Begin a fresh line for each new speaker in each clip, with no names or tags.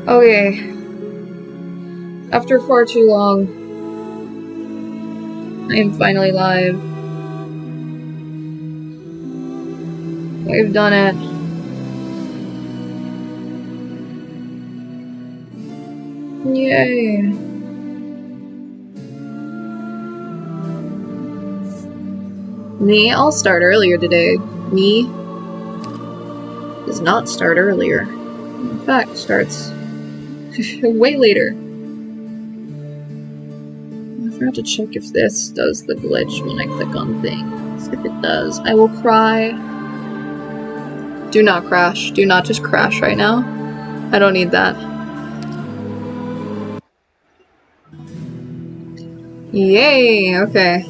Okay. After far too long, I am finally live. We've done it. Yay. Me? I'll start earlier today. Me does not start earlier. In fact, starts way later. I forgot to check if this does the glitch when I click on things. If it does, I will cry. Do not crash. Do not just crash right now. I don't need that. Yay! Okay.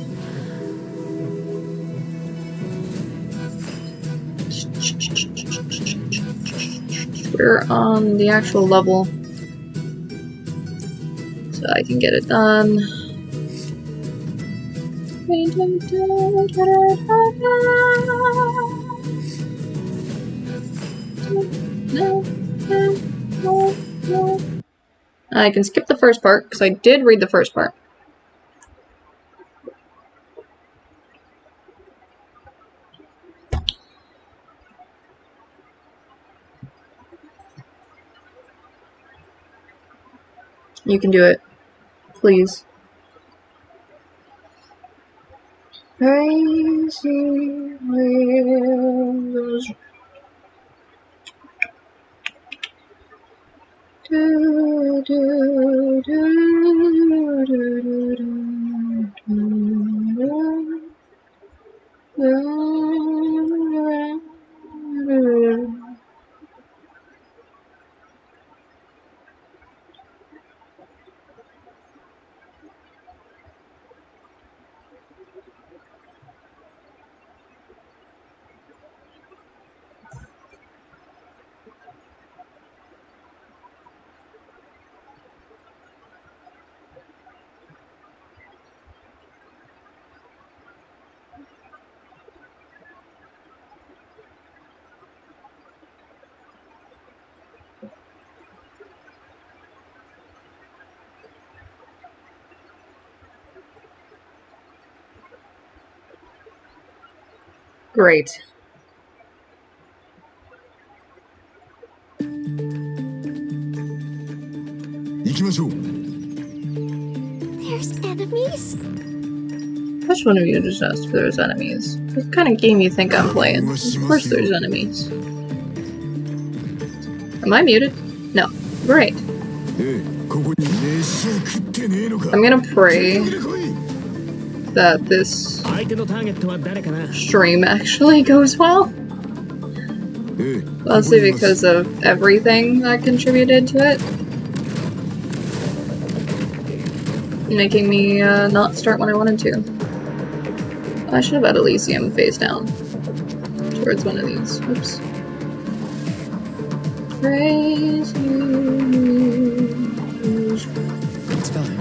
We're on the actual level, so I can get it done. I can skip the first part, because I did read the first part. You can do it. Please. Crazy windows. Do, do, do, do, do, do. Great.
There's enemies?
Which one of you just asked if there's enemies? What kind of game you think I'm playing? Of course there's enemies. Am I muted? No. Great. I'm gonna pray that this stream actually goes well. Mostly because of everything that contributed to it. Making me not start when I wanted to. I should have had Elysium face down towards one of these. Oops. Crazy.
It's fine.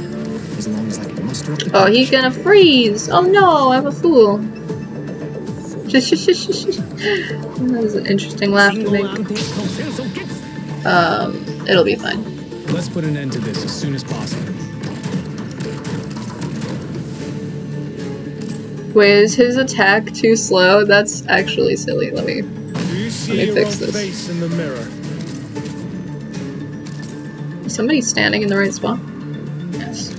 As long as I can muster up.
Oh, he's gonna freeze! Oh no, I'm a fool. That was an interesting laugh to make. It'll be fine.
Let's put an end to this as soon as possible.
Wait, is his attack too slow? That's actually silly. Let me fix this.
Face in the mirror.
Is somebody standing in the right spot? Yes.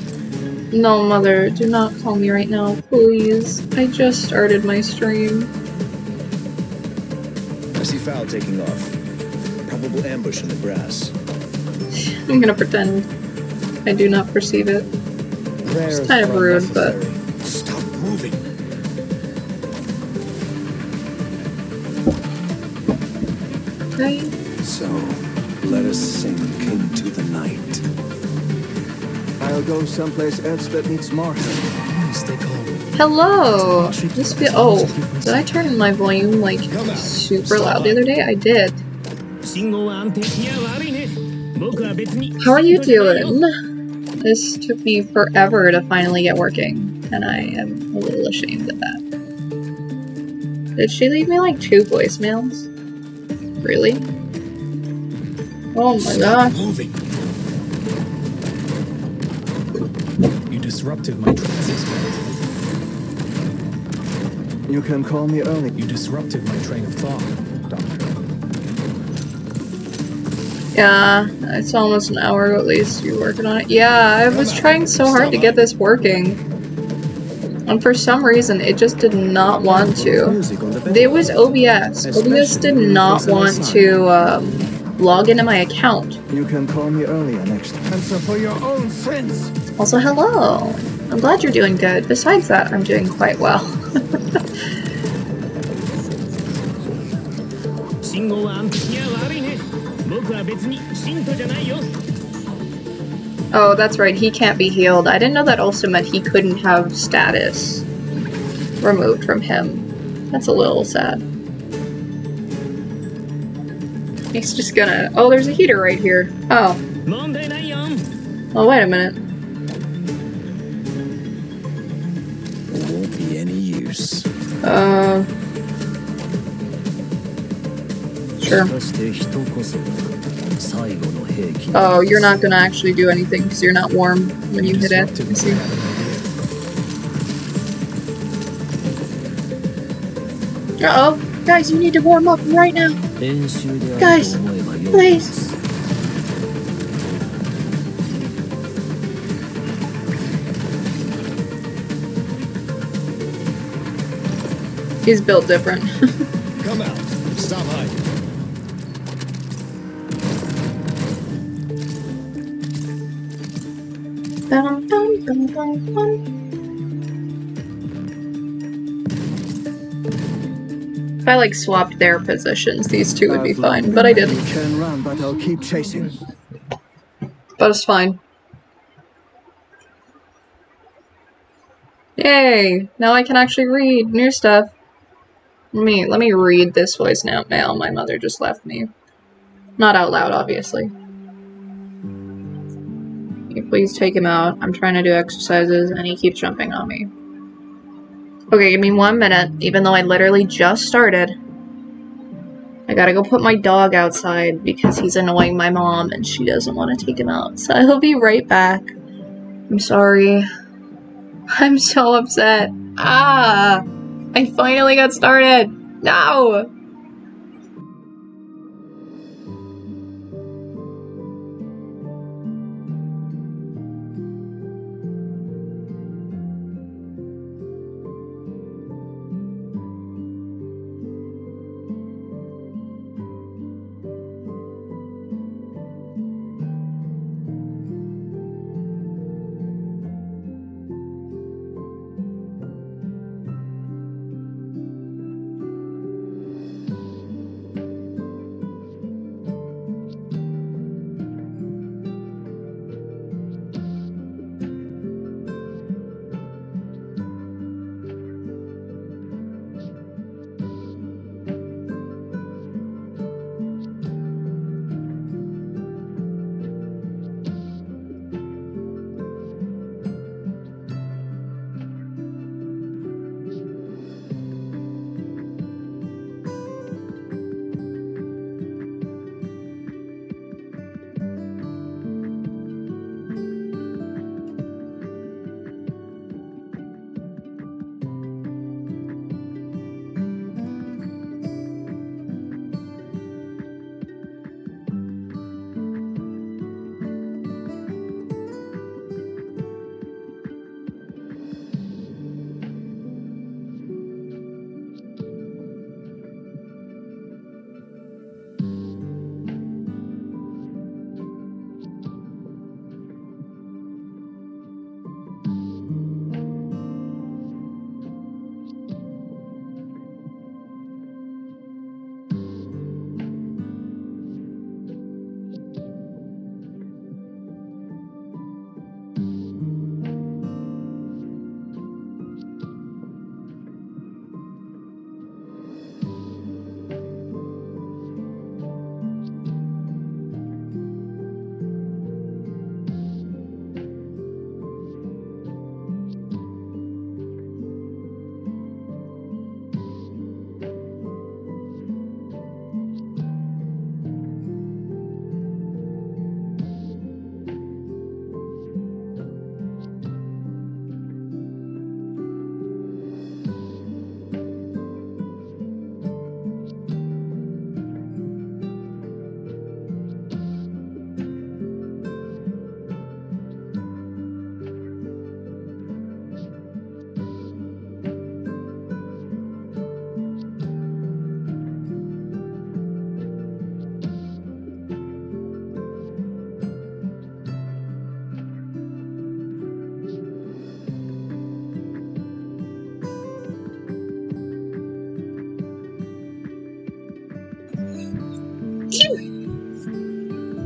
No, mother, do not call me right now, please. I just started my stream.
I see Fowl taking off. Probable ambush in the grass.
I'm gonna pretend I do not perceive it. It's kind of rude, but...
Stop moving.
Okay.
So, let us sink into the night.
I'll go someplace else that needs more help.
Stay calm.
Hello! This feel- oh, did I turn my volume, like, super loud the other day? I did. How are you doing? This took me forever to finally get working, and I am a little ashamed of that. Did she leave me like 2 voicemails? Really? Oh my gosh.
Moving. You disrupted my transit.
You can call me early.
You disrupted my train of thought, Doctor.
Yeah, it's almost an hour at least. You're working on it. Yeah, I was trying so hard to get this working. And for some reason, it just did not want to. It was OBS. OBS did not want to log into my account.
You can call me earlier next time. Answer for your own sins.
Also, hello. I'm glad you're doing good. Besides that, I'm doing quite well. Oh, that's right, he can't be healed. I didn't know that also meant he couldn't have status removed from him. That's a little sad. He's just gonna... Oh, there's a heater right here. Oh. Oh, wait a minute.
Won't be any use.
Sure. Oh, you're not gonna actually do anything because you're not warm when you hit it. I see. Uh-oh. Guys, you need to warm up right now. Guys, please. He's built different.
Come out. Stop hiding.
Dum, dum, dum, dum, dum. If I like swapped their positions, these two would be fine, but I didn't.
You can run, but I'll keep chasing.
But it's fine. Yay! Now I can actually read new stuff. Let me read this voice now. Mail. My mother just left me. Not out loud, obviously. Can you please take him out? I'm trying to do exercises and he keeps jumping on me. Okay, give me 1 minute, even though I literally just started. I gotta go put my dog outside because he's annoying my mom and she doesn't want to take him out. So I'll be right back. I'm sorry. I'm so upset. Ah! I finally got started! No!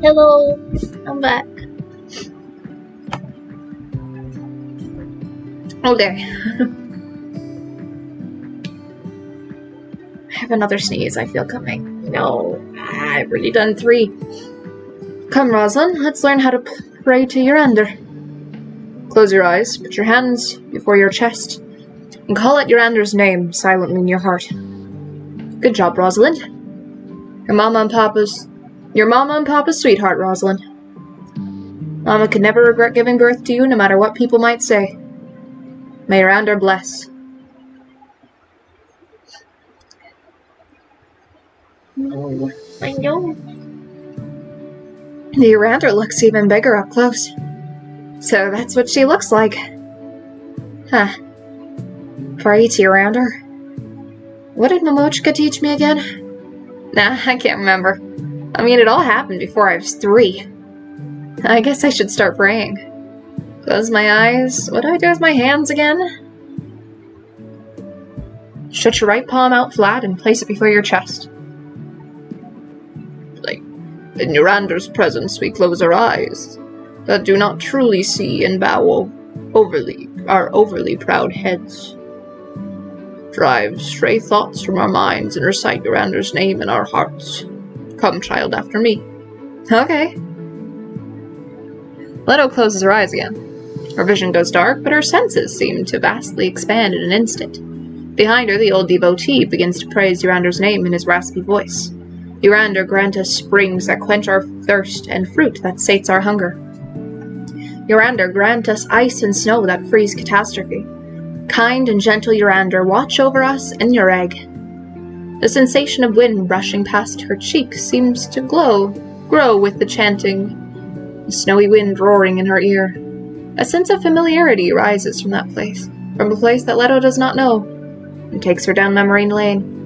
Hello, I'm back. Oh there. I have another sneeze, I feel coming. No, I've already done 3. Come, Rosalind, let's learn how to pray to Urander. Close your eyes, put your hands before your chest, and call out Urander's name silently in your heart. Good job, Rosalind. Your mama and papa's sweetheart, Rosalind. Mama could never regret giving birth to you, no matter what people might say. May Urander bless. Oh, I know. The Urander looks even bigger up close. So that's what she looks like. Huh. Pray to Urander. What did Momochka teach me again? Nah, I can't remember. I mean, it all happened before I was 3. I guess I should start praying. Close my eyes. What do I do with my hands again? Stretch your right palm out flat and place it before your chest. In Urander's presence, we close our eyes, that do not truly see and bow our overly proud heads. Drive stray thoughts from our minds and recite Urander's name in our hearts. Come, child, after me. Okay. Leto closes her eyes again. Her vision goes dark, but her senses seem to vastly expand in an instant. Behind her, the old devotee begins to praise Urander's name in his raspy voice. Urander, grant us springs that quench our thirst, and fruit that sates our hunger. Urander, grant us ice and snow that freeze catastrophe. Kind and gentle Urander, watch over us and Ureg. The sensation of wind brushing past her cheek seems to grow with the chanting, the snowy wind roaring in her ear. A sense of familiarity rises from that place, from a place that Leto does not know, and takes her down memory lane.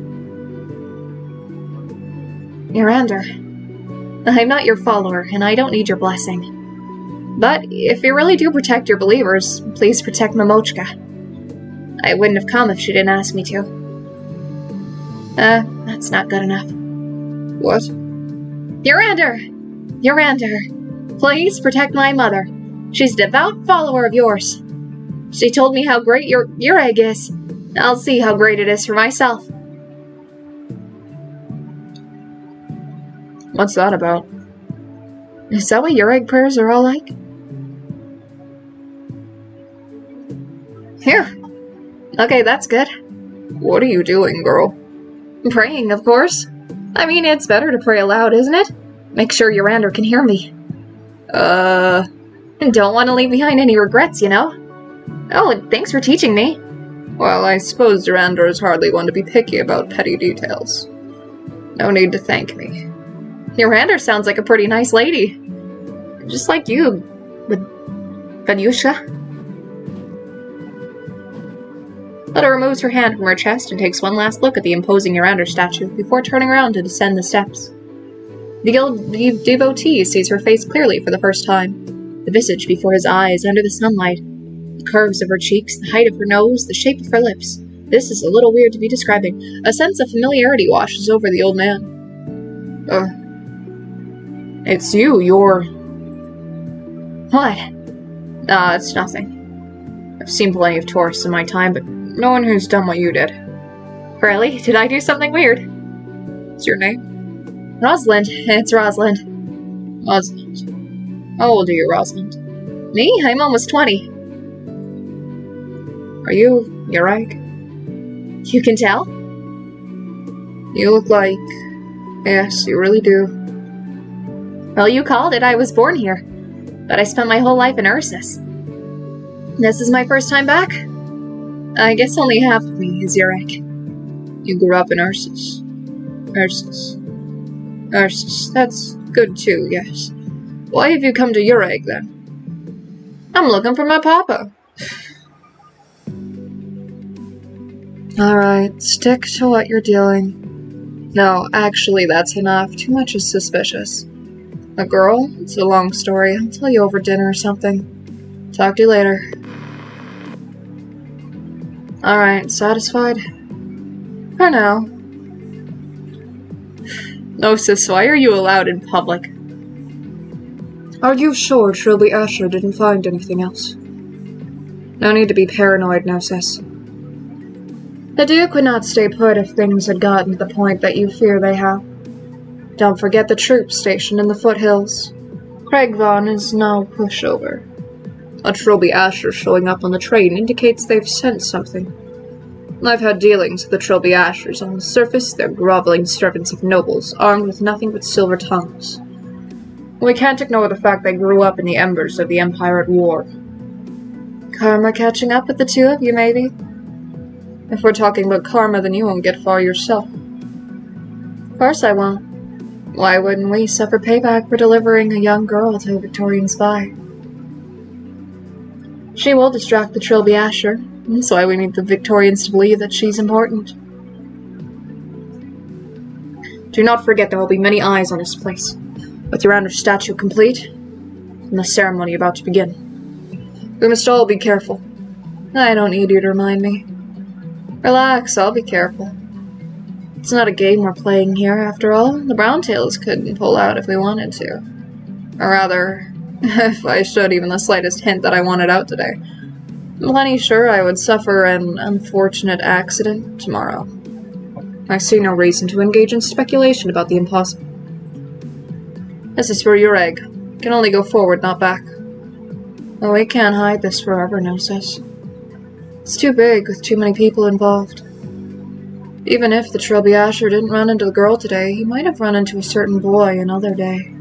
Urander, I'm not your follower, and I don't need your blessing. But if you really do protect your believers, please protect Momochka. I wouldn't have come if she didn't ask me to. That's not good enough.
What?
Urander! Please protect my mother. She's a devout follower of yours. She told me how great your egg is. I'll see how great it is for myself.
What's that about?
Is that what your egg prayers are all like? Here. Okay, that's good.
What are you doing, girl?
Praying, of course. I mean, it's better to pray aloud, isn't it? Make sure Urander can hear me. Don't want to leave behind any regrets, you know? Oh, and thanks for teaching me.
Well, I suppose Urander is hardly one to be picky about petty details. No need to thank me.
Urander sounds like a pretty nice lady. Just like you, with Vanyusha. Leto removes her hand from her chest and takes one last look at the imposing Urander statue before turning around to descend the steps. The devotee sees her face clearly for the first time. The visage before his eyes under the sunlight. The curves of her cheeks, the height of her nose, the shape of her lips. This is a little weird to be describing. A sense of familiarity washes over the old man.
It's you're...
What?
It's nothing. I've seen plenty of tourists in my time, but no one who's done what you did.
Really? Did I do something weird?
What's your name?
Rosalind. It's Rosalind.
Rosalind. How old are you, Rosalind?
Me? I'm almost 20.
Are you Ureg?
You can tell?
You look like... Yes, you really do.
Well, you called it. I was born here. But I spent my whole life in Ursus. This is my first time back. I guess only half of me is Ureg.
You grew up in Ursus. Ursus. That's good too, yes. Why have you come to Ureg, then?
I'm looking for my papa.
Alright, stick to what you're doing. No, actually, that's enough. Too much is suspicious. A girl? It's a long story. I'll tell you over dinner or something. Talk to you later. Alright, satisfied? For now.
No, sis, why are you allowed in public?
Are you sure Trilby Asher didn't find anything else? No need to be paranoid now, sis. The Duke would not stay put if things had gotten to the point that you fear they have. Don't forget the troops stationed in the foothills. Craig Vaughn is no pushover. A Trilby Asher showing up on the train indicates they've sent something. I've had dealings with the Trilby Ashers. On the surface, they're groveling servants of nobles, armed with nothing but silver tongues. We can't ignore the fact they grew up in the embers of the Empire at war. Karma catching up with the two of you, maybe? If we're talking about karma, then you won't get far yourself. Of course I won't. Why wouldn't we suffer payback for delivering a young girl to a Victorian spy? She will distract the Trilby Asher. That's why we need the Victorians to believe that she's important. Do not forget there will be many eyes on this place. With your Yarander statue complete, and the ceremony about to begin. We must all be careful. I don't need you to remind me. Relax, I'll be careful. It's not a game we're playing here, after all. The Browntails couldn't pull out if we wanted to. Or rather, if I showed even the slightest hint that I wanted out today. I'm plenty sure I would suffer an unfortunate accident tomorrow. I see no reason to engage in speculation about the impossible. This is for your egg. It can only go forward, not back. Oh, we can't hide this forever, no, sis. It's too big, with too many people involved. Even if the Trilby Asher didn't run into the girl today, he might have run into a certain boy another day.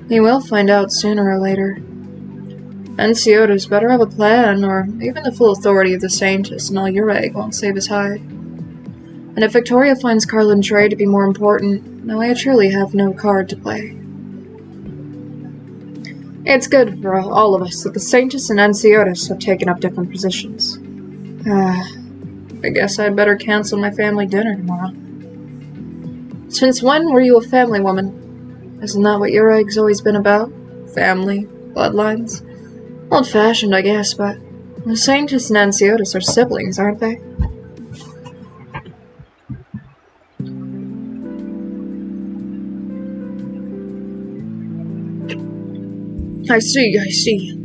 He will find out sooner or later. Enciota's better have a plan, or even the full authority of the Saintess and all your egg won't save his hide. And if Victoria finds Carlin Trey to be more important, then I truly have no card to play. It's good for all of us that the Saintess and Enciotas have taken up different positions. I guess I'd better cancel my family dinner tomorrow. Since when were you a family woman? Isn't that what your egg's always been about? Family, bloodlines? Old-fashioned, I guess, but the Saintess and Enciotas are siblings, aren't they? I see.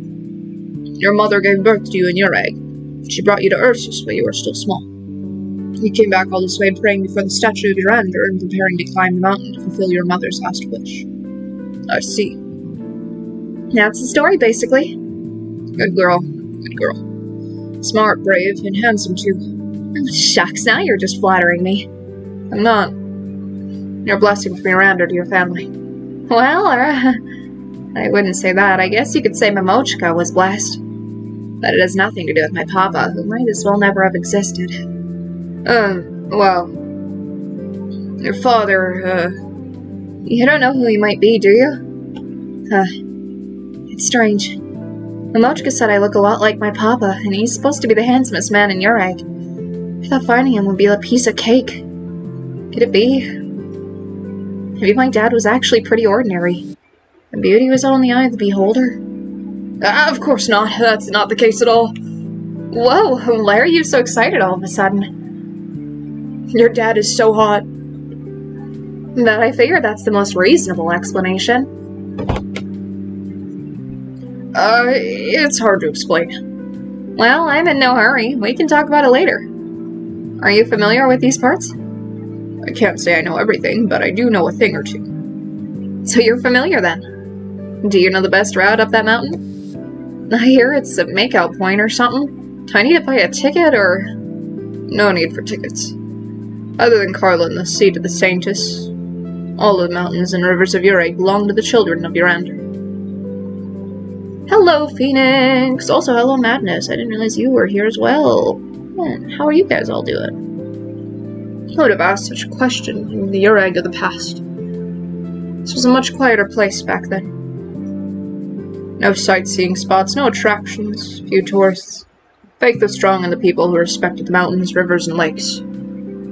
Your mother gave birth to you in your egg. She brought you to Ursus while you were still small. You came back all this way praying before the statue of Yarander and preparing to climb the mountain to fulfill your mother's last wish. I see. That's the story, basically. Good girl. Smart, brave, and handsome, too. Shucks, now you're just flattering me. I'm not. You're a blessing from Yarander to your family. Well, I wouldn't say that. I guess you could say Momochka was blessed. But it has nothing to do with my papa, who might as well never have existed. Well... Your father, You don't know who he might be, do you? It's strange. Momochka said I look a lot like my papa, and he's supposed to be the handsomest man in your egg. I thought finding him would be a piece of cake. Could it be? Maybe my dad was actually pretty ordinary. And beauty was all in the eye of the beholder? Of course not. That's not the case at all. Whoa, why are you so excited all of a sudden? Your dad is so hot. But I figure that's the most reasonable explanation. It's hard to explain. Well, I'm in no hurry. We can talk about it later. Are you familiar with these parts? I can't say I know everything, but I do know a thing or two. So you're familiar then? Do you know the best route up that mountain? I hear it's a makeout point or something. Do I need to buy a ticket, or...? No need for tickets. Other than Carlin, the seat of the Saintess, all the mountains and rivers of Ure belong to the children of Yarander. Hello, Phoenix! Also, hello, Madness. I didn't realize you were here as well. How are you guys all doing? I would have asked such a question in the Ureg of the past. This was a much quieter place back then. No sightseeing spots, no attractions, few tourists. Faith was strong in the people who respected the mountains, rivers, and lakes.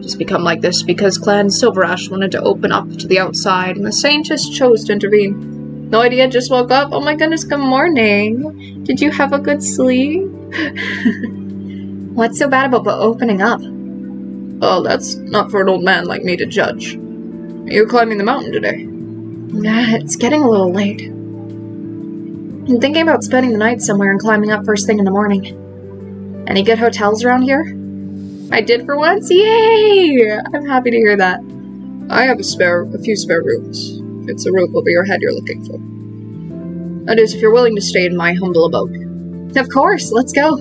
Just become like this because Clan Silverash wanted to open up to the outside, and the Saintess chose to intervene. No idea, just woke up. Oh my goodness, good morning. Did you have a good sleep? What's so bad about opening up? Oh, that's not for an old man like me to judge. Are you climbing the mountain today?
Nah, it's getting a little late. I'm thinking about spending the night somewhere and climbing up first thing in the morning. Any good hotels around here? I did for once? Yay! I'm happy to hear that.
I have a few spare rooms. If it's a roof over your head you're looking for. That is, if you're willing to stay in my humble abode.
Of course, let's go.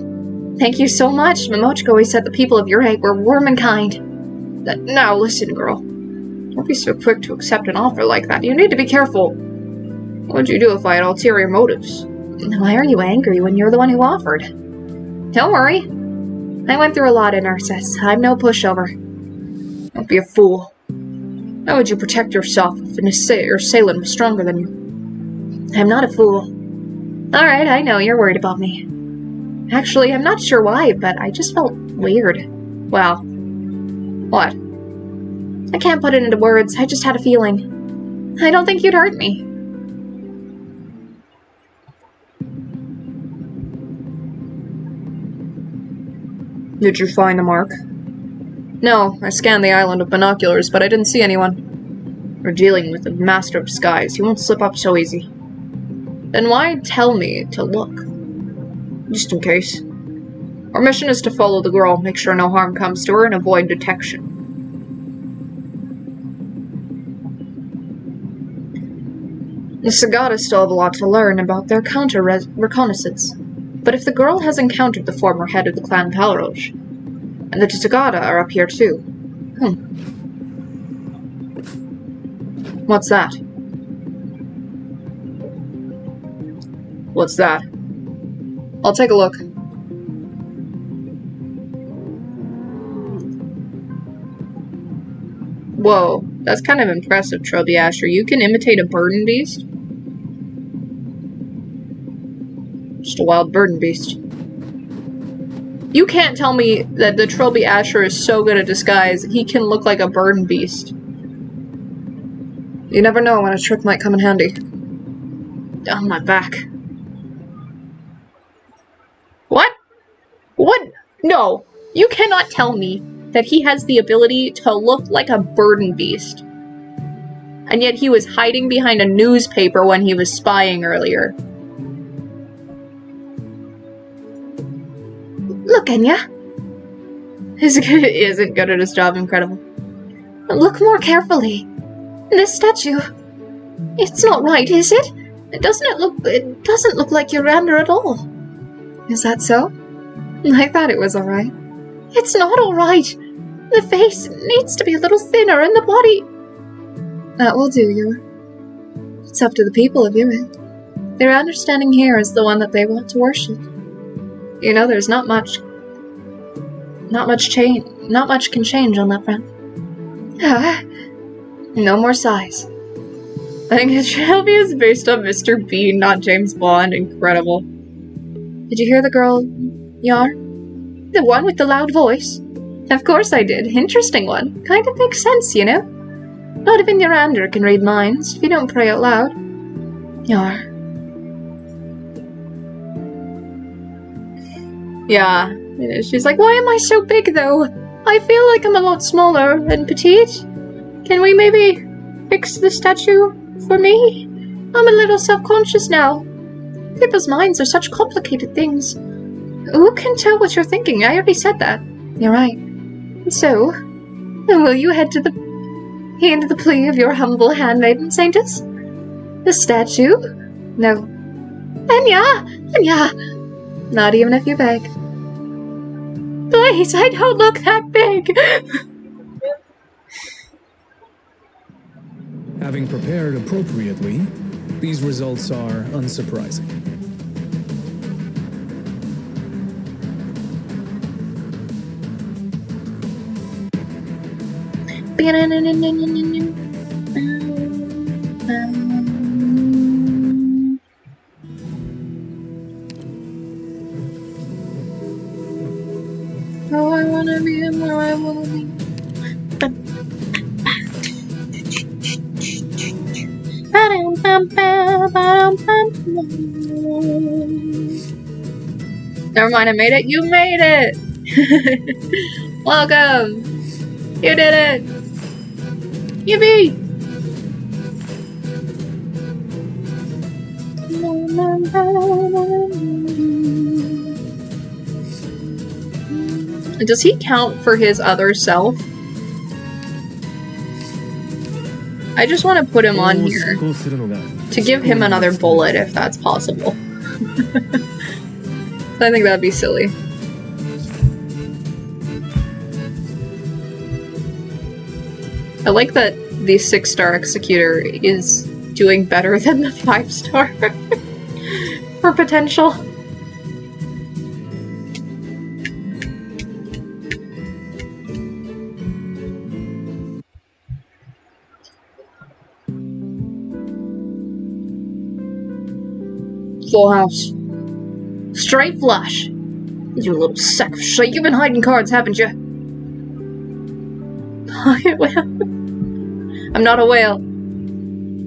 Thank you so much. Momochika always said the people of your egg were warm and kind.
Now listen, girl. Don't be so quick to accept an offer like that. You need to be careful. What would you do if I had ulterior motives?
Why are you angry when you're the one who offered? Don't worry. I went through a lot in Ursus. I'm no pushover.
Don't be a fool. How would you protect yourself if your assailant was stronger than you?
I'm not a fool. Alright, I know you're worried about me. Actually, I'm not sure why, but I just felt weird.
Well, what?
I can't put it into words. I just had a feeling. I don't think you'd hurt me.
Did you find the mark? No, I scanned the island with binoculars, but I didn't see anyone. We're dealing with a master of disguise. He won't slip up so easy. Then why tell me to look? Just in case. Our mission is to follow the girl, make sure no harm comes to her, and avoid detection. The Sagata still have a lot to learn about their counter-reconnaissance. But if the girl has encountered the former head of the clan Palroge, and the Sagata are up here too. What's that? What's that? I'll take a look. Whoa, that's kind of impressive, Trilby Asher. You can imitate a burden beast? Just a wild burden beast. You can't tell me that the Trilby Asher is so good at disguise, he can look like a burden beast. You never know when a trick might come in handy. On my back. What? What? No. You cannot tell me that he has the ability to look like a burden beast. And yet he was hiding behind a newspaper when he was spying earlier.
Look, Enya.
Isn't good at his job incredible.
Look more carefully. This statue. It's not right, is it? It doesn't look like Urander at all.
Is that so? I thought it was alright.
It's not alright. The face needs to be a little thinner and the body...
That will do, Yor. It's up to the people of Ure. Their understanding here is the one that they want to worship. You know, there's not much can change on that front. No more sighs. I think Shelby is based on Mr. Bean, not James Bond. Incredible. Did you hear the girl, Yar?
The one with the loud voice?
Of course I did. Interesting one.
Kind of makes sense, you know? Not even Urander can read minds if you don't pray out loud.
Yar. Yeah. She's like, why am I so big though? I feel like I'm a lot smaller and petite. Can we maybe fix the statue for me? I'm a little self-conscious now. People's minds are such complicated things. Who can tell what you're thinking? I already said that. You're right. So, will you heed to the plea of your humble handmaiden, Saintess? The statue? No. Enya! Not even if you beg. Please, I don't look that big!
Having prepared appropriately, these results are unsurprising.
Oh, I wanna be him, or I wanna be. Never mind, I made it. You made it! Welcome! You did it! Yippee!
Does he count for his other self? I just want to put him on here to give him another bullet if that's possible. I think that'd be silly. I like that the 6-star executor is doing better than the 5-star for potential.
Full house. Straight flush. You little sack of shit. You've been hiding cards, haven't you?
I'm not a whale.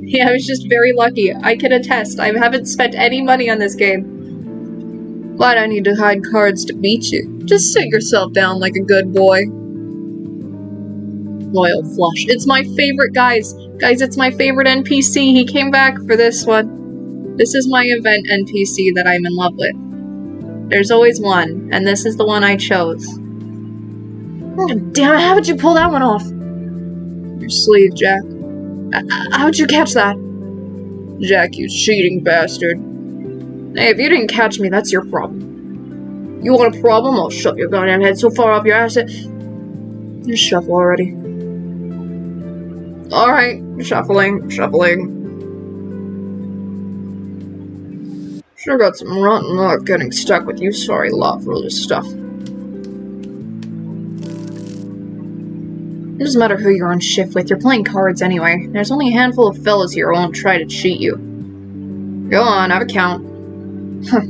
Yeah, I was just very lucky. I can attest. I haven't spent any money on this game. Why'd I need to hide cards to beat you? Just sit yourself down like a good boy. Loyal Flush. It's my favorite, guys. Guys, it's my favorite NPC. He came back for this one. This is my event NPC that I'm in love with. There's always one, and this is the one I chose.
Oh, damn it, how would you pull that one off?
Your sleeve, Jack.
How'd you catch that?
Jack, you cheating bastard.
Hey, if you didn't catch me, that's your problem. You want a problem? I'll shove your goddamn head so far up your ass
You shuffle already. Alright, shuffling. Sure got some rotten luck getting stuck with you sorry love for all this stuff. It doesn't matter who you're on shift with, you're playing cards anyway. There's only a handful of fellas here who won't try to cheat you. Go on, have a count. Huh.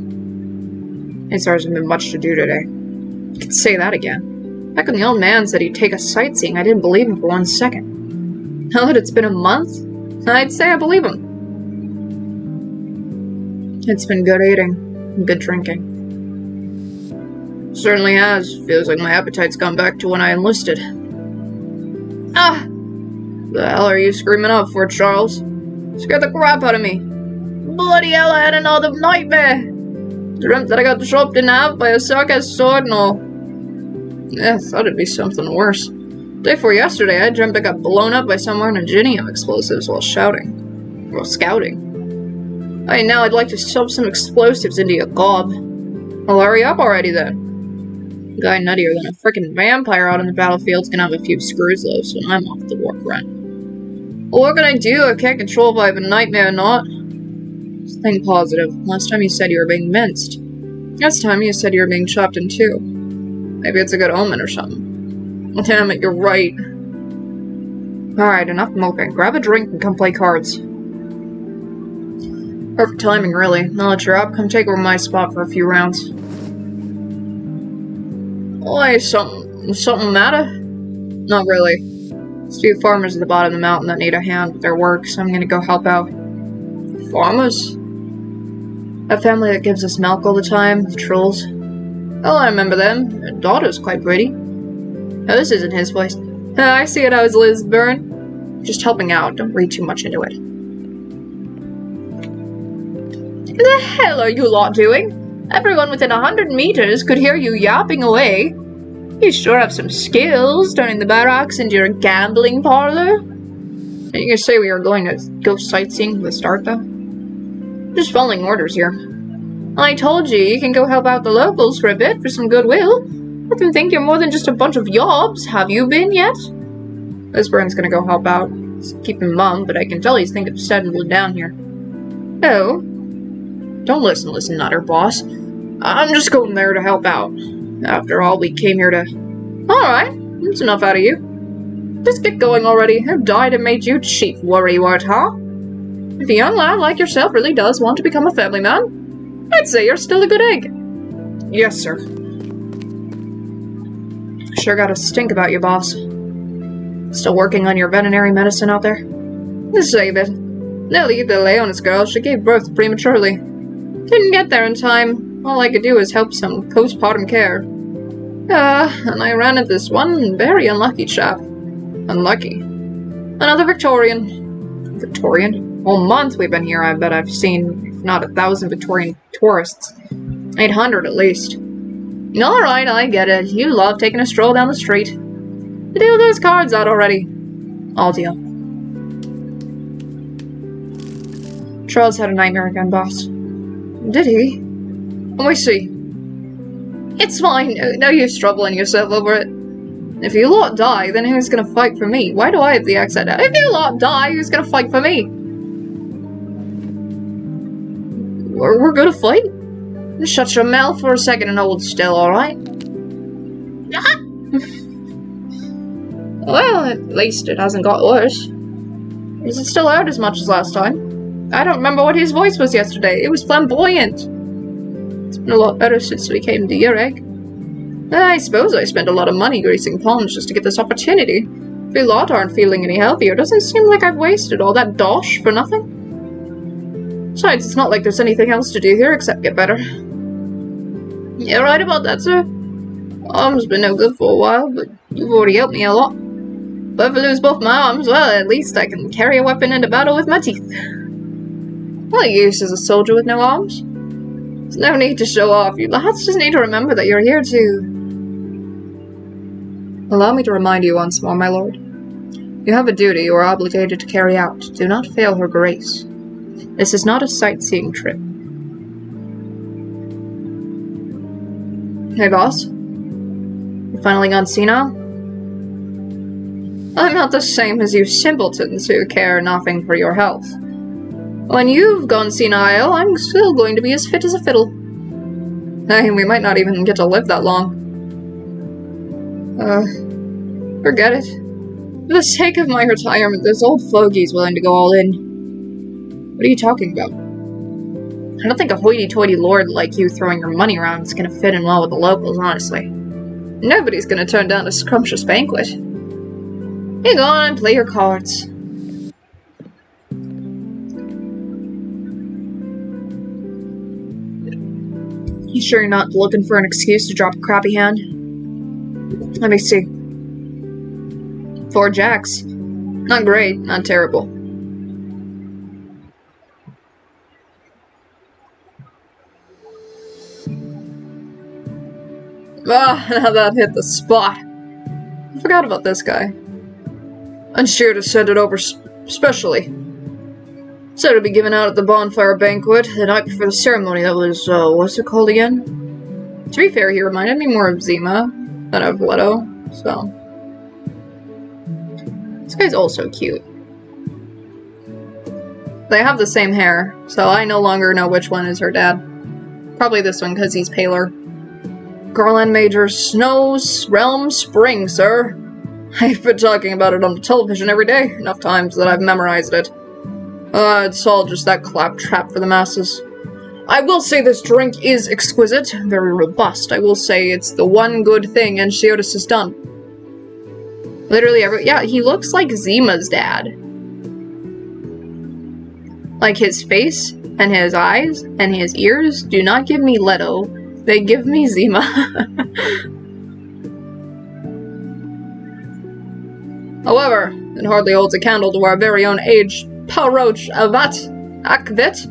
Guess there hasn't been much to do today. You can say that again. Back when the old man said he'd take us sightseeing, I didn't believe him for 1 second. Now that it's been a month, I'd say I believe him. It's been good eating and good drinking. Certainly has. Feels like my appetite's gone back to when I enlisted. Ah! The hell are you screaming out for, Charles? Scared the crap out of me. Bloody hell, I had another nightmare! Dreamt that I got chopped in half by a circus sword and all. Yeah, thought it'd be something worse. Day before yesterday, I dreamt I got blown up by someone in ingenium explosives while scouting. Hey, now I'd like to shove some explosives into your gob. Well, hurry up already then. A guy nuttier than a frickin' vampire out on the battlefield's gonna have a few screws loose when I'm off the war front. Well, what can I do? I can't control if I have a nightmare or not. Just think positive. Last time you said you were being minced. This time you said you were being chopped in two. Maybe it's a good omen or something. Well, damn it, you're right. Alright, enough moping. Grab a drink and come play cards. Perfect timing, really. Now that you're up, come take over my spot for a few rounds. Why, something matter? Not really. There's a few farmers at the bottom of the mountain that need a hand with their work, so I'm gonna go help out. Farmers? A family that gives us milk all the time, with trolls. Oh, I remember them. Their daughter's quite pretty. Oh, this isn't his voice. I see it, I was Liz Byrne. Just helping out, don't read too much into it. The hell are you lot doing? Everyone within 100 meters could hear you yapping away. You sure have some skills, turning the barracks into your gambling parlor. You can say we are going to go sightseeing for the start, though. Just following orders here. I told you can go help out the locals for a bit for some goodwill. Let them think you're more than just a bunch of yobs. Have you been yet? This Byrne's gonna go help out. He's keeping mum, but I can tell he's thinking of settling down here. Oh? Don't listen, Nutter, boss. I'm just going there to help out. After all, we came here to... Alright, that's enough out of you. Just get going already. Who died and made you chief worrywart, huh? If a young lad like yourself really does want to become a family man, I'd say you're still a good egg. Yes, sir. Sure got a stink about you, boss. Still working on your veterinary medicine out there? Save it. Nellie, the Leonis girl, she gave birth prematurely. Didn't get there in time. All I could do was help some postpartum care. And I ran into this one very unlucky chap. Unlucky. Another Victorian. Victorian? Whole month we've been here, I bet I've seen, if not 1,000 Victorian tourists. 800 at least. Alright, I get it. You love taking a stroll down the street. The deal those cards out already. All deal. Charles had a nightmare again, boss. Did he? Let me see. It's fine. No use troubling yourself over it. If you lot die, then who's gonna fight for me? Why do I have the accent now? If you lot die, who's gonna fight for me? We're gonna fight? Shut your mouth for a second and hold still, alright? Well, at least it hasn't got worse. Does it still hurt as much as last time? I don't remember what his voice was yesterday. It was flamboyant. It's been a lot better since we came to Ureg. I suppose I spent a lot of money greasing palms just to get this opportunity. If you lot aren't feeling any healthier, doesn't it seem like I've wasted all that dosh for nothing? Besides, it's not like there's anything else to do here except get better. You're right about that, sir. Arms been no good for a while, but you've already helped me a lot. But if I lose both my arms, well, at least I can carry a weapon into battle with my teeth. What use is a soldier with no arms? There's no need to show off. You lads just need to remember that you're here to... Allow me to remind you once more, my lord. You have a duty you are obligated to carry out. Do not fail her grace. This is not a sightseeing trip. Hey, boss? You finally gone senile? I'm not the same as you simpletons who care nothing for your health. When you've gone senile, I'm still going to be as fit as a fiddle. Hey, we might not even get to live that long. Forget it. For the sake of my retirement, this old fogey's willing to go all in. What are you talking about? I don't think a hoity-toity lord like you throwing your money around is gonna fit in well with the locals, honestly. Nobody's gonna turn down a scrumptious banquet. You go on and play your cards. You sure you're not looking for an excuse to drop a crappy hand? Let me see. 4 jacks. Not great, not terrible. Ah, now that hit the spot. I forgot about this guy. Unsure to send it over specially. So to be given out at the bonfire banquet the night before the ceremony. That was, what's it called again? To be fair, he reminded me more of Zima than of Leto, so... This guy's also cute. They have the same hair, so I no longer know which one is her dad. Probably this one, because he's paler. Garland Major Snow's Realm Spring, sir. I've been talking about it on the television every day, enough times that I've memorized it. It's all just that claptrap for the masses. I will say this drink is exquisite, very robust. I will say it's the one good thing Enchiotis has done. Literally yeah, he looks like Zima's dad. Like his face, and his eyes, and his ears do not give me Leto. They give me Zima. However, it hardly holds a candle to our very own age. Paroch avat akvet.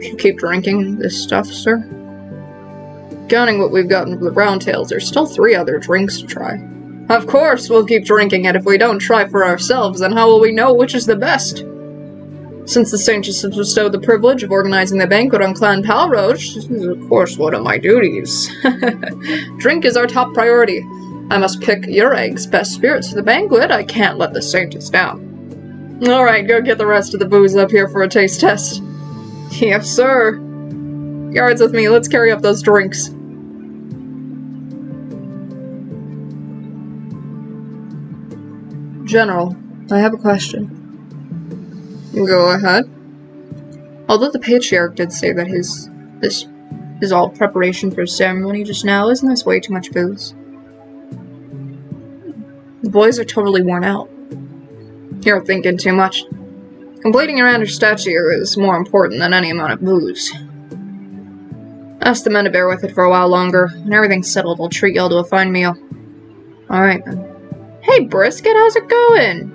Should keep drinking this stuff, sir. Counting what we've gotten from the brown tails, there's still 3 other drinks to try. Of course we'll keep drinking it. If we don't try for ourselves, then how will we know which is the best? Since the Saints have bestowed the privilege of organizing the banquet on Clan Palroach, this is of course one of my duties. Drink is our top priority. I must pick Ureg's best spirits for the banquet. I can't let the Saints down. Alright, go get the rest of the booze up here for a taste test. Yes, sir. Guards with me, let's carry up those drinks. General, I have a question. Go ahead. Although the Patriarch did say that this is all preparation for a ceremony just now, isn't this way too much booze? The boys are totally worn out. You're thinking too much. Completing your Andrew statue is more important than any amount of booze. Ask the men to bear with it for a while longer. When everything's settled, I'll treat y'all to a fine meal. Alright then. Hey, Brisket, how's it going?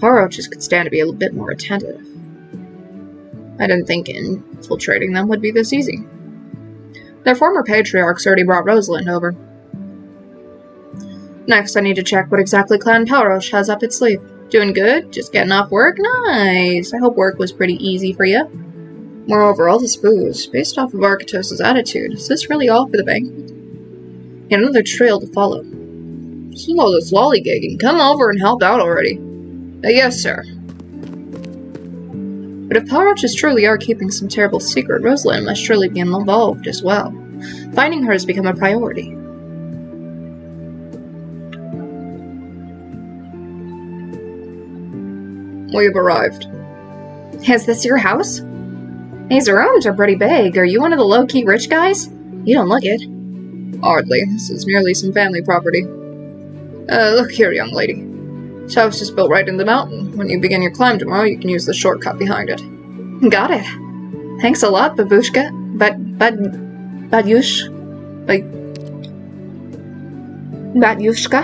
Paroches could stand to be a little bit more attentive. I didn't think infiltrating them would be this easy. Their former patriarchs already brought Rosalind over. Next, I need to check what exactly Clan Paroche has up its sleeve. Doing good? Just getting off work? Nice! I hope work was pretty easy for you. Moreover, all this booze, based off of Arknights' attitude, is this really all for the banquet? Yet another trail to follow. What's with all this lollygagging? Come over and help out already. Yes, sir. But if Paroches truly are keeping some terrible secret, Rosalind must surely be involved as well. Finding her has become a priority. We've arrived. Is this your house? These rooms are pretty big. Are you one of the low-key rich guys? You don't look it. Hardly. This is merely some family property. Look here, young lady. This house is built right in the mountain. When you begin your climb tomorrow, you can use the shortcut behind it. Got it. Thanks a lot, babushka. Batyushka?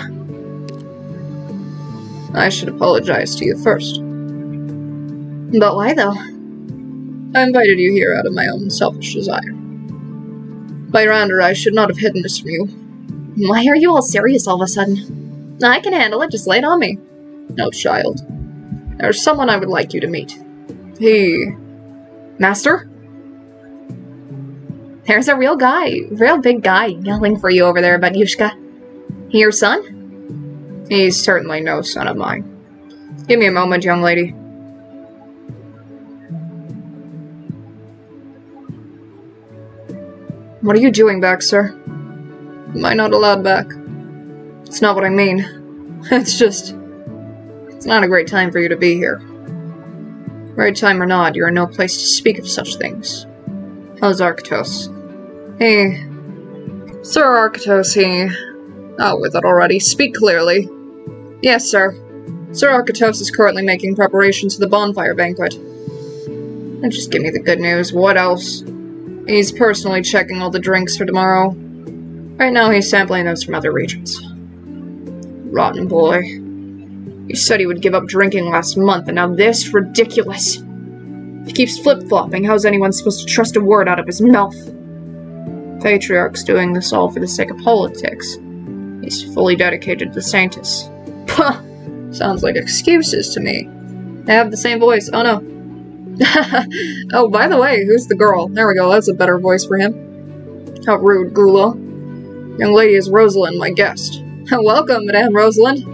I should apologize to you first. But why, though? I invited you here out of my own selfish desire. By Rander, I should not have hidden this from you. Why are you all serious all of a sudden? I can handle it, just lay it on me. No, child. There's someone I would like you to meet. Master? There's a real big guy yelling for you over there, Batyushka. He your son? He's certainly no son of mine. Give me a moment, young lady. What are you doing back, sir? Am I not allowed back? It's not what I mean. It's not a great time for you to be here. Right time or not, you're in no place to speak of such things. How's Arknights? Hey. Sir Arknights, out with it already. Speak clearly. Yes, sir. Sir Arknights is currently making preparations for the bonfire banquet. And just give me the good news. What else? He's personally checking all the drinks for tomorrow. Right now he's sampling those from other regions. Rotten boy. He said he would give up drinking last month, and now this? Ridiculous. If he keeps flip-flopping, how's anyone supposed to trust a word out of his mouth? Patriarch's doing this all for the sake of politics. He's fully dedicated to Sanctus. Puh! Sounds like excuses to me. They have the same voice. Oh no. Oh, by the way, who's the girl? There we go, that's a better voice for him. How rude, Gula. Young lady is Rosalind, my guest. Welcome, Madame Rosalind.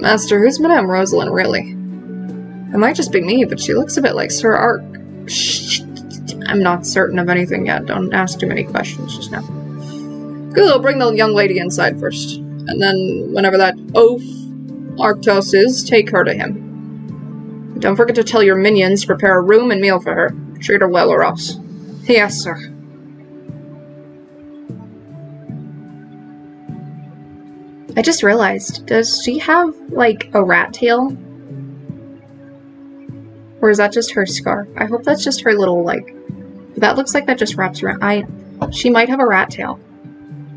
Master, who's Madame Rosalind, really? It might just be me, but she looks a bit like Sir Ark. Shh. I'm not certain of anything yet. Don't ask too many questions just now. Gula, bring the young lady inside first. And then, whenever that oaf Arknights is, take her to him. Don't forget to tell your minions to prepare a room and meal for her. Treat her well or else. Yes, sir. I just realized, does she have, like, a rat tail? Or is that just her scarf? I hope that's just her little, like... That looks like that just wraps around. She might have a rat tail.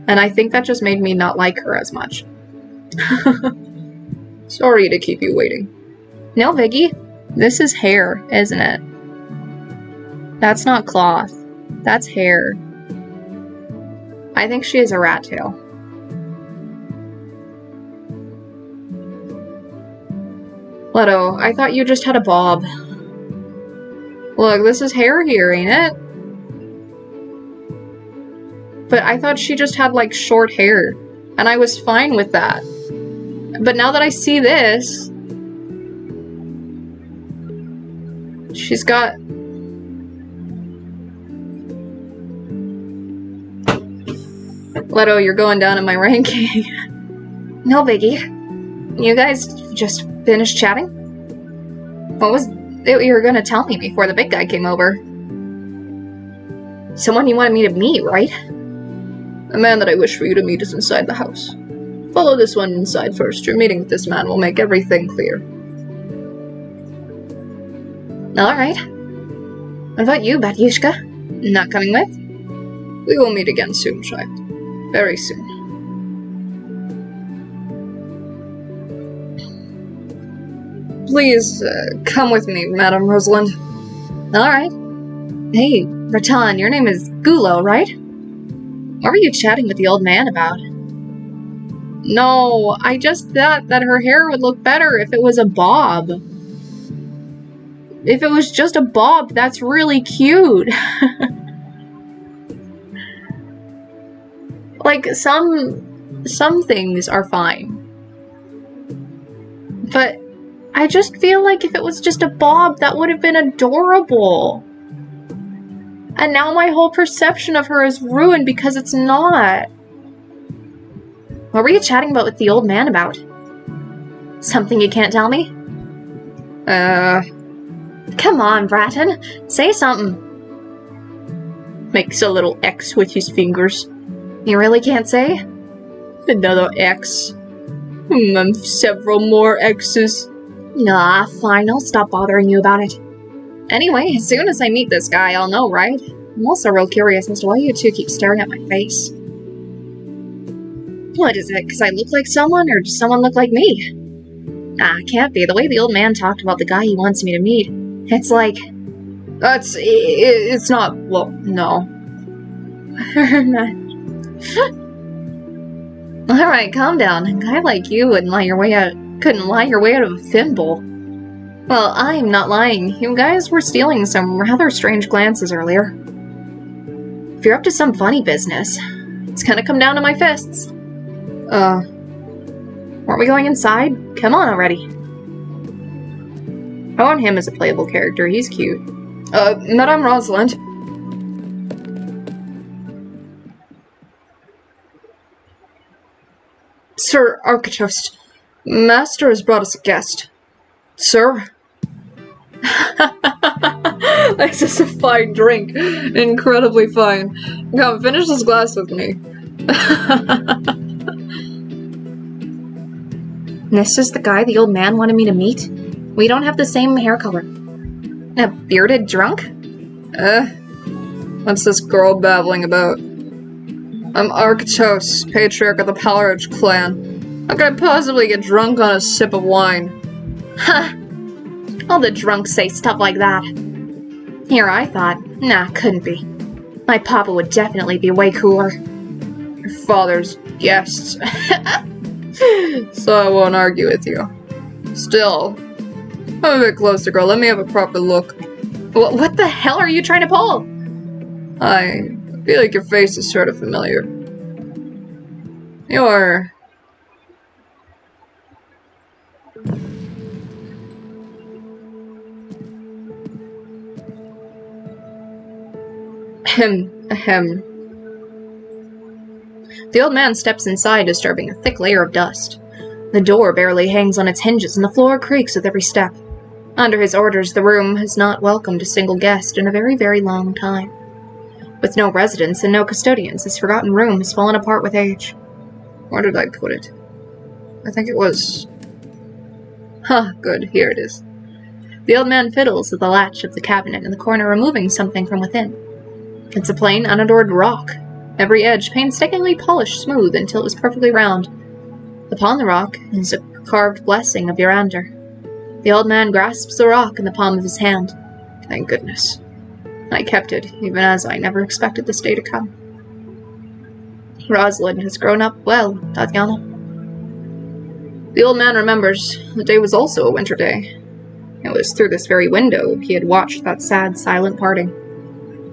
And I think that just made me not like her as much. Sorry to keep you waiting. No, Viggy. This is hair, isn't it? That's not cloth. That's hair. I think she has a rat tail. Leto, I thought you just had a bob. Look, this is hair here, ain't it? But I thought she just had, like, short hair. And I was fine with that. But now that I see this... She's got... Leto, you're going down in my ranking. No biggie. You guys just finished chatting? What was it you were gonna tell me before the big guy came over? Someone you wanted me to meet, right? A man that I wish for you to meet is inside the house. Follow this one inside first. Your meeting with this man will make everything clear. Alright. What about you, Batyushka? Not coming with? We will meet again soon, child. Very soon.
Please, come with me, Madame Rosalind. Alright. Hey, Raton, your name is Gulo, right? What were you chatting with the old man about? No, I just thought that her hair would look better if it was a bob. If it was just a bob, that's really cute. Like, some things are fine. But I just feel like if it was just a bob, that would have been adorable. And now my whole perception of her is ruined because it's not. What were you chatting about with the old man about? Something you can't tell me? Come on, Bratton. Say something. Makes a little X with his fingers. You really can't say? Another X. Several more X's. Nah, fine. I'll stop bothering you about it. Anyway, as soon as I meet this guy, I'll know, right? I'm also real curious as to why you two keep staring at my face. What is it? Because I look like someone, or does someone look like me? Nah, can't be. The way the old man talked about the guy he wants me to meet, it's like... It's not... Well, no. Alright, calm down. A guy like you couldn't lie your way out of a thimble. Well, I'm not lying. You guys were stealing some rather strange glances earlier. If you're up to some funny business, it's gonna come down to my fists. Aren't we going inside? Come on already. I want him as a playable character. He's cute. Madame Rosalind. Sir Arknights, Master has brought us a guest. Sir? This is a fine drink. Incredibly fine. Come, finish this glass with me. This is the guy the old man wanted me to meet? We don't have the same hair color. A bearded drunk? What's this girl babbling about? I'm Arknights, patriarch of the Silberhernze clan. How could I possibly get drunk on a sip of wine? Ha! All the drunks say stuff like that. Here, I thought. Nah, couldn't be. My papa would definitely be way cooler. Your father's guests. So I won't argue with you. Still, come a bit closer, girl. Let me have a proper look. What the hell are you trying to pull? I feel like your face is sort of familiar. You're... Ahem. The old man steps inside, disturbing a thick layer of dust. The door barely hangs on its hinges, and the floor creaks with every step. Under his orders, the room has not welcomed a single guest in a very, very long time. With no residents and no custodians, this forgotten room has fallen apart with age. Where did I put it? I think it was... good, here it is. The old man fiddles with the latch of the cabinet in the corner, removing something from within. It's a plain, unadored rock, every edge painstakingly polished smooth until it was perfectly round. Upon the rock is a carved blessing of Urander. The old man grasps the rock in the palm of his hand. Thank goodness. I kept it, even as I never expected this day to come. Rosalind has grown up well, Tatiana. The old man remembers the day was also a winter day. It was through this very window he had watched that sad, silent parting.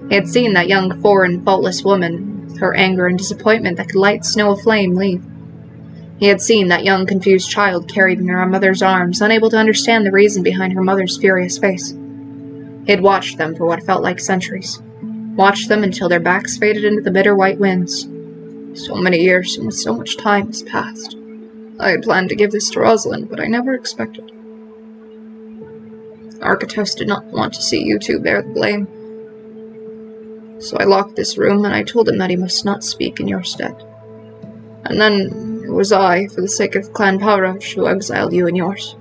He had seen that young, foreign, faultless woman, with her anger and disappointment that could light snow aflame, leave. He had seen that young, confused child carried in her mother's arms, unable to understand the reason behind her mother's furious face. He had watched them for what felt like centuries. Watched them until their backs faded into the bitter white winds. So many years and so much time has passed. I had planned to give this to Rosalind, but I never expected. Arknights did not want to see you two bear the blame. So I locked this room, and I told him that he must not speak in your stead. And then it was I, for the sake of Clan Silberhernze, who exiled you and yours.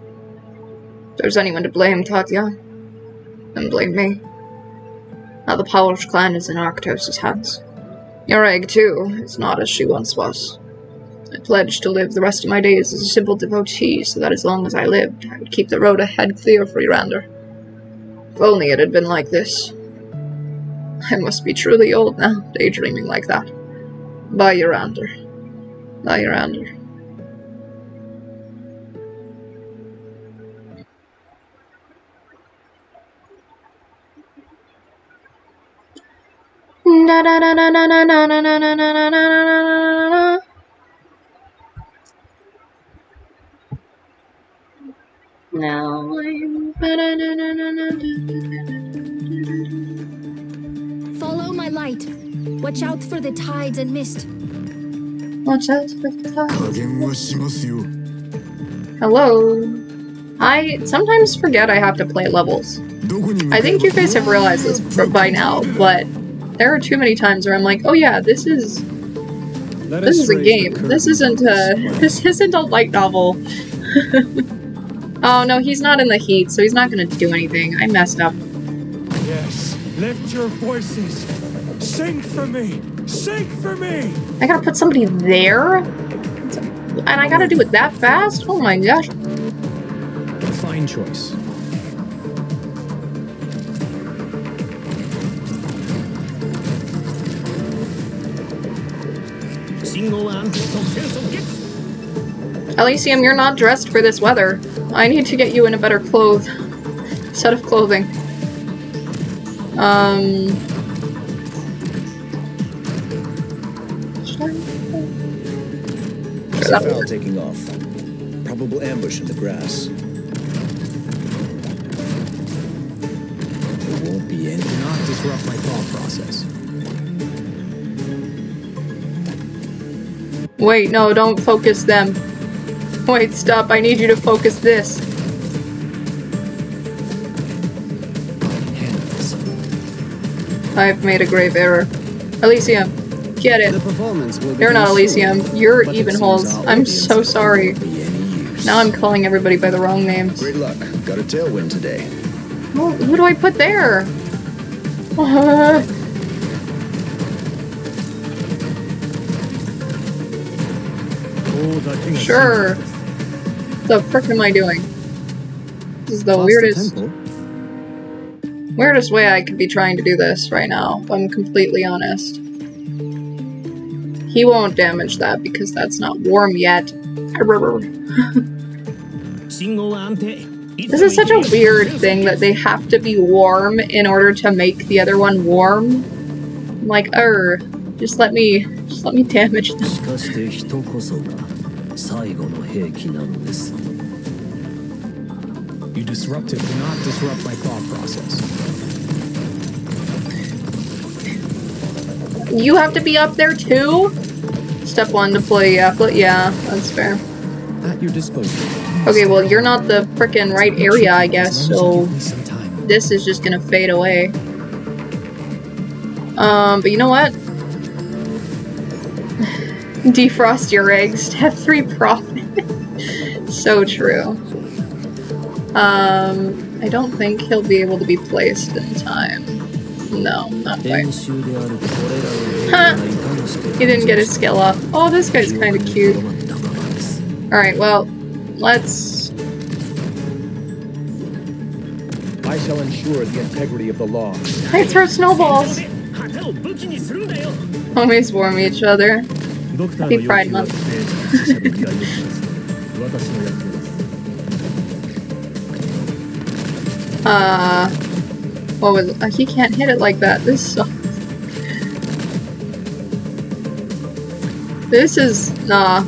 If there's anyone to blame, Tatiana, then blame me. Now the Silberhernze clan is in Arknights' hands. Your egg, too, is not as she once was. I pledged to live the rest of my days as a simple devotee, so that as long as I lived, I would keep the road ahead clear for Irander. If only it had been like this. I must be truly old now, daydreaming like that. Bye, Irander. Bye, Irander. Na na na na na na na na na na na na na. Now I'm.
Follow my light. Watch out for the tides and mist.
Watch out for the tides.
加減はしますよ。
Hello. I sometimes forget I have to play levels. I think you guys have realized this by now, but there are too many times where I'm like, oh yeah, this is a game. This isn't a light novel. Oh no, he's not in the heat, so he's not gonna do anything. I messed up.
Yes, lift your voices. Sing for me. Sing for me.
I gotta put somebody there? And I gotta do it that fast? Oh my gosh.
Fine choice.
Elysium, you're not dressed for this weather. I need to get you in a better set of clothing.
Foul taking off. Probable ambush in the grass. There won't be any.
Do not disrupt my thought process.
Wait, no, don't focus them. Wait, stop, I need you to focus this. I've made a grave error. Elysium, get it. You're not Elysium, you're Evenholes. I'm so sorry. Now I'm calling everybody by the wrong names.
Great luck. Got a tailwind today.
Well, who do I put there? Sure. What the frick am I doing? This is the weirdest way I could be trying to do this right now, if I'm completely honest. He won't damage that because that's not warm yet. This is such a weird thing that they have to be warm in order to make the other one warm. I'm like, just let me damage them.
You disruptive, do not disrupt my thought process.
You have to be up there too? Step 1, deploy, yeah, that's fair.
At your disposal.
Okay, well, you're not the frickin' right area, I guess, so this is just gonna fade away. But you know what? Defrost your eggs. Step 3 profit. So true. I don't think he'll be able to be placed in time. No, not quite. Huh! He didn't get his skill up. Oh, this guy's kind of cute. Alright, well, let's...
I shall ensure the integrity of the law.
I throw snowballs! Homies warm each other. Happy Pride Month. What was it? He can't hit it like that. This sucks. This is... Nah.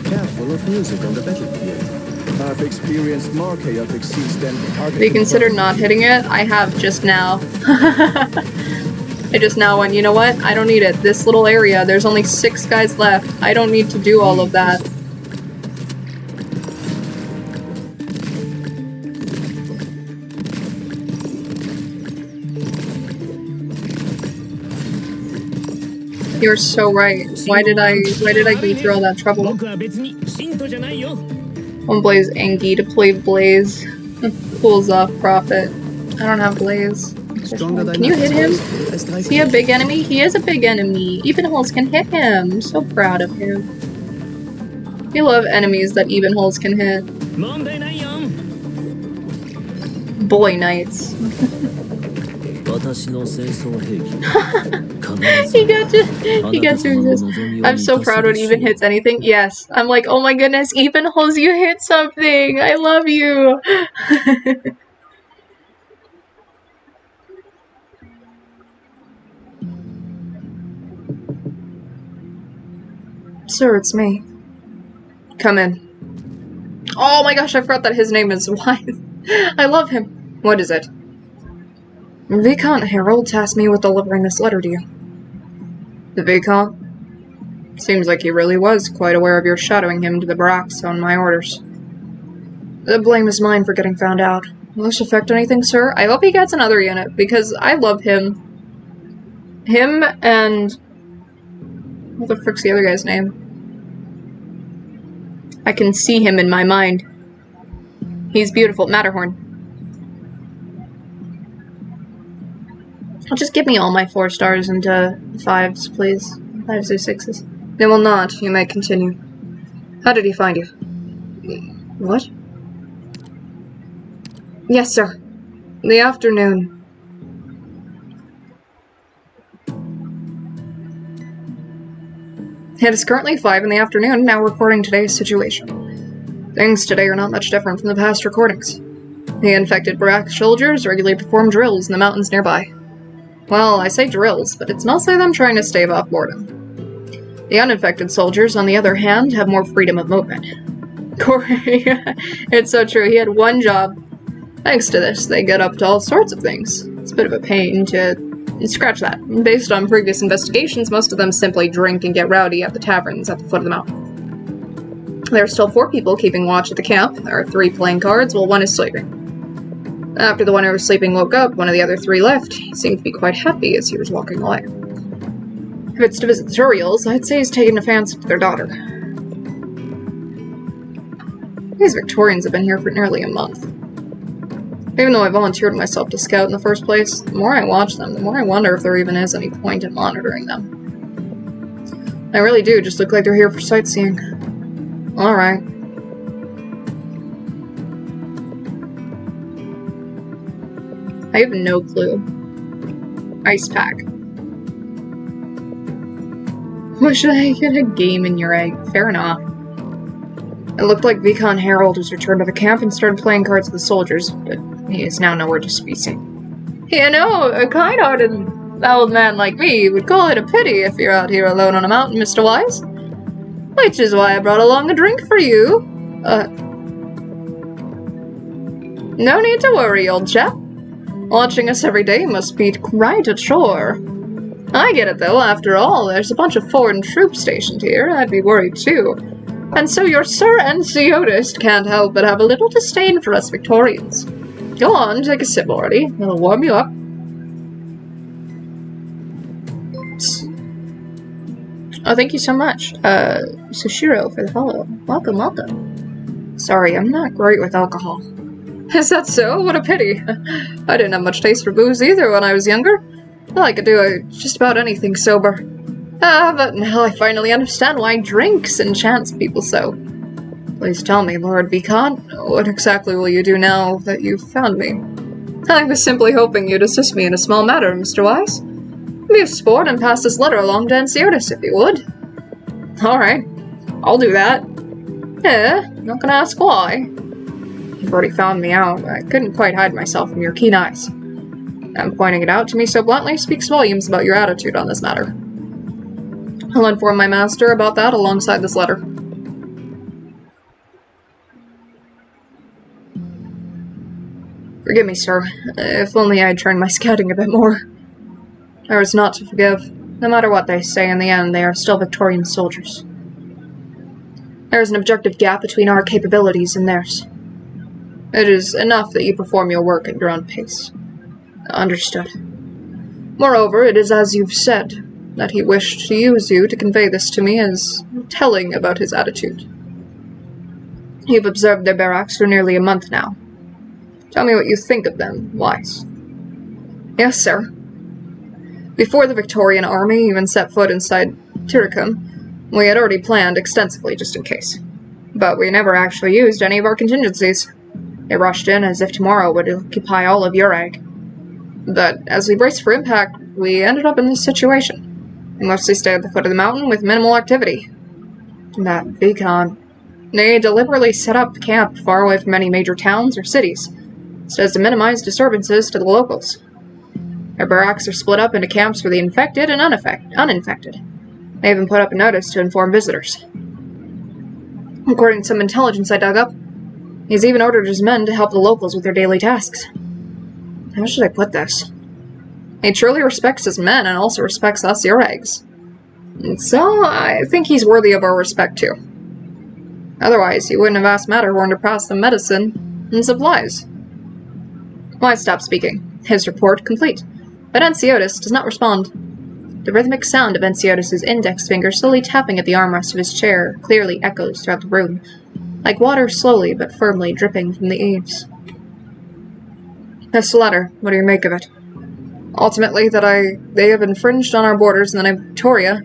Careful of music on the battlefield. I've experienced more chaotic scenes than targeting.
We consider not hitting it? I have just now. I just now went, you know what? I don't need it. This little area, there's only 6 guys left. I don't need to do all of that. You're so right. Why did I go through all that trouble? One Blaze Angie, deploy Blaze. Pulls off Prophet. I don't have Blaze.
Stronger than
Can you hit him?
I strike
Is he a big enemy? He is a big enemy. Even holes can hit him. I'm so proud of him. We love enemies that even holes can hit. Boy Knights. He got to exist. I'm so proud when even hits anything. Yes. I'm like, oh my goodness, even holes, you hit something. I love you. Sir, it's me. Come in. Oh my gosh, I forgot that his name is Wise. I love him. What is it? Viscount Harold tasked me with delivering this letter to you. The Viscount? Seems like he really was quite aware of your shadowing him to the barracks on my orders. The blame is mine for getting found out. Will this affect anything, sir? I hope he gets another unit, because I love him. Him and... what the frick's the other guy's name? I can see him in my mind. He's beautiful. Matterhorn. Just give me all my 4 stars into 5s, please. 5s or 6s. They will not. You may continue. How did he find you? What? Yes, sir. In the afternoon. It is currently 5 in the afternoon, now recording today's situation. Things today are not much different from the past recordings. The infected barrack soldiers regularly perform drills in the mountains nearby. Well, I say drills, but it's mostly them trying to stave off boredom. The uninfected soldiers, on the other hand, have more freedom of movement. Corey, it's so true, he had one job. Thanks to this, they get up to all sorts of things. It's a bit of a pain to scratch that. Based on previous investigations, most of them simply drink and get rowdy at the taverns at the foot of the mountain. There are still 4 people keeping watch at the camp. There are 3 playing cards, while 1 is sleeping. After the one who was sleeping woke up, one of the other 3 left. He seemed to be quite happy as he was walking away. If it's to visit the Turiels, I'd say he's taken a fancy to their daughter. These Victorians have been here for nearly a month. Even though I volunteered myself to scout in the first place, the more I watch them, the more I wonder if there even is any point in monitoring them. They really do just look like they're here for sightseeing. Alright. I have no clue. Ice pack. What should I get a game in your egg? Fair enough. It looked like Viscount Harold has returned to the camp and started playing cards with the soldiers, but he is now nowhere to be seen. You know, a kind-hearted old man like me would call it a pity if you're out here alone on a mountain, Mr. Wise. Which is why I brought along a drink for you. No need to worry, old chap. Watching us every day must be quite a chore. I get it, though. After all, there's a bunch of foreign troops stationed here. I'd be worried, too. And so your Sir Ensiotist can't help but have a little disdain for us Victorians. Go on, take a sip, Lordy. It'll warm you up. Oh, thank you so much, Sushiro, for the follow. Welcome, welcome. Sorry, I'm not great with alcohol. Is that so? What a pity. I didn't have much taste for booze either when I was younger. I could do just about anything sober. But now I finally understand why drinks enchants people so. Please tell me, Lord Viscount, what exactly will you do now that you've found me? I was simply hoping you'd assist me in a small matter, Mr. Wise. Be a sport and pass this letter along to Ensiodis, if you would. Alright, I'll do that. Not gonna ask why. You've already found me out. I couldn't quite hide myself from your keen eyes. And pointing it out to me so bluntly speaks volumes about your attitude on this matter. I'll inform my master about that alongside this letter. Forgive me, sir. If only I'd trained my scouting a bit more. There is not to forgive. No matter what they say, in the end, they are still Victorian soldiers. There is an objective gap between our capabilities and theirs. It is enough that you perform your work at your own pace. Understood. Moreover, it is as you've said, that he wished to use you to convey this to me as telling about his attitude. You've observed their barracks for nearly a month now. Tell me what you think of them, Wise. Yes, sir. Before the Victorian army even set foot inside Tiricum, we had already planned extensively just in case. But we never actually used any of our contingencies. They rushed in as if tomorrow would occupy all of Urag. But as we braced for impact, we ended up in this situation. We mostly stayed at the foot of the mountain with minimal activity. That Vicon. They deliberately set up camp far away from any major towns or cities, so as to minimize disturbances to the locals. Their barracks are split up into camps for the infected and uninfected. They even put up a notice to inform visitors. According to some intelligence I dug up, he's even ordered his men to help the locals with their daily tasks. How should I put this? He truly respects his men and also respects us Urags. And so, I think he's worthy of our respect too. Otherwise, he wouldn't have asked Matterhorn to pass them medicine and supplies. I stopped speaking, his report complete, but Enciotis does not respond. The rhythmic sound of Enciotis' index finger slowly tapping at the armrest of his chair clearly echoes throughout the room, like water slowly but firmly dripping from the eaves. This letter, what do you make of it? Ultimately, that they have infringed on our borders in the name of Victoria.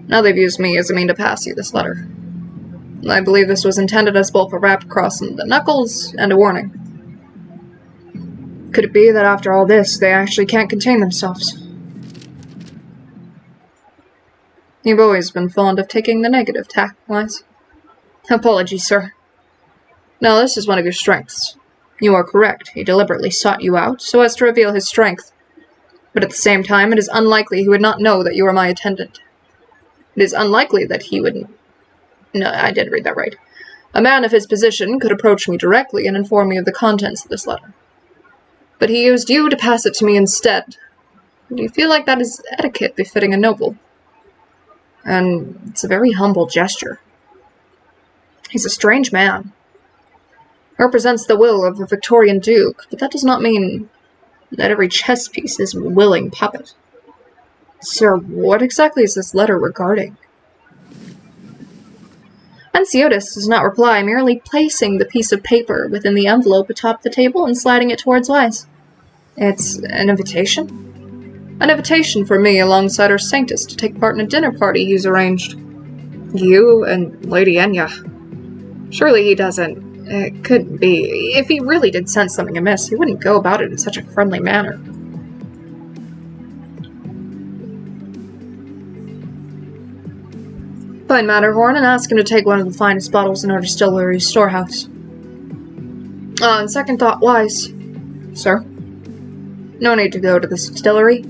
Now they've used me as a mean to pass you this letter. I believe this was intended as both a rap across the knuckles and a warning. Could it be that after all this, they actually can't contain themselves? You've always been fond of taking the negative tack, Wise. Apologies, sir. Now, this is one of your strengths. You are correct. He deliberately sought you out so as to reveal his strength. But at the same time, it is unlikely he would not know that you are my attendant. It is unlikely that he would... No, I did read that right. A man of his position could approach me directly and inform me of the contents of this letter. But he used you to pass it to me instead. Do you feel like that is etiquette befitting a noble? And it's a very humble gesture. He's a strange man. He represents the will of a Victorian duke, but that does not mean that every chess piece is a willing puppet. Sir, what exactly is this letter regarding? Enciotis does not reply, merely placing the piece of paper within the envelope atop the table and sliding it towards Wise. It's an invitation? An invitation for me alongside our Sanctus to take part in a dinner party he's arranged. You and Lady Enya. Surely he doesn't. It couldn't be. If he really did sense something amiss, he wouldn't go about it in such a friendly manner. Find Matterhorn and ask him to take one of the finest bottles in our distillery's storehouse. On second thought, Wise. Sir? No need to go to the distillery.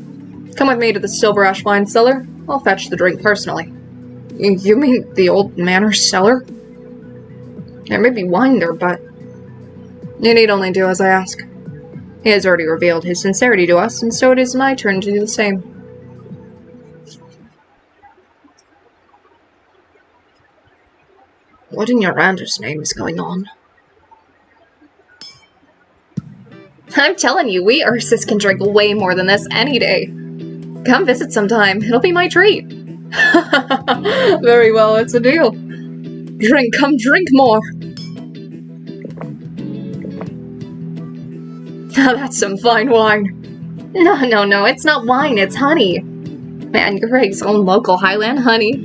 Come with me to the Silver Ash wine cellar. I'll fetch the drink personally. You mean the old manor cellar? There may be wine there, but... You need only do as I ask. He has already revealed his sincerity to us, and so it is my turn to do the same. What in Yoranda's name is going on? I'm telling you, we Ursus can drink way more than this any day. Come visit sometime. It'll be my treat. Very well, it's a deal. Come drink more. Now that's some fine wine. No, it's not wine, it's honey. Man, Greg's own local Highland honey.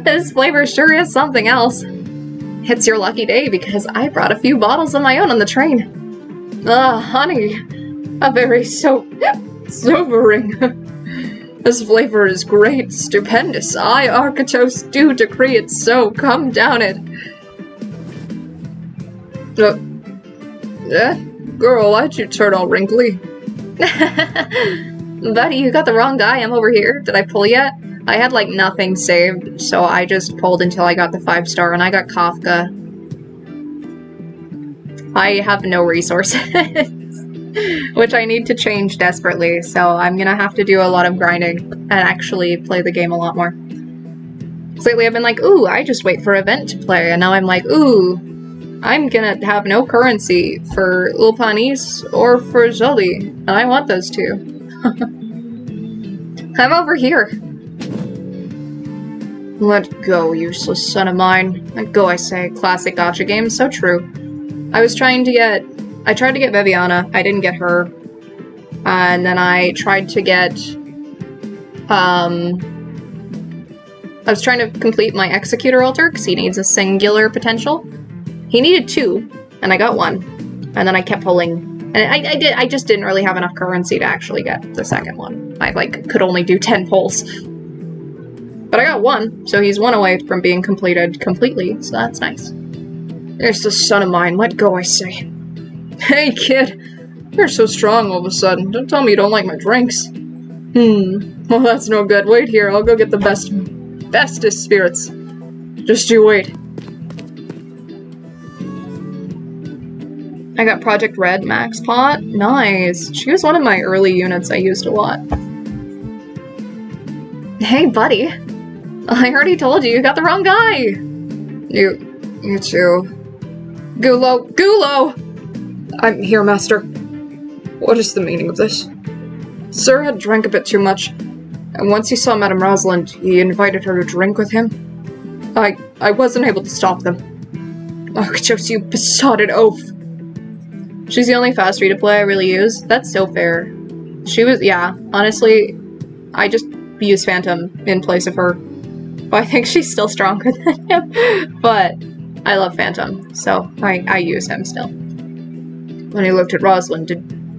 This flavor sure is something else. It's your lucky day because I brought a few bottles of my own on the train. Honey. A very sobering. This flavor is great, stupendous. I, Architos, do decree it so. Come down it. Girl, why'd you turn all wrinkly? Buddy, you got the wrong guy. I'm over here. Did I pull yet? I had, like, nothing saved, so I just pulled until I got the 5-star, and I got Kafka. I have no resources. Which I need to change desperately, so I'm gonna have to do a lot of grinding and actually play the game a lot more. Lately I've been like, ooh, I just wait for event to play, and now I'm like, ooh, I'm gonna have no currency for Ulpanis or for Zoli, and I want those two. I'm over here. Let go, useless son of mine. Let go, I say. Classic gacha game, so true. I tried to get Viviana. I didn't get her. And then I tried to get, I was trying to complete my Executor altar, because he needs a singular potential. He needed 2, and I got 1. And then I kept pulling, and I just didn't really have enough currency to actually get the second one. I, like, could only do 10 pulls. But I got 1, so he's 1 away from being completed completely, so that's nice. There's the son of mine, let go, I say. Hey, kid. You're so strong all of a sudden. Don't tell me you don't like my drinks. Well, that's no good. Wait here, I'll go get the bestest spirits. Just you wait. I got Project Red Max Pot. Nice. She was one of my early units I used a lot. Hey, buddy. I already told you got the wrong guy. You too. Gulo! I'm here, master. What is the meaning of this? Sir had drank a bit too much, and once he saw Madame Rosalind, he invited her to drink with him. I wasn't able to stop them. Arctos, you besotted oaf! She's the only fast free-to-play I really use. That's so fair. She was, yeah, honestly, I just use Phantom in place of her. But I think she's still stronger than him. But I love Phantom, so I use him still. When he looked at Rosalind,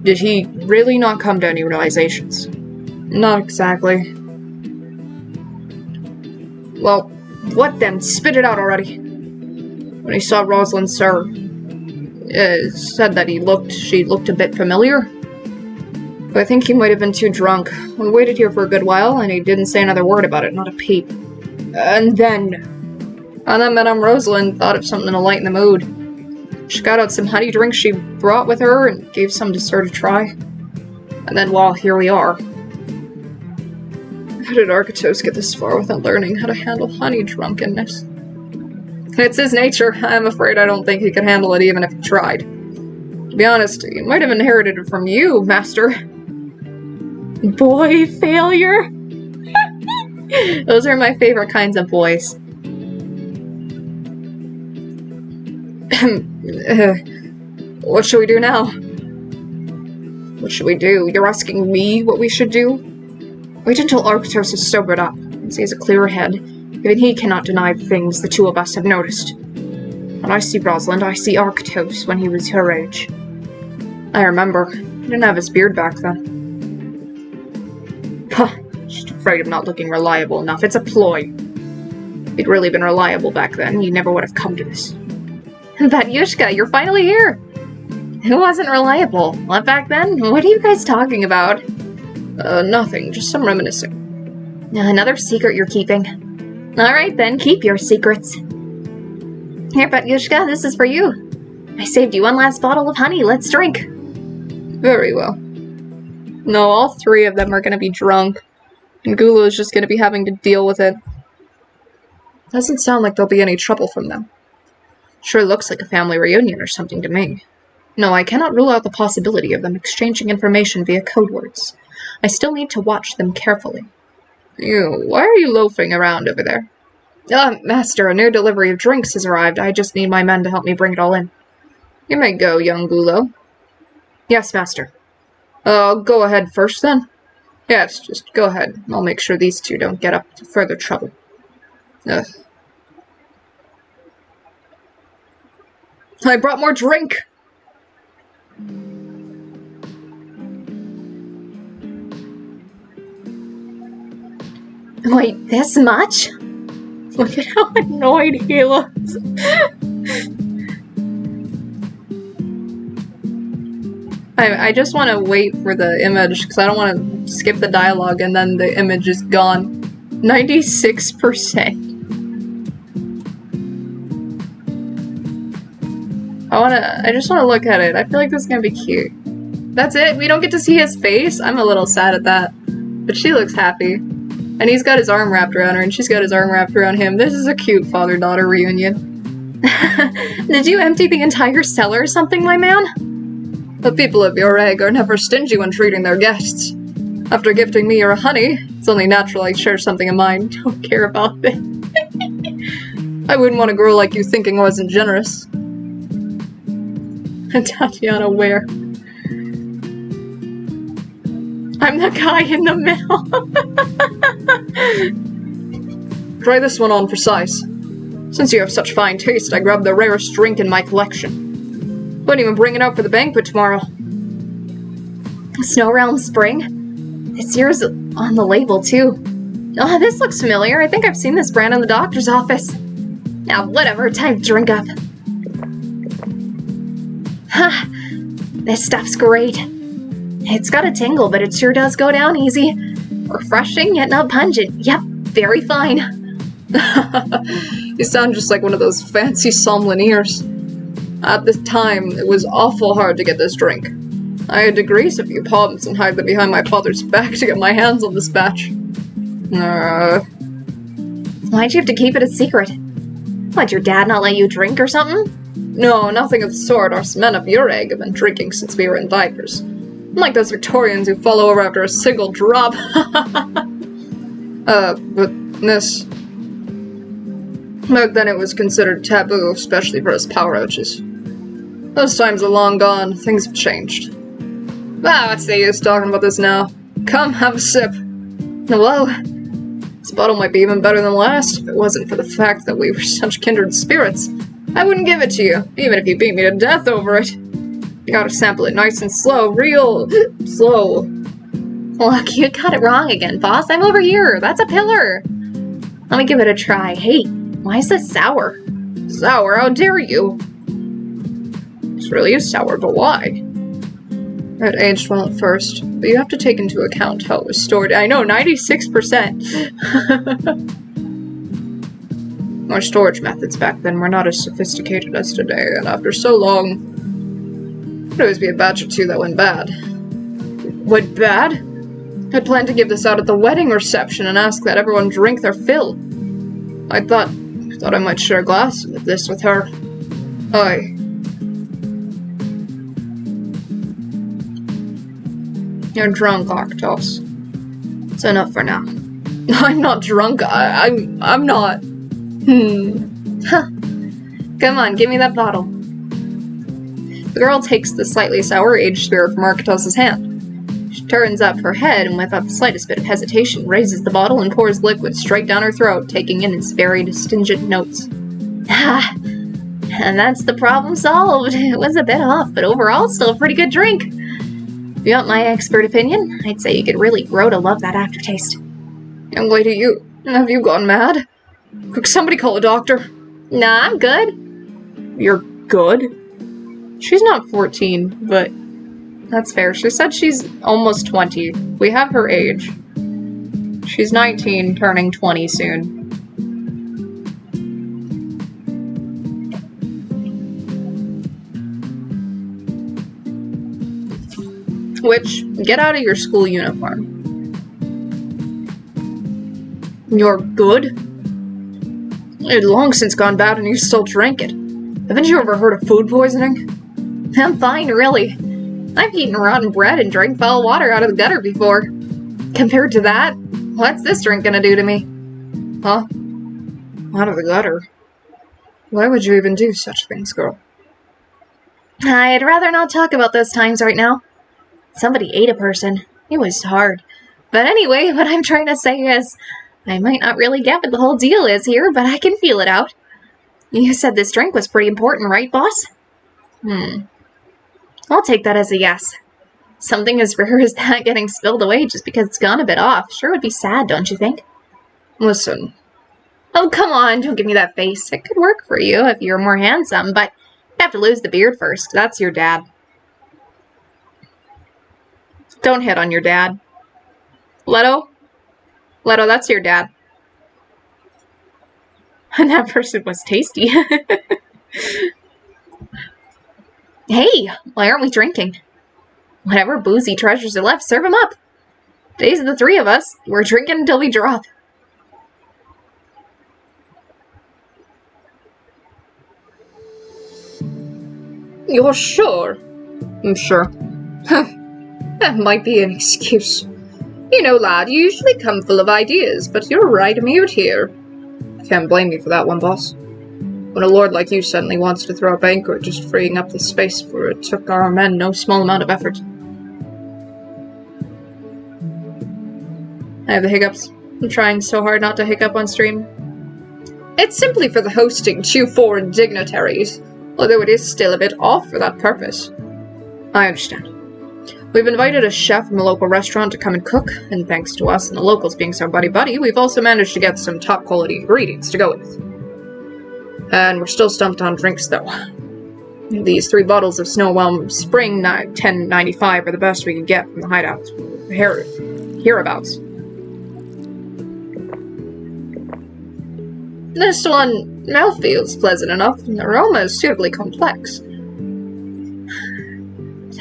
did he really not come to any realizations? Not exactly. Well, what then? Spit it out already. When he saw Rosalind, sir, said that she looked a bit familiar. But I think he might have been too drunk. We waited here for a good while, and he didn't say another word about it, not a peep. And then Madame Rosalind thought of something to lighten the mood. She got out some honey drinks she brought with her, and gave some to Sir to try. And then, well, here we are. How did Arctos get this far without learning how to handle honey drunkenness? It's his nature. I'm afraid I don't think he could handle it even if he tried. To be honest, he might have inherited it from you, master. Boy failure? Those are my favorite kinds of boys. What should we do now? What should we do? You're asking me what we should do? Wait until Arctos is sobered up and sees a clearer head. Even he cannot deny the things the two of us have noticed. When I see Rosalind, I see Arctos when he was her age. I remember. He didn't have his beard back then. Huh. Just afraid of not looking reliable enough. It's a ploy. If he'd really been reliable back then, he never would have come to this. Batyushka, you're finally here! Who wasn't reliable? What, back then? What are you guys talking about? Nothing. Just some reminiscing. Another secret you're keeping. Alright then, keep your secrets. Here, Batyushka, this is for you. I saved you 1 last bottle of honey. Let's drink. Very well. No, all 3 of them are gonna be drunk. And Gulu is just gonna be having to deal with it. Doesn't sound like there'll be any trouble from them. Sure looks like a family reunion or something to me. No, I cannot rule out the possibility of them exchanging information via code words. I still need to watch them carefully. Why are you loafing around over there? Master, a new delivery of drinks has arrived. I just need my men to help me bring it all in. You may go, young Gulo. Yes, master. I'll go ahead first, then. Yes, just go ahead. I'll make sure these 2 don't get up to further trouble. Ugh. I brought more drink! Wait, this much? Look at how annoyed he looks. I just want to wait for the image, because I don't want to skip the dialogue and then the image is gone. 96%. I just want to look at it. I feel like this is going to be cute. That's it? We don't get to see his face? I'm a little sad at that. But she looks happy. And he's got his arm wrapped around her, and she's got his arm wrapped around him. This is a cute father-daughter reunion. Did you empty the entire cellar or something, my man? The people of your egg are never stingy when treating their guests. After gifting me your honey, it's only natural I share something of mine. Don't care about it. I wouldn't want a girl like you thinking I wasn't generous. And Tatiana, where? I'm the guy in the middle. Try this one on for size. Since you have such fine taste, I grabbed the rarest drink in my collection. Wouldn't even bring it out for the banquet tomorrow. Snow Realm Spring? This year's on the label, too. Oh, this looks familiar. I think I've seen this brand in the doctor's office. Now, whatever. Time to drink up. Ha! This stuff's great. It's got a tingle, but it sure does go down easy. Refreshing, yet not pungent. Yep, very fine. You sound just like one of those fancy sommeliers. At the time, it was awful hard to get this drink. I had to grease a few palms and hide them behind my father's back to get my hands on this batch. Why'd you have to keep it a secret? Why'd your dad not let you drink or something? No, nothing of the sort. Us men of your egg have been drinking since we were in diapers. Unlike those Victorians who fall over after a single drop. But this... Back then it was considered taboo, especially for us power ouches. Those times are long gone. Things have changed. What's the use talking about this now? Come, have a sip. Whoa. This bottle might be even better than last. If it wasn't for the fact that we were such kindred spirits, I wouldn't give it to you, even if you beat me to death over it. You gotta sample it nice and slow, real slow. Look, you got it wrong again, boss. I'm over here. That's a pillar. Let me give it a try. Hey, why is this sour? Sour? How dare you? This really is sour, but why? It aged well at first, but you have to take into account how it was stored. I know, 96%. Our storage methods back then were not as sophisticated as today, and after so long, there'd always be a batch or two that went bad. Went bad? I'd planned to give this out at the wedding reception and ask that everyone drink their fill. I thought I might share a glass of this with her. You're drunk, Arctos. It's enough for now. I'm not drunk. I'm not. Huh. Come on, give me that bottle. The girl takes the slightly sour aged spirit from Arctos' hand. She turns up her head and without the slightest bit of hesitation raises the bottle and pours liquid straight down her throat, taking in its very astringent notes. And that's the problem solved. It was a bit off, but overall still a pretty good drink. If you want my expert opinion, I'd say you could really grow to love that aftertaste. Young lady, have you gone mad? Quick, somebody call a doctor. Nah, I'm good. You're good? She's not 14, but that's fair. She said she's almost 20. We have her age. She's 19, turning 20 soon. Which, get out of your school uniform. You're good? It had long since gone bad and you still drank it. Haven't you ever heard of food poisoning? I'm fine, really. I've eaten rotten bread and drank foul water out of the gutter before. Compared to that, what's this drink gonna do to me? Huh? Out of the gutter? Why would you even do such things, girl? I'd rather not talk about those times right now. Somebody ate a person. It was hard. But anyway, what I'm trying to say is, I might not really get what the whole deal is here, but I can feel it out. You said this drink was pretty important, right, boss? I'll take that as a yes. Something as rare as that getting spilled away just because it's gone a bit off sure would be sad, don't you think? Listen. Oh, come on, don't give me that face. It could work for you if you're more handsome, but you'd have to lose the beard first. That's your dad. Don't hit on your dad. Leto? Leto, that's your dad. And that person was tasty. Hey, why aren't we drinking? Whatever boozy treasures are left, serve them up. Today's the three of us. We're drinking until we drop. You're sure? I'm sure. That might be an excuse. You know, lad, you usually come full of ideas, but you're right mute here. I can't blame you for that one, boss. When a lord like you suddenly wants to throw a banquet, just freeing up the space for it took our men no small amount of effort. I have the hiccups. I'm trying so hard not to hiccup on stream. It's simply for the hosting 2 foreign dignitaries, although it is still a bit off for that purpose. I understand. We've invited a chef from a local restaurant to come and cook, and thanks to us and the locals being so buddy-buddy, we've also managed to get some top-quality ingredients to go with. And we're still stumped on drinks, though. These 3 bottles of Snowwhelm Spring 1095 are the best we could get from the hideout. Hereabouts. This one mouthfeels pleasant enough, and the aroma is suitably complex.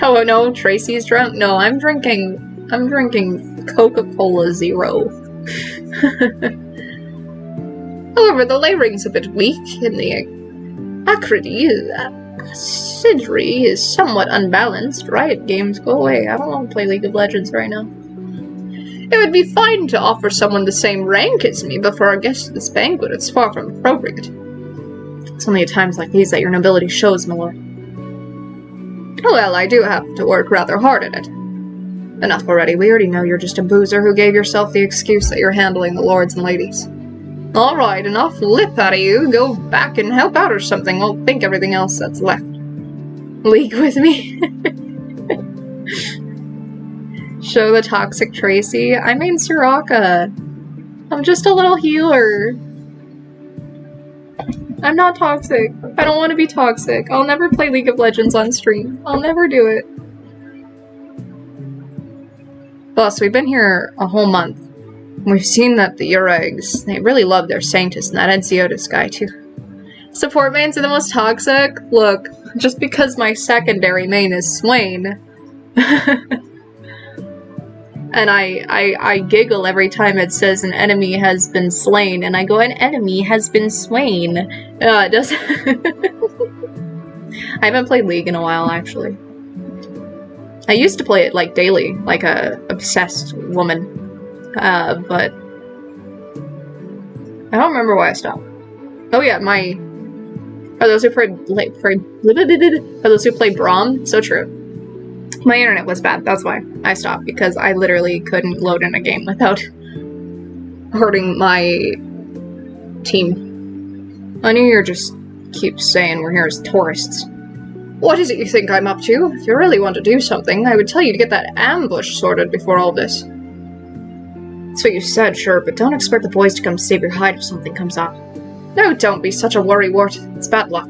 Oh no, Tracy's drunk? No, I'm drinking Coca-Cola Zero. However, the layering's a bit weak, and the acidity is somewhat unbalanced. Riot games, go away. I don't want to play League of Legends right now. It would be fine to offer someone the same rank as me, but for our guests at this banquet, it's far from appropriate. It's only at times like these that your nobility shows, my lord. Well, I do have to work rather hard at it. Enough already. We already know you're just a boozer who gave yourself the excuse that you're handling the lords and ladies. Alright, enough lip out of you. Go back and help out or something. I'll think everything else that's left. League with me? Show the toxic Tracy. I mean Soraka. I'm just a little healer. I'm not toxic. I don't want to be toxic. I'll never play League of Legends on stream. I'll never do it. Boss, we've been here a whole month. We've seen that the Urags, they really love their Sanctus, and that Enciotis guy too. Support mains are the most toxic? Look, just because my secondary main is Swain. And I giggle every time it says an enemy has been slain, and I go, an enemy has been slain. It doesn't... I haven't played League in a while, actually. I used to play it, like, daily, like a obsessed woman. But... I don't remember why I stopped. Oh yeah, for those who play Braum, so true. My internet was bad, that's why I stopped, because I literally couldn't load in a game without hurting my team. I knew you just keep saying we're here as tourists. What is it you think I'm up to? If you really want to do something, I would tell you to get that ambush sorted before all this. That's what you said, sure, but don't expect the boys to come save your hide if something comes up. No, don't be such a worrywart. It's bad luck.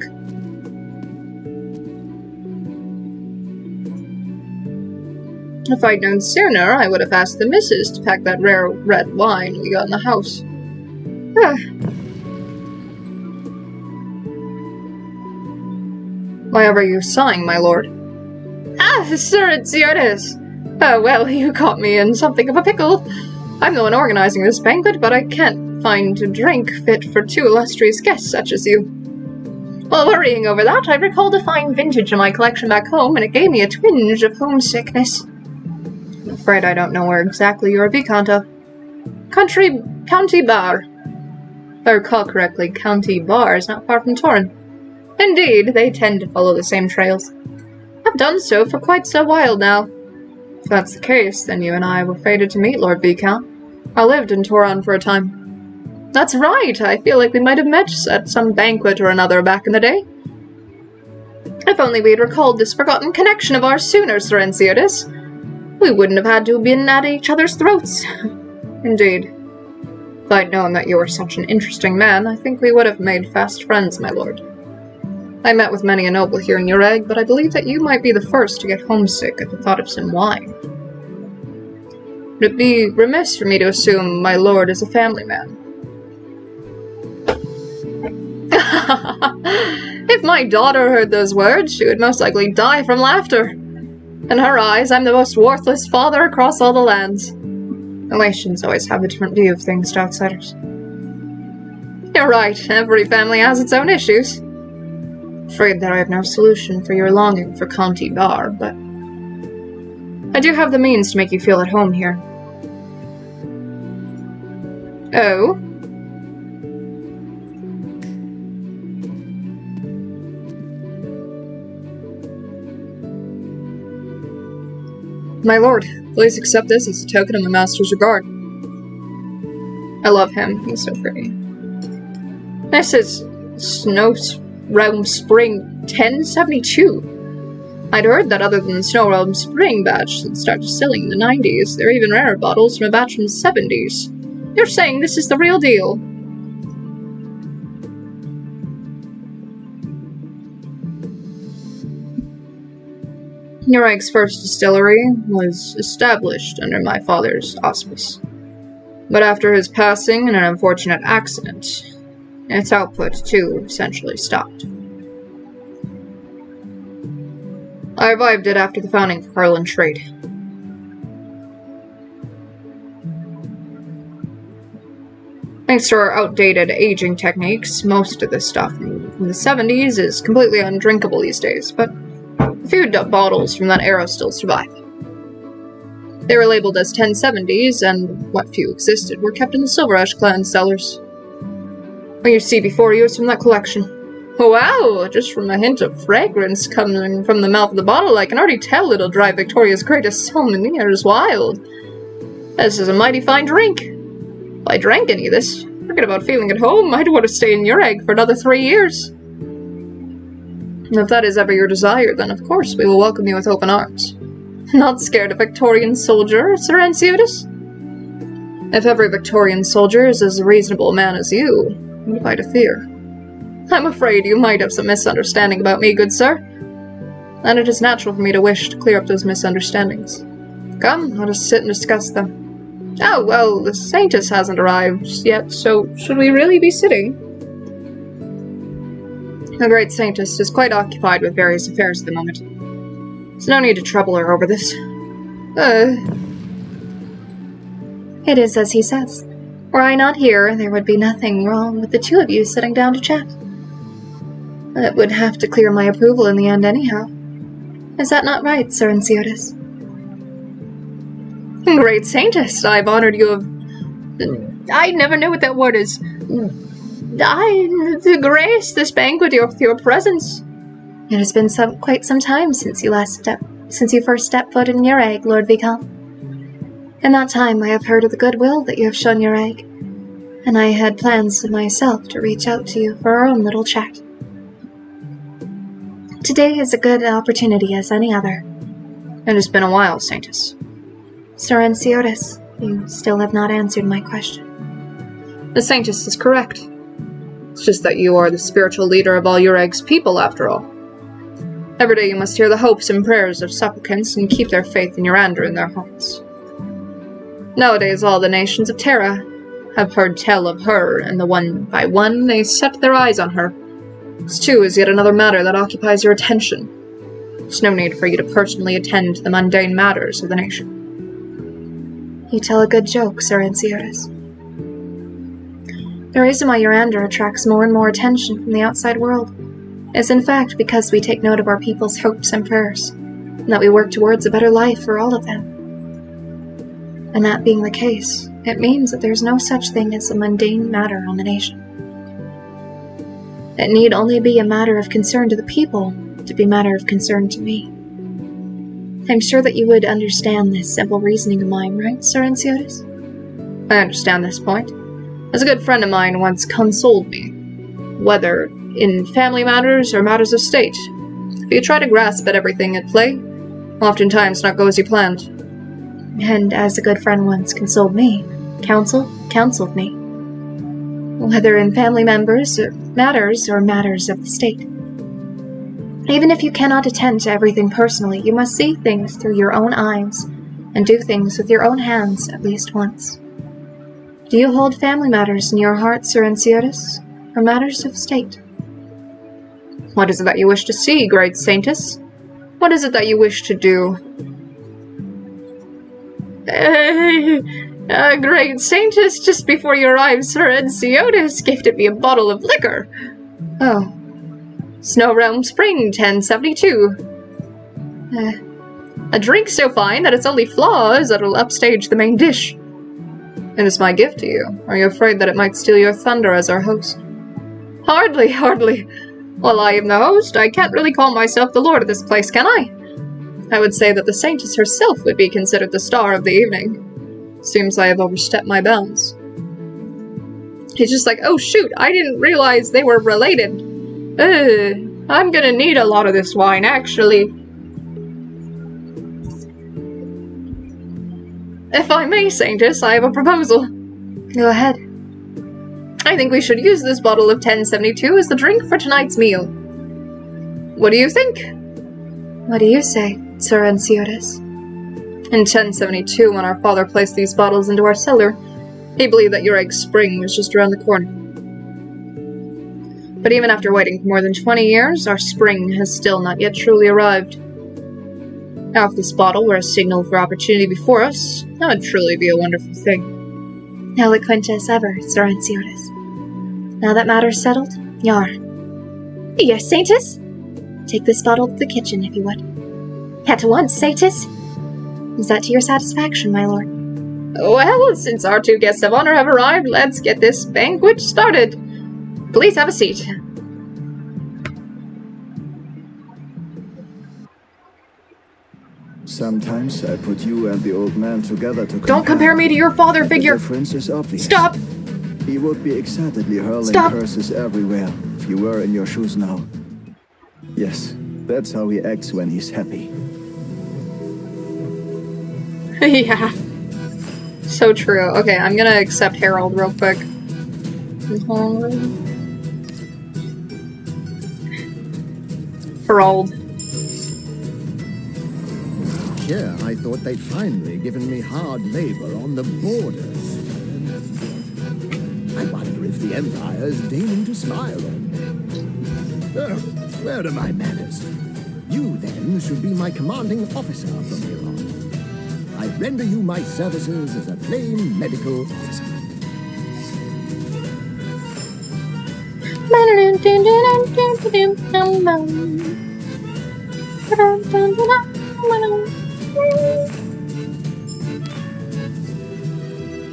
If I'd known sooner, I would have asked the missus to pack that rare red wine we got in the house. Why are you sighing, my lord? Ah, Sir Enciotis! Oh, well, you caught me in something of a pickle. I'm the one organizing this banquet, but I can't find a drink fit for 2 illustrious guests such as you. While worrying over that, I recalled a fine vintage in my collection back home, and it gave me a twinge of homesickness. I'm afraid I don't know where exactly you're a vicomte of. County Bar. If I recall correctly, County Bar is not far from Torrin. Indeed, they tend to follow the same trails. I've done so for quite a while now. If that's the case, then you and I were fated to meet, Lord Viscount. I lived in Torrin for a time. That's right, I feel like we might have met at some banquet or another back in the day. If only we had recalled this forgotten connection of ours sooner, Sir Enciotis. We wouldn't have had to have been at each other's throats. Indeed. If I'd known that you were such an interesting man, I think we would have made fast friends, my lord. I met with many a noble here in Ureg, but I believe that you might be the first to get homesick at the thought of some wine. Would it be remiss for me to assume my lord is a family man? If my daughter heard those words, she would most likely die from laughter. In her eyes, I'm the most worthless father across all the lands. Relations always have a different view of things to outsiders. You're right, every family has its own issues. Afraid that I have no solution for your longing for County Bar, but I do have the means to make you feel at home here. Oh? My lord, please accept this as a token of my master's regard. I love him. He's so pretty. This is Snow Realm Spring 1072. I'd heard that other than the Snow Realm Spring batch that started selling in the 90s, there are even rarer bottles from a batch from the 70s. You're saying this is the real deal? Neurank's first distillery was established under my father's auspice. But after his passing in an unfortunate accident, its output, too, essentially stopped. I revived it after the founding of Harlan Trade. Thanks to our outdated aging techniques, most of this stuff from the 70s is completely undrinkable these days, but a few bottles from that era still survive. They were labeled as 1070s, and what few existed were kept in the Silberhernze clan cellars. What you see before you is from that collection. Wow, just from a hint of fragrance coming from the mouth of the bottle, I can already tell it'll drive Victoria's greatest sommeliers wild. This is a mighty fine drink. If I drank any of this, forget about feeling at home, I'd want to stay in your egg for another 3 years. And if that is ever your desire, then of course we will welcome you with open arms. Not scared of Victorian soldier, Sir Ansiotis? If every Victorian soldier is as reasonable a man as you, what have I to fear? I'm afraid you might have some misunderstanding about me, good sir. And it is natural for me to wish to clear up those misunderstandings. Come, let us sit and discuss them. Oh, well, the Saintess hasn't arrived yet, so should we really be sitting? The great Saintess is quite occupied with various affairs at the moment. There's no need to trouble her over this.
It is as he says. Were I not here, there would be nothing wrong with the two of you sitting down to chat. It would have to clear my approval in the end anyhow. Is that not right, Sir Ansiotis?
Great Saintess, I've honored you of... I never know what that word is. To grace this banquet with your presence.
It has been quite some time since you first stepped foot in your egg, Lord Viscount. In that time I have heard of the goodwill that you have shown your egg, and I had plans myself to reach out to you for our own little chat. Today is a good opportunity as any other.
It has been a while, Saintess.
Sir Ansiotis, you still have not answered my question.
The Saintess is correct. It's just that you are the spiritual leader of all your egg's people, after all. Every day you must hear the hopes and prayers of supplicants and keep their faith in Urander in their hearts. Nowadays all the nations of Terra have heard tell of her, and one by one they set their eyes on her. This too is yet another matter that occupies your attention. There's no need for you to personally attend to the mundane matters of the nation.
You tell a good joke, Sir Ansiotis. The reason why Urander attracts more and more attention from the outside world is in fact because we take note of our people's hopes and prayers, and that we work towards a better life for all of them. And that being the case, it means that there's no such thing as a mundane matter on the nation. It need only be a matter of concern to the people to be a matter of concern to me. I'm sure that you would understand this simple reasoning of mine, right, Sir Ansiotis?
I understand this point. As a good friend of mine once consoled me, whether in family matters or matters of state, if you try to grasp at everything at play, oftentimes not go as you planned.
And as a good friend once consoled me, counseled me, whether in family matters or matters of the state. Even if you cannot attend to everything personally, you must see things through your own eyes, and do things with your own hands at least once. Do you hold family matters in your heart, Sir Ansiotis, or matters of state?
What is it that you wish to see, great Saintess? What is it that you wish to do? Great Saintess, just before you arrived, Sir Ansiotis gifted me a bottle of liquor. Oh. Snow Realm Spring 1072. A drink so fine that its only flaw is that it'll upstage the main dish. It is my gift to you. Are you afraid that it might steal your thunder as our host? Hardly. While I am the host, I can't really call myself the lord of this place, can I? I would say that the Saintess herself would be considered the star of the evening. Seems I have overstepped my bounds. He's just like, oh shoot, I didn't realize they were related. I'm gonna need a lot of this wine, actually. If I may, Saintess, I have a proposal.
Go ahead.
I think we should use this bottle of 1072 as the drink for tonight's meal. What do you think?
What do you say, Sir Anciotis?
In 1072, when our father placed these bottles into our cellar, he believed that your egg spring was just around the corner. But even after waiting for more than 20 years, our spring has still not yet truly arrived. Now, if this bottle were a signal for opportunity before us, that would truly be a wonderful thing.
Eloquent as ever, Sir Anciotis. Now that matter's settled, Yar. Yes, Saintess? Take this bottle to the kitchen, if you would. At once, Saintess! Is that to your satisfaction, my lord?
Well, since our two guests of honor have arrived, let's get this banquet started. Please have a seat.
Sometimes I put you and the old man together to
Don't compare me to your father
The
figure.
difference is obvious.
Stop!
He would be excitedly hurling
Stop.
curses everywhere if you were in your shoes now. Yes, that's how he acts when he's happy.
Yeah. So true. Okay, I'm gonna accept Harold real quick. Harold.
Here, I thought they'd finally given me hard labor on the borders. I wonder if the Empire's deigning to smile on me. Oh, where are my manners? You, then, should be my commanding officer from here on. I render you my services as a plain medical officer.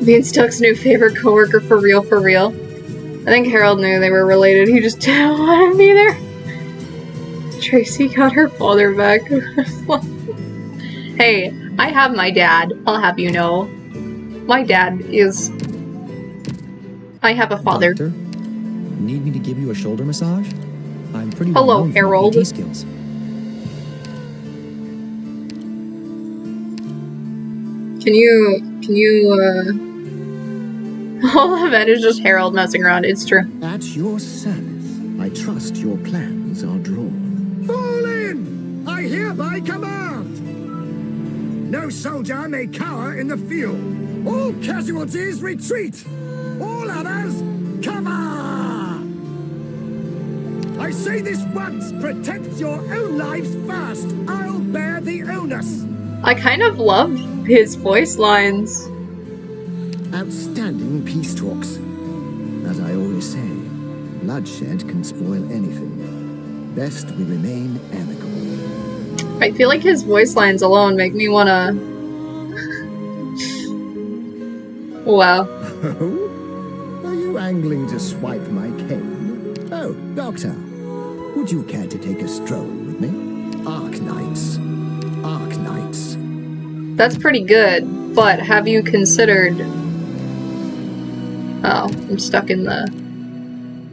Beanstalk's new favorite coworker for real, for real. I think Harold knew they were related, he just didn't want to be there. Tracy got her father back. Hey, I have my dad, I'll have you know. My dad is... I have a father.
Doctor, need me to give you a shoulder massage? I'm pretty
Hello,
well known for my
Harold.
PT skills.
Can you, all of that is just Harold messing around, it's true.
At your service, I trust your plans are drawn.
Fall in! I hereby command! No soldier may cower in the field. All casualties retreat! All others, cover! I say this once, protect your own lives first. I'll bear the onus.
I kind of love his voice lines.
Outstanding peace talks. As I always say, bloodshed can spoil anything. Best we remain amicable.
I feel like his voice lines alone make me wanna... Wow.
Oh? Are you angling to swipe my cane? Oh, Doctor, would you care to take a stroll with me? Arknights. Arknights.
That's pretty good, but have you considered... Oh, I'm stuck in the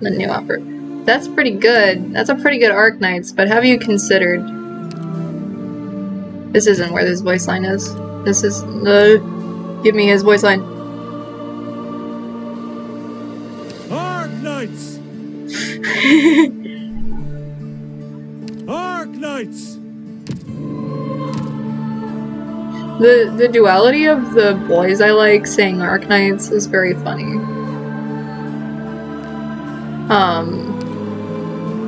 new offer. That's pretty good. That's a pretty good Arknights, but have you considered... This isn't where this voice line is. This is... give me his voice line.
Arknights! Arknights!
The duality of the boys I like saying Arknights is very funny.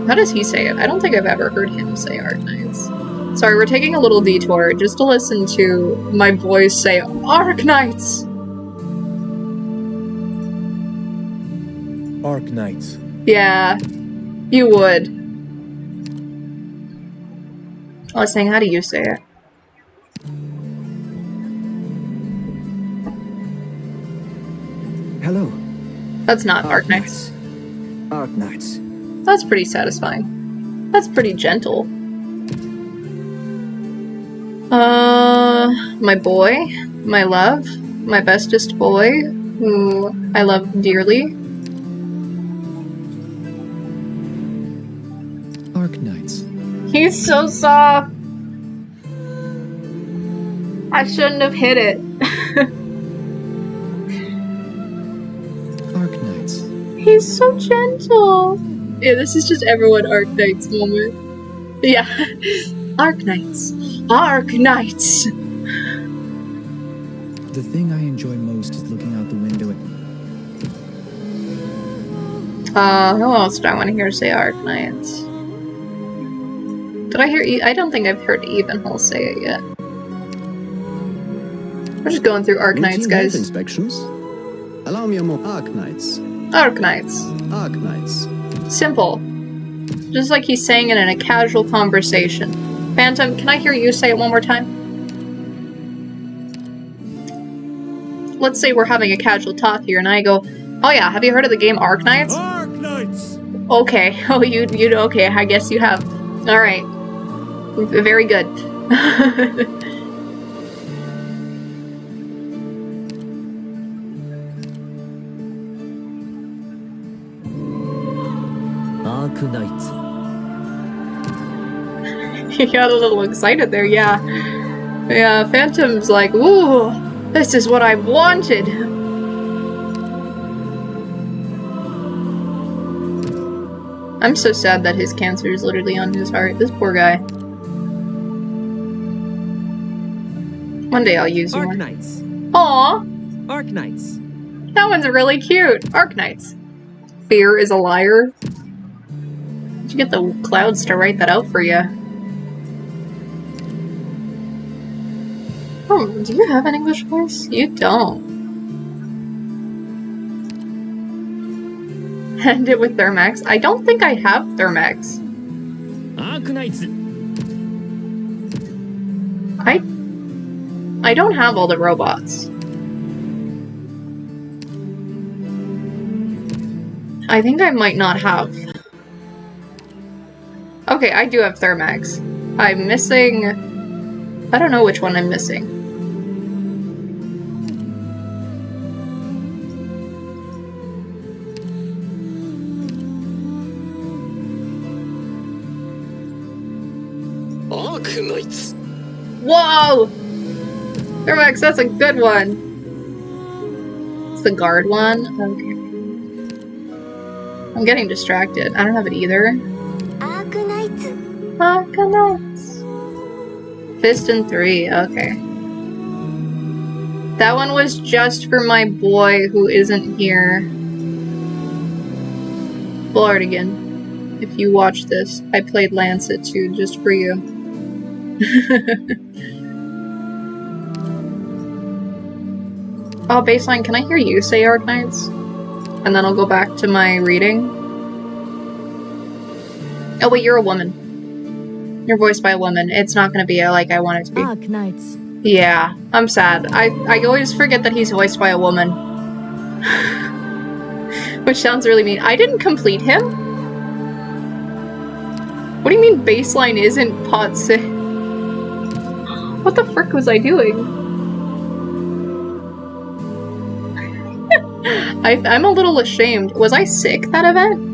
How does he say it? I don't think I've ever heard him say Arknights. Sorry, we're taking a little detour just to listen to my boys say Arknights!
Arknights.
Yeah, you would. I was saying, how do you say it?
Hello.
That's not Arknights.
Arknights.
That's pretty satisfying. That's pretty gentle. My boy, my love, my bestest boy, who I love dearly. He's so soft. I shouldn't have hit it.
Arknights.
He's so gentle. Yeah, this is just everyone Arknights moment. Yeah. Arknights. Arknights.
The thing I enjoy most is looking out the window at
Who else do I want to hear say Arknights? Did I hear I don't think I've heard Evenhull say it yet. We're just going through Arknights,
Routine
guys.
health inspections. Allow me a more Arknights.
Arknights.
Arknights.
Simple. Just like he's saying it in a casual conversation. Phantom, can I hear you say it one more time? Let's say we're having a casual talk here, and I go, "Oh yeah, have you heard of the game Arknights?"
Arknights!
Okay. Oh, you okay? I guess you have. All right. Very good.
Arknights.
He got a little excited there, yeah. Yeah, Phantom's like, ooh, this is what I've wanted. I'm so sad that his cancer is literally on his heart. This poor guy. One day I'll use you more.
Arknights.
Aw,
Arknights.
that one's really cute. Arknights. Fear is a liar. Did you get the clouds to write that out for you? Oh, do you have an English voice? You don't. End it with Thermax. I don't think I have Thermax.
Arknights.
I don't have all the robots. I think I might not have. Okay, I do have Thermax. I'm missing... I don't know which one I'm missing.
Arknights.
Whoa! Thermax, that's a good one. It's the guard one? Okay. I'm getting distracted. I don't have it either.
Arknights.
Arknights. Fist and 3, okay. That one was just for my boy who isn't here. Blardigan, if you watch this, I played Lancet too, just for you. Oh, baseline, can I hear you say Arknights? And then I'll go back to my reading. Oh wait, you're a woman. You're voiced by a woman. It's not gonna be like I want it to be.
Arknights.
Yeah, I'm sad. I always forget that he's voiced by a woman. Which sounds really mean. I didn't complete him? What do you mean baseline isn't pot 6? What the frick was I doing? I'm a little ashamed. Was I sick that event?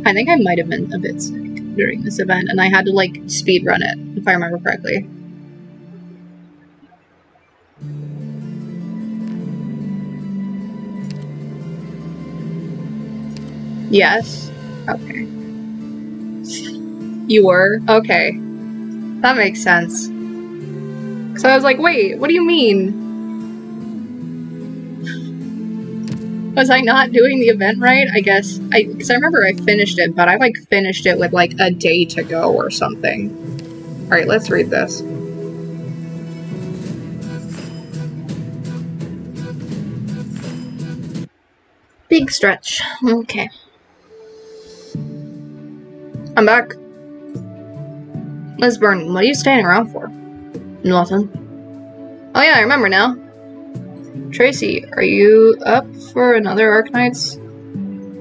I think I might have been a bit sick during this event, and I had to, like, speedrun it, if I remember correctly. Yes. Okay. You were? Okay. That makes sense. So I was like, wait, what do you mean? Was I not doing the event right? I guess. Because I remember I finished it, but I, like, finished it with, like, a day to go or something. Alright, let's read this. Big stretch. Okay. I'm back. Lisburn, what are you standing around for? Nothing. Oh yeah, I remember now. Tracy, are you up for another Arknights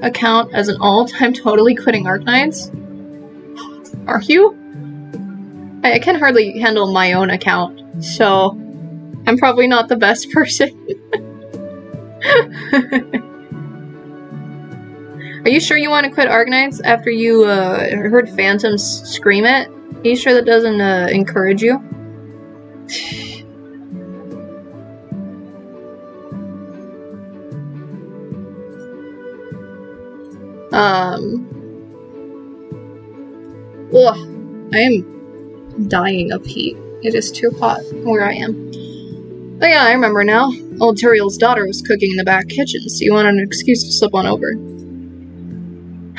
account as an all-time totally quitting Arknights? Are you? I can hardly handle my own account, so I'm probably not the best person. Are you sure you want to quit Arknights after you heard Phantoms scream it? Are you sure that doesn't encourage you? Ugh, I am dying of heat. It is too hot where I am. Oh yeah, I remember now. Old Turiel's daughter was cooking in the back kitchen, so you wanted an excuse to slip on over.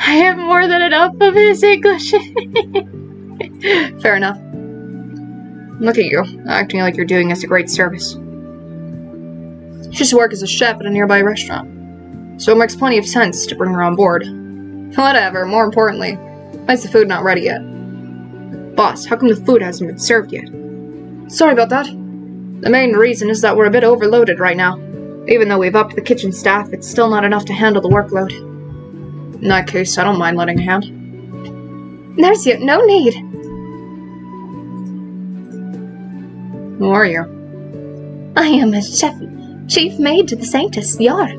I have more than enough of his English. Fair enough. Look at you, acting like you're doing us a great service. She used to work as a chef at a nearby restaurant, so it makes plenty of sense to bring her on board. Whatever, more importantly, why is the food not ready yet? Boss, how come the food hasn't been served yet? Sorry about that. The main reason is that we're a bit overloaded right now. Even though we've upped the kitchen staff, it's still not enough to handle the workload. In that case, I don't mind lending a hand.
There's no need.
Who are you?
I am a chief maid to the Sanctus, Yar.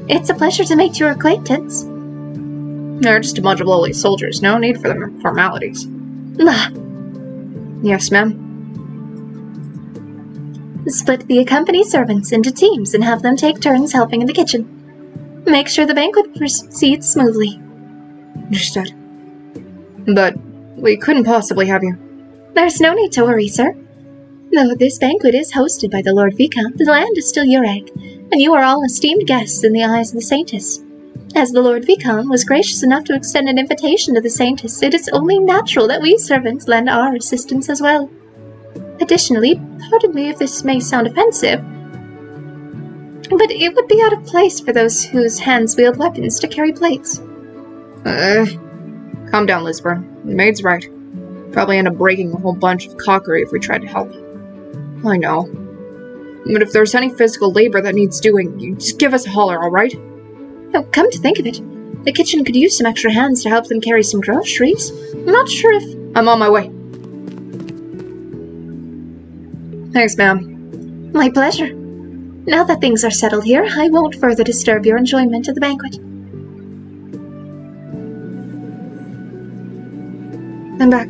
It's a pleasure to make your acquaintance.
They're just a bunch of lowly soldiers. No need for the formalities.
Ah.
Yes, ma'am.
Split the company servants into teams and have them take turns helping in the kitchen. Make sure the banquet proceeds smoothly.
Understood. But we couldn't possibly have you.
There's no need to worry, sir. Though this banquet is hosted by the Lord Viscount, the land is still your egg, and you are all esteemed guests in the eyes of the Saintess. As the Lord Viscount was gracious enough to extend an invitation to the Saintess, it is only natural that we servants lend our assistance as well. Additionally, pardon me if this may sound offensive, but it would be out of place for those whose hands wield weapons to carry plates.
Calm down, Lisburn. The maid's right. Probably end up breaking a whole bunch of cockery if we tried to help. I know. But if there's any physical labor that needs doing, you just give us a holler, alright?
Oh, come to think of it, the kitchen could use some extra hands to help them carry some groceries. I'm not sure if...
I'm on my way. Thanks, ma'am.
My pleasure. Now that things are settled here, I won't further disturb your enjoyment of the banquet.
I'm back.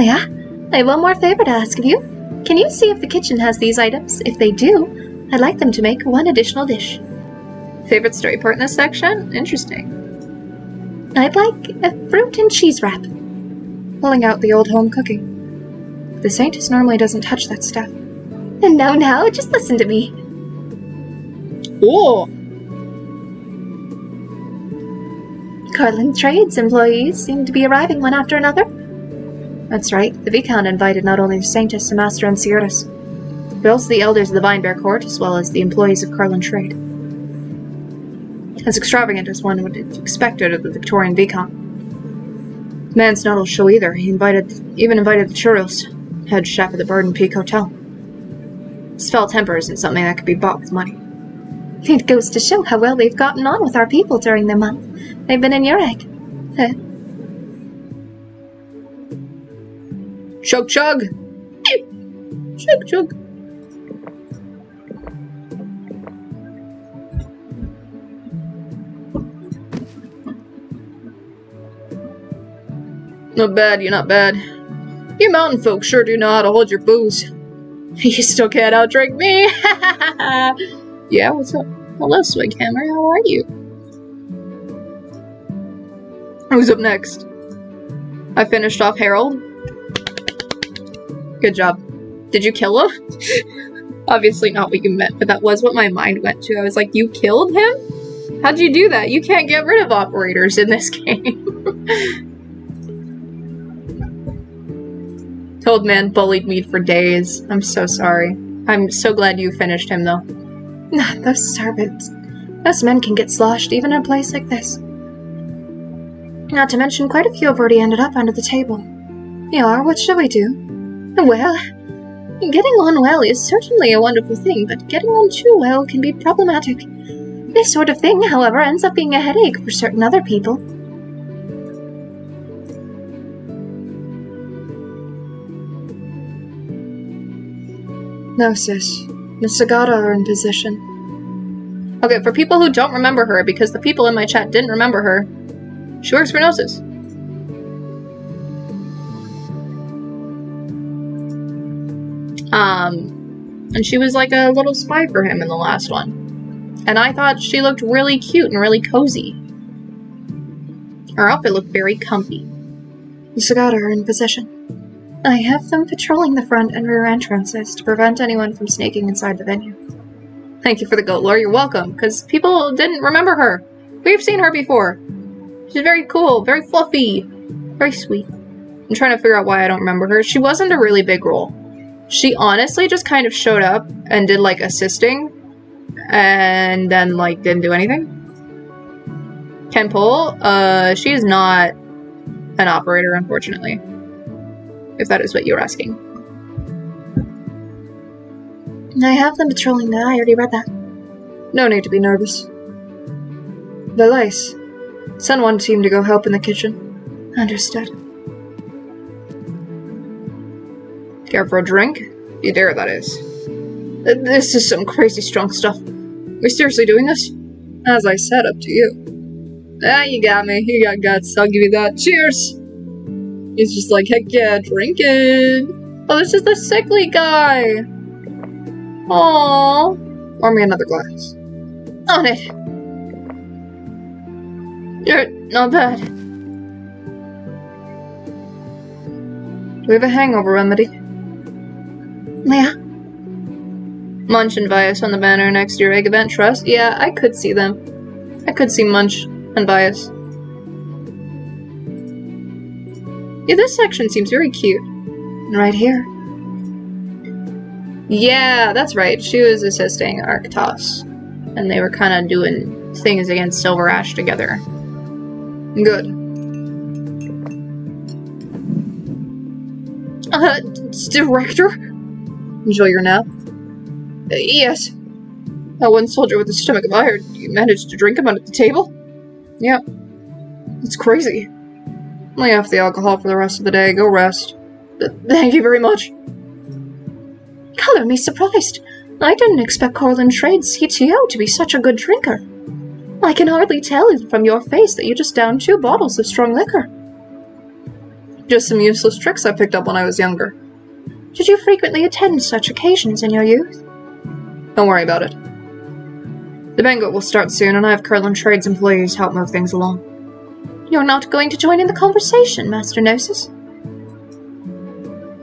Yeah? I have one more favor to ask of you. Can you see if the kitchen has these items? If they do, I'd like them to make one additional dish.
Favorite story part in this section? Interesting.
I'd like a fruit and cheese wrap.
Pulling out the old home cooking. The Saintess normally doesn't touch that stuff.
No, just listen to me.
Oh!
Carlin Trade's employees seem to be arriving one after another.
That's right. The Viscount invited not only the Saintess, the Master, and Sierras, but also the elders of the Vinebear Court, as well as the employees of Carlin Trade. As extravagant as one would have expected of the Victorian Viscount. The man's not all show either. He even invited the Churros, head chef at the Bird and Peak Hotel. His foul temper isn't something that could be bought with money.
It goes to show how well they've gotten on with our people during the month they've been in your egg.
Chug chug! Chug chug! Not bad, you're not bad. You mountain folk sure do know how to hold your booze. You still can't outdrink me! Yeah, what's up? Hello, Swighammer, how are you? Who's up next? I finished off Harold. Good job. Did you kill him? Obviously not what you meant, but that was what my mind went to. I was like, you killed him? How'd you do that? You can't get rid of operators in this game. Old man bullied me for days. I'm so sorry. I'm so glad you finished him, though.
Those servants. Those men can get sloshed even in a place like this. Not to mention, quite a few have already ended up under the table. Yar, what shall we do? Well, getting on well is certainly a wonderful thing, but getting on too well can be problematic. This sort of thing, however, ends up being a headache for certain other people.
No, sis. Miss Sagata are in position. Okay, for people who don't remember her, because the people in my chat didn't remember her, She works for Gnosis. And she was like a little spy for him in the last one. And I thought she looked really cute and really cozy. Her outfit looked very comfy.
The Sagata are in position. I have them patrolling the front and rear entrances to prevent anyone from sneaking inside the venue.
Thank you for the goat lore, you're welcome, because people didn't remember her. We've seen her before. She's very cool, very fluffy, very sweet. I'm trying to figure out why I don't remember her. She wasn't a really big role. She honestly just kind of showed up and did like assisting, and then like didn't do anything. Ken Pole, she is not an operator, unfortunately. If that is what you're asking.
I have them patrolling now, I already read that.
No need to be nervous. The lice. Send one team to go help in the kitchen.
Understood.
Care for a drink? You dare, that is. This is some crazy strong stuff. Are we seriously doing this? As I said, up to you. Ah, you got me. You got guts. I'll give you that. Cheers! He's just like, heck yeah, drinking. Oh, this is the sickly guy. Aww. Pour me another glass. On it. You're not bad. Do we have a hangover remedy?
Yeah.
Munch and Bias on the banner next to your egg event trust. Yeah, I could see them. I could see Munch and Bias. Yeah, this section seems very cute.
Right here.
Yeah, that's right. She was assisting Arktos. And they were kind of doing things against Silver Ash together. Good. Director? Enjoy your nap? Yes. That one soldier with a stomach of iron, you managed to drink him under the table? Yep. It's crazy. Lay off the alcohol for the rest of the day. Go rest. Thank you very much.
Color me surprised. I didn't expect Corlin Trade's CTO to be such a good drinker. I can hardly tell from your face that you just downed 2 bottles of strong liquor.
Just some useless tricks I picked up when I was younger.
Did you frequently attend such occasions in your youth?
Don't worry about it. The banquet will start soon, and I have Corlin Trade's employees help move things along.
You're not going to join in the conversation, Master Gnosis?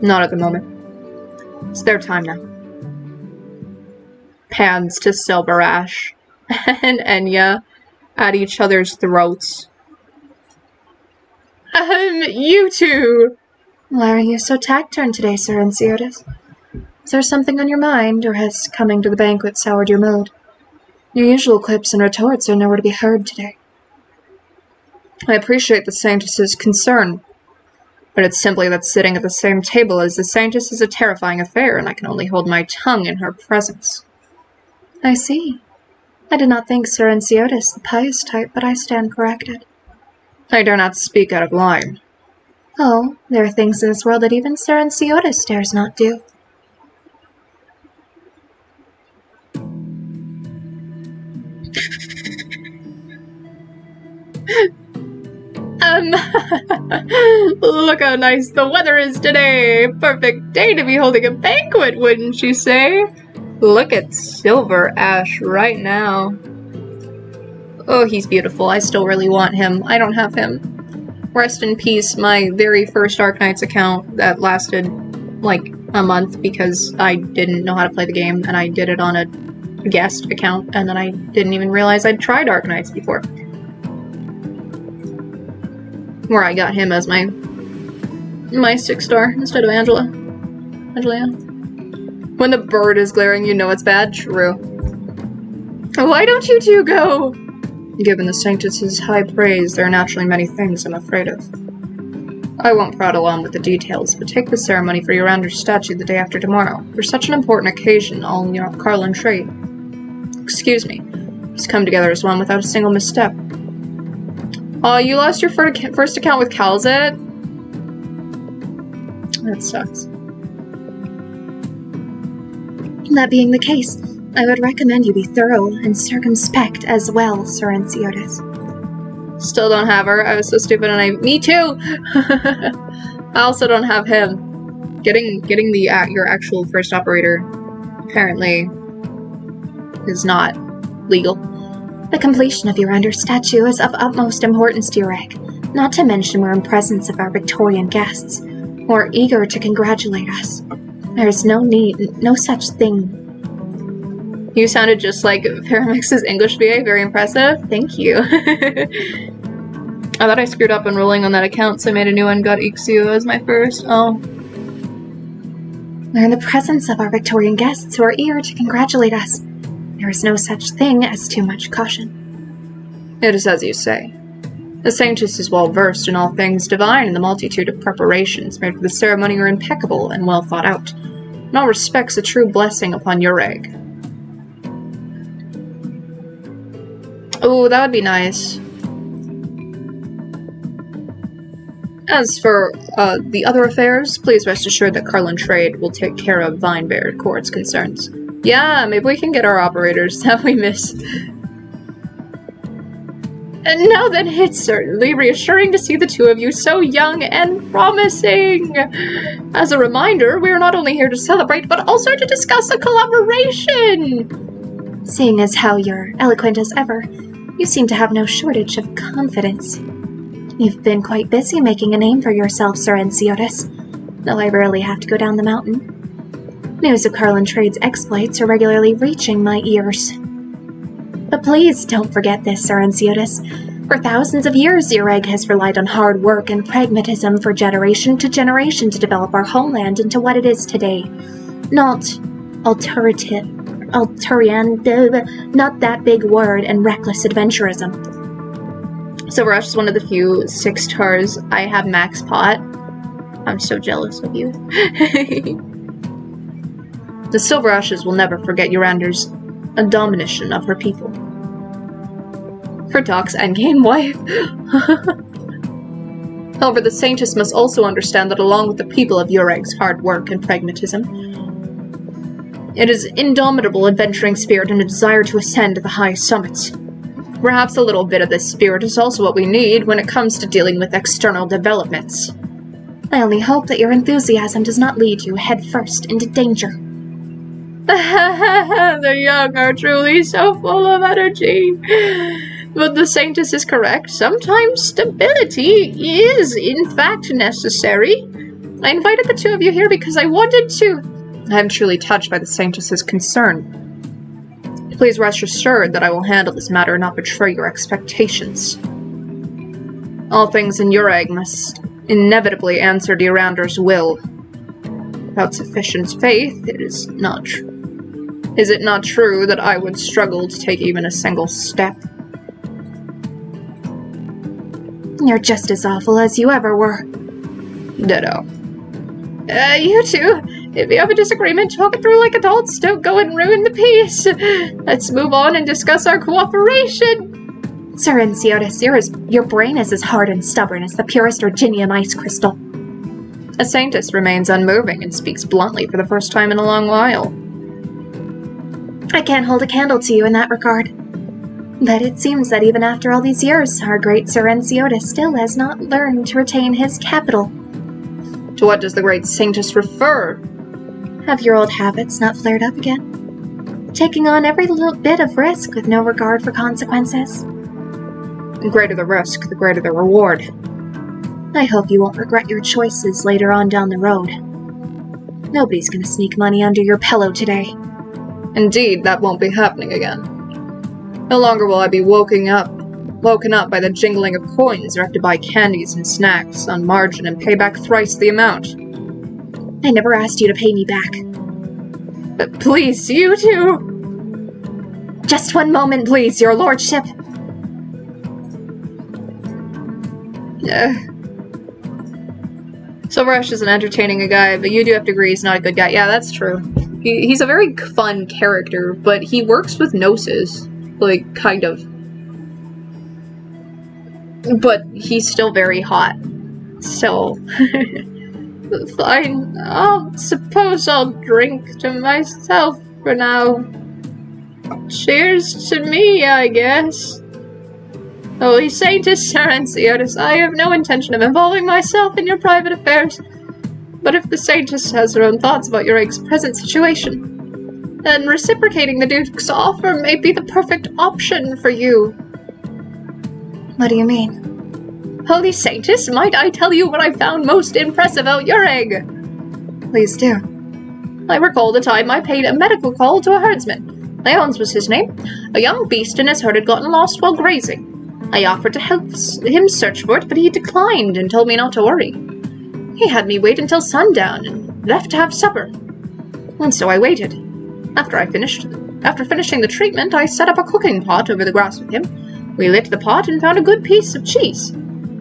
Not at the moment. It's their time now. Pans to Silver Ash and Enya at each other's throats. You two!
Why are you so taciturn today, Sir Enciotis? Is there something on your mind, or has coming to the banquet soured your mood? Your usual quips and retorts are nowhere to be heard today.
I appreciate the Saintess's concern, but it's simply that sitting at the same table as the Saintess is a terrifying affair, and I can only hold my tongue in her presence.
I see. I did not think Sir Enciotis the pious type, but I stand corrected.
I dare not speak out of line.
Oh, there are things in this world that even Sir Enciotis dares not do.
Look how nice the weather is today. Perfect day to be holding a banquet, wouldn't you say? Look at Silver Ash right now. Oh, he's beautiful. I still really want him. I don't have him. Rest in peace, my very first Arknights account that lasted like a month because I didn't know how to play the game and I did it on a guest account and then I didn't even realize I'd tried Arknights before. Where I got him as my 6-star instead of Angela. When the bird is glaring, you know it's bad? True. Why don't you two go? Given the Saintess's high praise, there are naturally many things I'm afraid of. I won't prattle on with the details, but take the ceremony for your Under statue the day after tomorrow. For such an important occasion, all Corlin Trade. Excuse me. Has come together as one without a single misstep. You lost your first account with Calzet? That sucks.
That being the case, I would recommend you be thorough and circumspect as well, Sir Enciotis.
Still don't have her. I was so stupid and me too! I also don't have him. Getting your actual first operator apparently is not legal.
The completion of your under statue is of utmost importance to your egg. Not to mention we're in presence of our Victorian guests, who are eager to congratulate us. There is no such thing.
You sounded just like Paramix's English VA, very impressive. Thank you. I thought I screwed up enrolling on that account, so I made a new one, got Ixu as my first. Oh.
We're in the presence of our Victorian guests who are eager to congratulate us. There is no such thing as too much caution.
It is as you say. The Saintess is well versed in all things divine, and the multitude of preparations made for the ceremony are impeccable and well thought out. In all respects, a true blessing upon your egg. Oh, that would be nice. As for the other affairs, please rest assured that Carlin Trade will take care of Vinebeard Court's concerns. Yeah, maybe we can get our operators that we miss. And now then, it's certainly reassuring to see the two of you so young and promising. As a reminder, we are not only here to celebrate, but also to discuss a collaboration.
Seeing as how you're eloquent as ever, you seem to have no shortage of confidence. You've been quite busy making a name for yourself, Sir Enciotis, though I rarely have to go down the mountain. News of Carlin Trade's exploits are regularly reaching my ears. But please don't forget this, Sir Enciotis. For thousands of years, your egg has relied on hard work and pragmatism for generation to generation to develop our homeland into what it is today. Not not that big word, and reckless adventurism.
Silberhernze is one of the few 6 stars I have max pot. I'm so jealous of you. The Silberhernze will never forget Yorander's domination of her people. For Doc's endgame wife. However, the Saintess must also understand that along with the people of Ureg's hard work and pragmatism, it is indomitable adventuring spirit and a desire to ascend to the highest summits. Perhaps a little bit of this spirit is also what we need when it comes to dealing with external developments.
I only hope that your enthusiasm does not lead you headfirst into danger.
The young are truly so full of energy. But the Saintess is correct. Sometimes stability is, in fact, necessary. I invited the two of you here because I wanted to. I am truly touched by the Saintess's concern. Please rest assured that I will handle this matter and not betray your expectations. All things in your egg must inevitably answer to Yorander's will. Without sufficient faith, is it not true that I would struggle to take even a single step?
You're just as awful as you ever were.
Ditto. You two, if you have a disagreement, talk it through like adults. Don't go and ruin the peace. Let's move on and discuss our cooperation.
Sir Enciotis, your brain is as hard and stubborn as the purest Virginian ice crystal.
A Saintess remains unmoving and speaks bluntly for the first time in a long while.
I can't hold a candle to you in that regard. But it seems that even after all these years, our great Sir Enciotis still has not learned to retain his capital.
To what does the great Saintess refer?
Have your old habits not flared up again? Taking on every little bit of risk with no regard for consequences?
The greater the risk, the greater the reward.
I hope you won't regret your choices later on down the road. Nobody's gonna sneak money under your pillow today.
Indeed, that won't be happening again. No longer will I be woken up by the jingling of coins or have to buy candies and snacks on margin and pay back thrice the amount.
I never asked you to pay me back.
But please, you two!
Just one moment, please, your lordship.
Silberhernze isn't entertaining a guy, but you do have to agree he's not a good guy. Yeah, that's true. He's a very fun character, but he works with gnosis. Like, kind of. But he's still very hot. So... Fine. Suppose I'll drink to myself for now. Cheers to me, I guess. Holy Saintess Sarenciotis, I have no intention of involving myself in your private affairs. But if the Saintess has her own thoughts about your egg's present situation, then reciprocating the Duke's offer may be the perfect option for you.
What do you mean?
Holy Saintess, might I tell you what I found most impressive about your egg?
Please do.
I recall the time I paid a medical call to a herdsman. Leon's was his name. A young beast in his herd had gotten lost while grazing. I offered to help him search for it, but he declined and told me not to worry. He had me wait until sundown and left to have supper. And so I waited. After finishing the treatment, I set up a cooking pot over the grass with him. We lit the pot and found a good piece of cheese.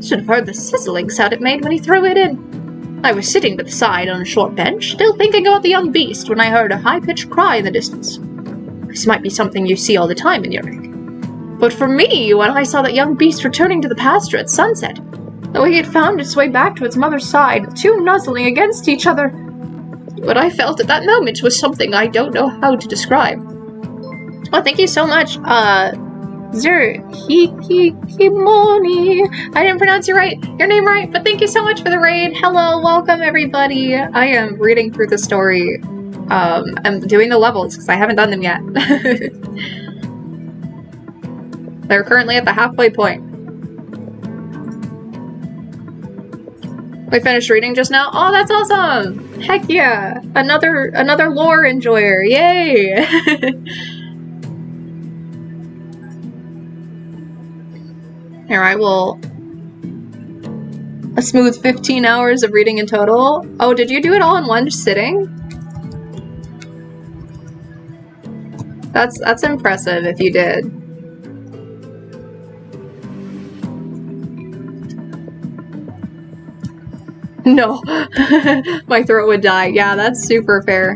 Should have heard the sizzling sound it made when he threw it in. I was sitting by the side on a short bench, still thinking about the young beast, when I heard a high-pitched cry in the distance. This might be something you see all the time in your egg. But for me, when I saw that young beast returning to the pasture at sunset, the way it found its way back to its mother's side, the two nuzzling against each other, what I felt at that moment was something I don't know how to describe. Oh, thank you so much, Hikimoni. I didn't pronounce your name right, but thank you so much for the raid. Hello, welcome everybody. I am reading through the story. I'm doing the levels because I haven't done them yet. They're currently at the halfway point. We finished reading just now. Oh, that's awesome! Heck yeah! Another lore enjoyer. Yay! Here, I will... A smooth 15 hours of reading in total. Oh, did you do it all in one sitting? That's impressive if you did. No. My throat would die. Yeah, that's super fair.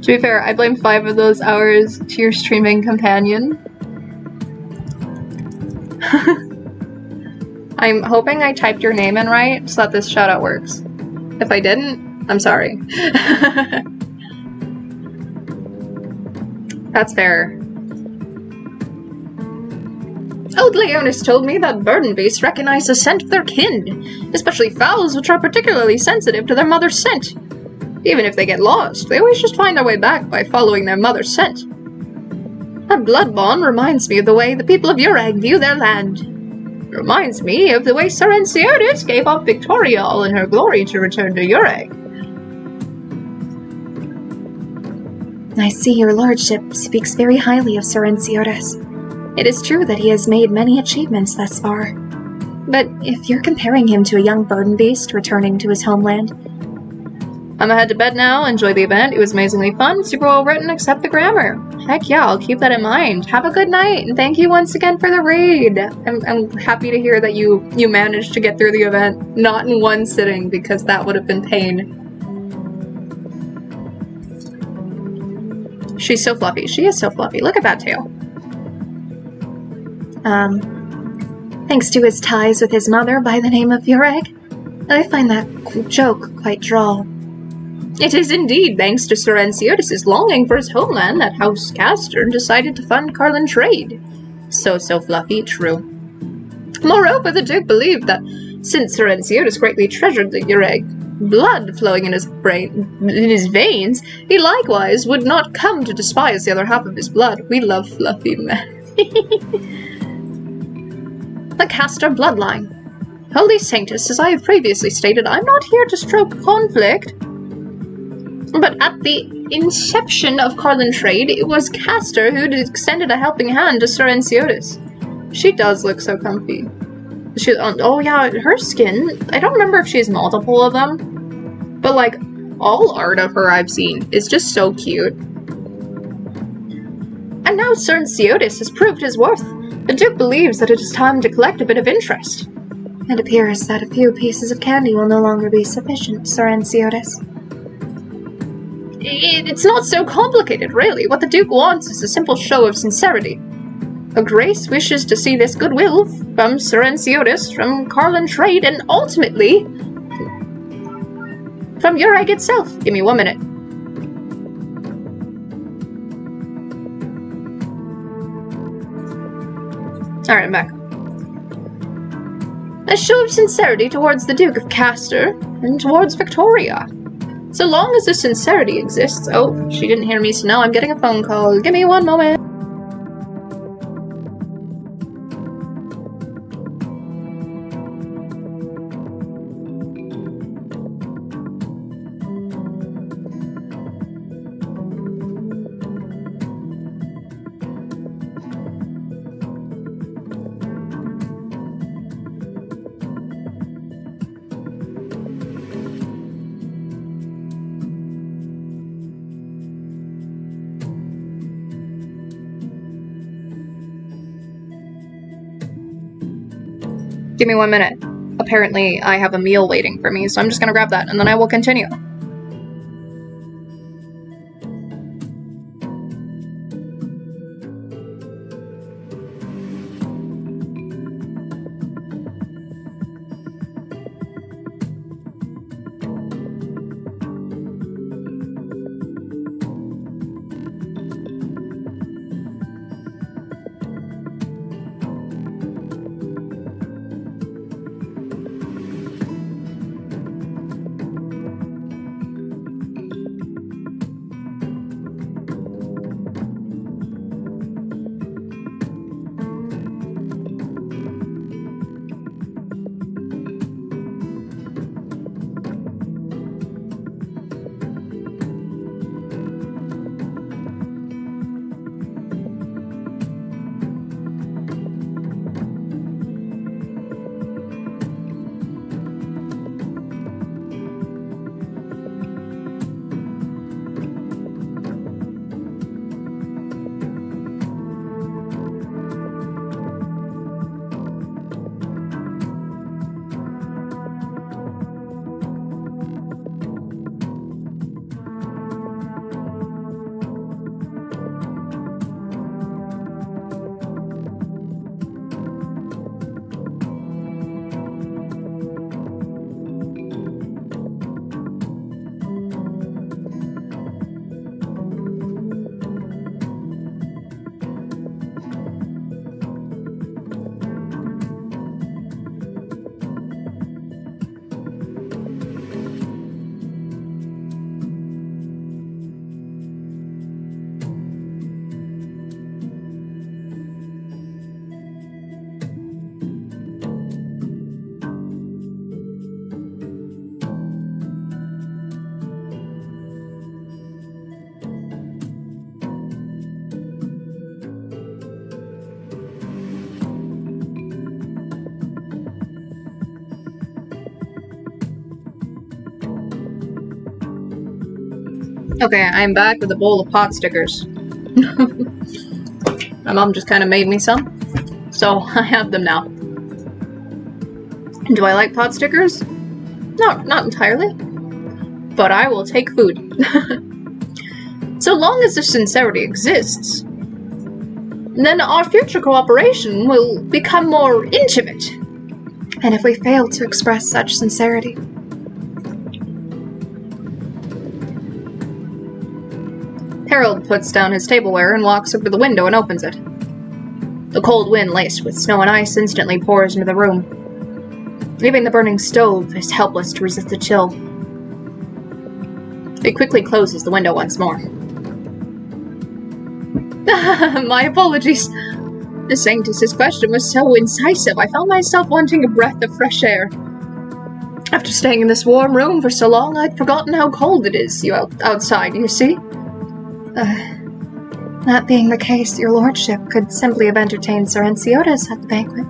To be fair, I blame 5 of those hours to your streaming companion. I'm hoping I typed your name in right so that this shoutout works. If I didn't, I'm sorry. That's fair. Old Leonis told me that burden beasts recognize the scent of their kin, especially fowls which are particularly sensitive to their mother's scent. Even if they get lost, they always just find their way back by following their mother's scent. That blood bond reminds me of the way the people of Urag view their land. It reminds me of the way Sarenciotis gave up Victoria all in her glory to return to Urag.
I see your lordship speaks very highly of Sarenciotis. It is true that he has made many achievements thus far. But if you're comparing him to a young burden beast returning to his homeland...
I'm head to bed now. Enjoy the event. It was amazingly fun. Super well written, except the grammar. Heck yeah, I'll keep that in mind. Have a good night, and thank you once again for the raid. I'm happy to hear that you managed to get through the event, not in one sitting, because that would have been pain. She's so fluffy. She is so fluffy. Look at that tail.
Thanks to his ties with his mother by the name of Urag, I find that joke quite droll.
It is indeed thanks to Sarenciotis' longing for his homeland that House Castor decided to fund Carlin trade. So fluffy, true. Moreover, the Duke believed that since Sarenciotis greatly treasured the Urag blood flowing in his veins, he likewise would not come to despise the other half of his blood. We love fluffy men. The Castor bloodline. Holy Saintess, as I have previously stated, I'm not here to stroke conflict. But at the inception of Carlin trade, it was Castor who extended a helping hand to Sarenciotis. She does look so comfy. Oh yeah, her skin, I don't remember if she has multiple of them, but like, all art of her I've seen is just so cute. And now Sarenciotis has proved his worth. The Duke believes that it is time to collect a bit of interest.
It appears that a few pieces of candy will no longer be sufficient, Sarenciotis.
It's not so complicated, really. What the Duke wants is a simple show of sincerity. Her Grace wishes to see this goodwill from Sarenciotis, from Carlin trade, and ultimately from Urag itself. Give me 1 minute.
Alright, I'm back. A show of sincerity towards the Duke of Castor and towards Victoria. So long as the sincerity exists. Oh, she didn't hear me, so now I'm getting a phone call. Give me one moment. Give me 1 minute. Apparently, I have a meal waiting for me, so I'm just gonna grab that, and then I will continue. Okay, I'm back with a bowl of pot stickers. My mom just kind of made me some, so I have them now. Do I like pot stickers? No, not entirely. But I will take food. So long as the sincerity exists, then our future cooperation will become more intimate. And if we fail to express such sincerity?
Harold puts down his tableware and walks over to the window and opens it. The cold wind laced with snow and ice instantly pours into the room, leaving the burning stove as helpless to resist the chill. He quickly closes the window once more. My apologies. The Sanctus's question was so incisive, I found myself wanting a breath of fresh air. After staying in this warm room for so long, I'd forgotten how cold it is outside, you see?
That being the case, your lordship could simply have entertained Sir Enciotis at the banquet.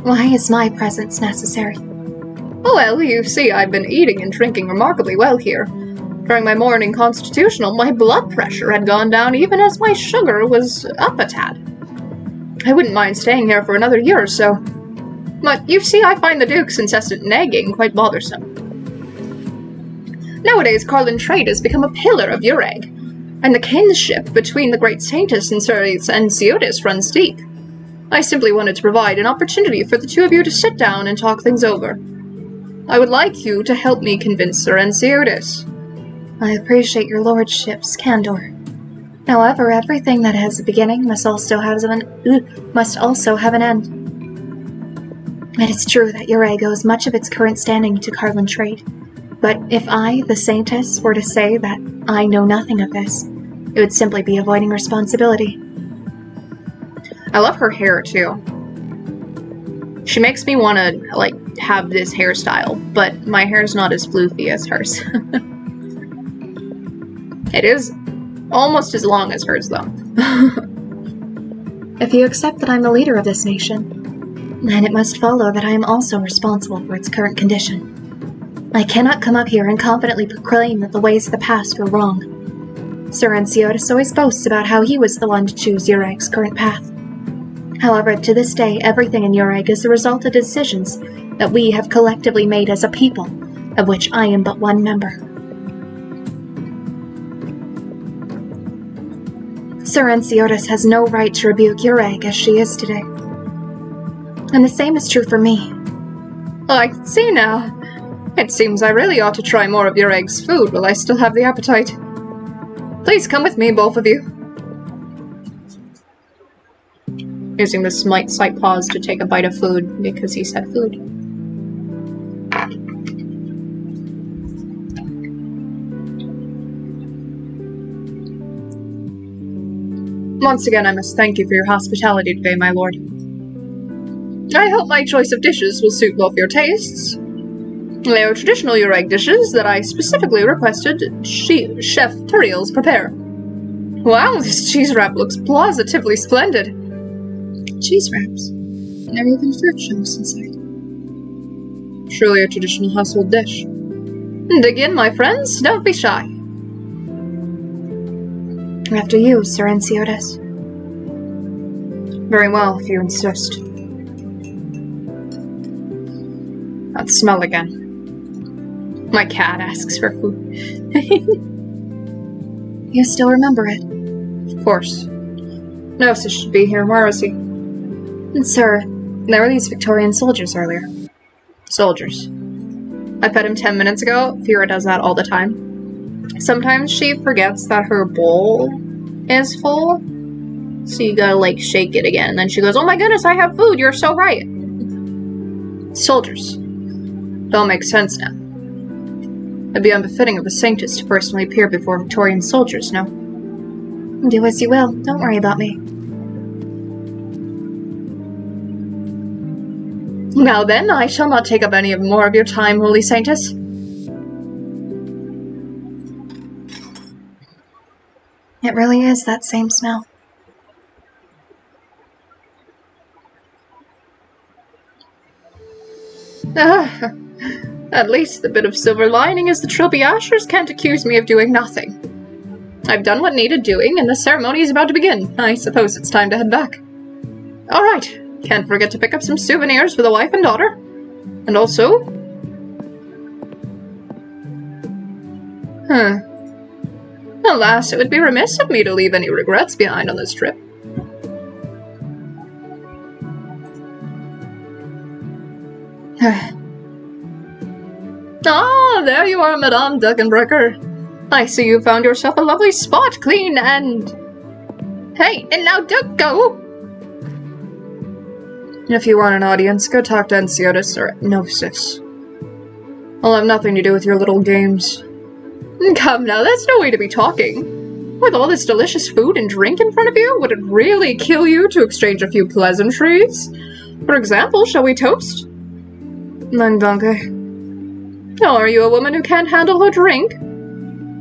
Why is my presence necessary?
Oh well, you see, I've been eating and drinking remarkably well here. During my morning constitutional, my blood pressure had gone down even as my sugar was up a tad. I wouldn't mind staying here for another year or so. But you see, I find the Duke's incessant nagging quite bothersome. Nowadays, Carlin trade has become a pillar of Ureg, and the kinship between the great Sanctus and Sir Enciotis runs deep. I simply wanted to provide an opportunity for the two of you to sit down and talk things over. I would like you to help me convince Sir Enciotis.
I appreciate your lordship's candor. However, everything that has a beginning must also have an end. It is true that Ure owes much of its current standing to Carlin trade, but if I, the Saintess, were to say that I know nothing of this, it would simply be avoiding responsibility.
I love her hair, too. She makes me want to, like, have this hairstyle, but my hair's not as floofy as hers. It is almost as long as hers, though.
If you accept that I'm the leader of this nation, then it must follow that I am also responsible for its current condition. I cannot come up here and confidently proclaim that the ways of the past were wrong. Sir Enciotis always boasts about how he was the one to choose Ureg's current path. However, to this day, everything in Ureg is the result of decisions that we have collectively made as a people, of which I am but one member. Sir Enciotis has no right to rebuke Ureg as she is today. And the same is true for me.
I can see now. It seems I really ought to try more of Ureg's food while I still have the appetite. Please come with me, both of you. Using this slight pause to take a bite of food because he said food. Once again, I must thank you for your hospitality today, my lord. I hope my choice of dishes will suit both your tastes. They are traditional Ureg dishes that I specifically requested Chef Turiel's prepare. Wow, this cheese wrap looks positively splendid.
Cheese wraps. There are even fruit chunks inside.
Truly a traditional household dish. Dig in, my friends. Don't be shy.
After you, Sir Enciotis.
Very well, if you insist. That smell again. My cat asks for food.
You still remember it?
Of course. Gnosis should be here. Where is he?
Sir, there were these Victorian soldiers earlier.
Soldiers. I fed him 10 minutes ago. Fira does that all the time. Sometimes she forgets that her bowl is full. So you gotta, like, shake it again. And then she goes, oh my goodness, I have food. You're so right. Soldiers. It all makes sense now. It'd be unbefitting of a saintess to personally appear before Victorian soldiers, no?
Do as you will. Don't worry about me.
Now then, I shall not take up any more of your time, holy saintess.
It really is that same smell.
At least the bit of silver lining is the Trilby Ashers can't accuse me of doing nothing. I've done what needed doing, and the ceremony is about to begin. I suppose it's time to head back. Alright, can't forget to pick up some souvenirs for the wife and daughter. And also... Alas, it would be remiss of me to leave any regrets behind on this trip. Ah, there you are, Madame Duckenbrecker. I see you found yourself a lovely spot, clean and... Hey, and now don't go! If you want an audience, go talk to Enciotis or Gnosis. I'll have nothing to do with your little games. Come now, that's no way to be talking. With all this delicious food and drink in front of you, would it really kill you to exchange a few pleasantries? For example, shall we toast? Then danke. Oh, are you a woman who can't handle a drink?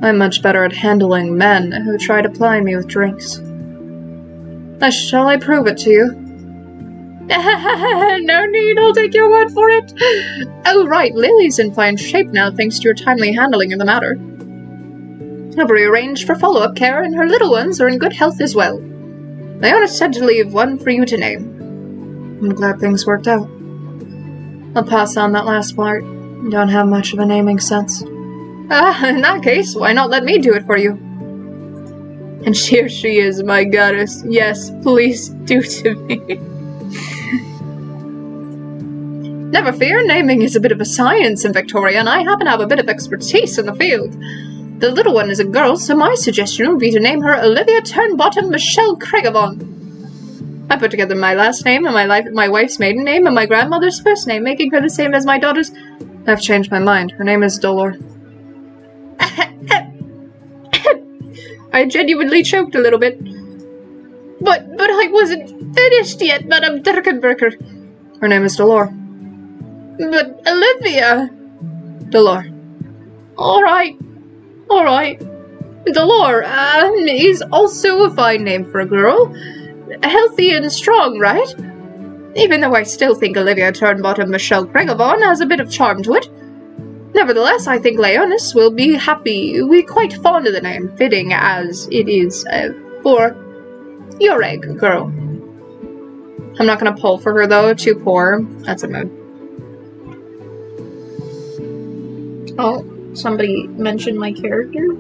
I'm much better at handling men who try to ply me with drinks. Shall I prove it to you? No need, I'll take your word for it. Oh, right, Lily's in fine shape now thanks to your timely handling of the matter. I've rearranged for follow-up care, and her little ones are in good health as well. Leona said to leave one for you to name. I'm glad things worked out. I'll pass on that last part. Don't have much of a naming sense. In that case, why not let me do it for you? And here she is, my goddess. Yes, please do to me. Never fear, naming is a bit of a science in Victoria, and I happen to have a bit of expertise in the field. The little one is a girl, so my suggestion would be to name her Olivia Turnbottom Michelle Craigavon. I put together my last name and my wife's maiden name and my grandmother's first name, making her the same as my daughter's. I've changed my mind. Her name is Dolor. I genuinely choked a little bit. But I wasn't finished yet, Madame Dirkenberger. Her name is Dolor. But Olivia... Dolor. Alright. Dolor, is also a fine name for a girl. Healthy and strong, right? Even though I still think Olivia Turnbottom Michelle Craigavon has a bit of charm to it. Nevertheless, I think Leonis will be happy. We're quite fond of the name, fitting as it is for your egg, girl. I'm not gonna pull for her, though. Too poor. That's a mood. Oh, somebody mentioned my character?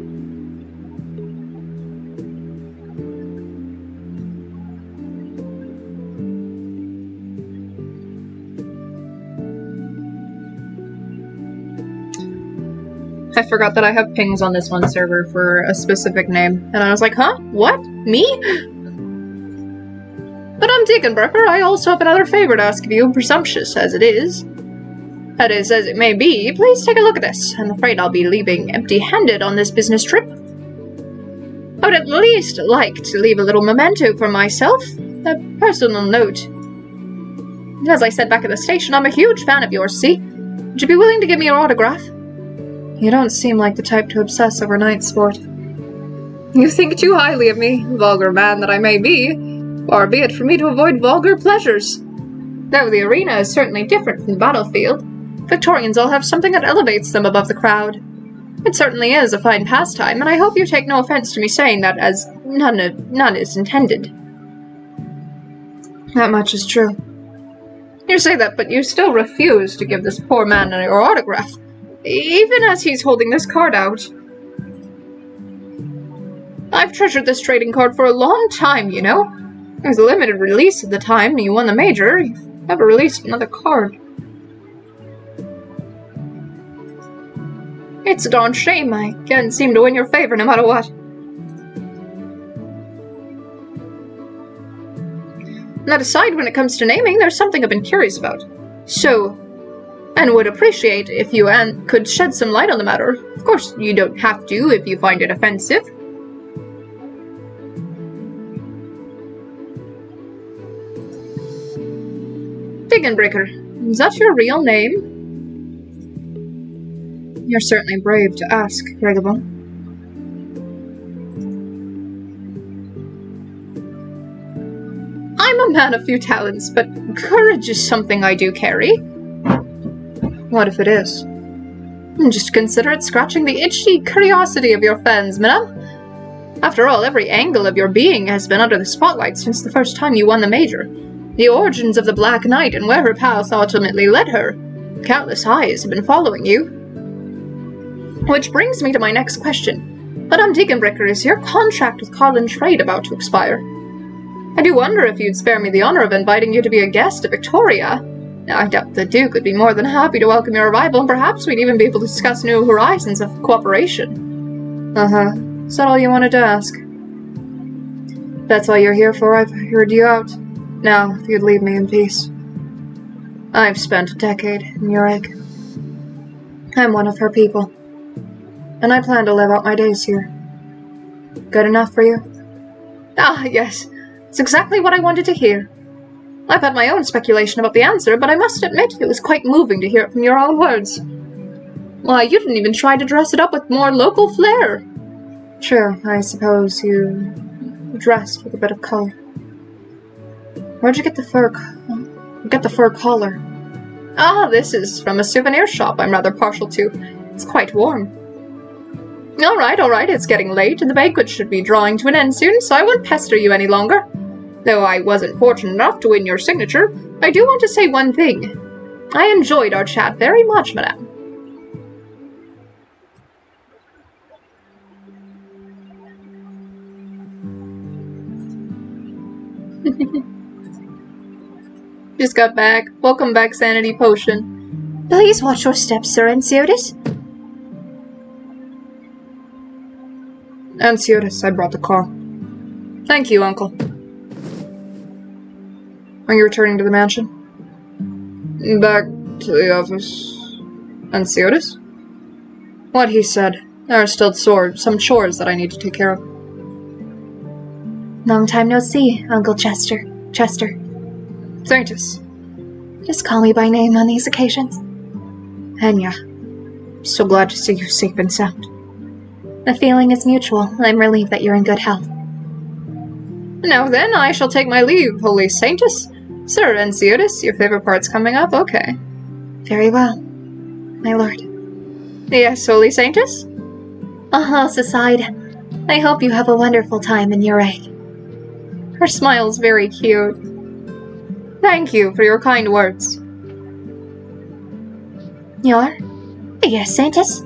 I forgot that I have pings on this one server for a specific name. And I was like, huh? What? Me? But I'm Deaconbreaker. I also have another favor to ask of you, presumptuous as it is. That is, as it may be, please take a look at this. I'm afraid I'll be leaving empty-handed on this business trip. I would at least like to leave a little memento for myself. A personal note. As I said back at the station, I'm a huge fan of yours, see? Would you be willing to give me your autograph? You don't seem like the type to obsess over night sport. You think too highly of me, vulgar man that I may be. Far be it for me to avoid vulgar pleasures. Though the arena is certainly different from the battlefield, Victorians all have something that elevates them above the crowd. It certainly is a fine pastime, and I hope you take no offense to me saying that, as none is intended. That much is true. You say that, but you still refuse to give this poor man your autograph, even as he's holding this card out. I've treasured this trading card for a long time, you know. It was a limited release at the time you won the major. You've never released another card. It's a darn shame. I can't seem to win your favor no matter what. That aside, when it comes to naming, there's something I've been curious about. And would appreciate if you could shed some light on the matter. Of course, you don't have to if you find it offensive. Deaconbreaker, is that your real name? You're certainly brave to ask, Craigavon. I'm a man of few talents, but courage is something I do carry. What if it is? Just consider it scratching the itchy curiosity of your fans, madame. After all, every angle of your being has been under the spotlight since the first time you won the major. The origins of the Black Knight and where her path ultimately led her. Countless eyes have been following you. Which brings me to my next question. Madame Deaconbreaker, is your contract with Carlin Trade about to expire? I do wonder if you'd spare me the honor of inviting you to be a guest at Victoria. Now, I doubt the Duke would be more than happy to welcome your arrival, and perhaps we'd even be able to discuss new horizons of cooperation. Is that all you wanted to ask? That's all you're here for. I've heard you out. Now, if you'd leave me in peace. I've spent a decade in your egg. I'm one of her people. And I plan to live out my days here. Good enough for you? Ah, yes. It's exactly what I wanted to hear. I've had my own speculation about the answer, but I must admit it was quite moving to hear it from your own words. Why, you didn't even try to dress it up with more local flair. True, I suppose you dressed with a bit of color. Where'd you get the fur collar? Ah, this is from a souvenir shop I'm rather partial to. It's quite warm. Alright, it's getting late, and the banquet should be drawing to an end soon, so I won't pester you any longer. Though I wasn't fortunate enough to win your signature, I do want to say one thing. I enjoyed our chat very much, madame. Just got back. Welcome back, Sanity Potion.
Please watch your steps, Sir Ensiotis.
Ansiotis, I brought the car. Thank you, Uncle. Are you returning to the mansion? Back to the office. Ansiotis? What he said. There are still some chores that I need to take care of.
Long time no see, Uncle Chester.
Sanctus.
Just call me by name on these occasions.
Enya. So glad to see you safe and sound.
The feeling is mutual. I'm relieved that you're in good health.
Now then, I shall take my leave, Holy Sanctus. Sir Ansiotis, your favorite part's coming up? Okay.
Very well, my lord.
Yes, Holy Sanctus?
All else aside, I hope you have a wonderful time in your egg.
Her smile's very cute. Thank you for your kind words.
Your? Yes, Sanctus?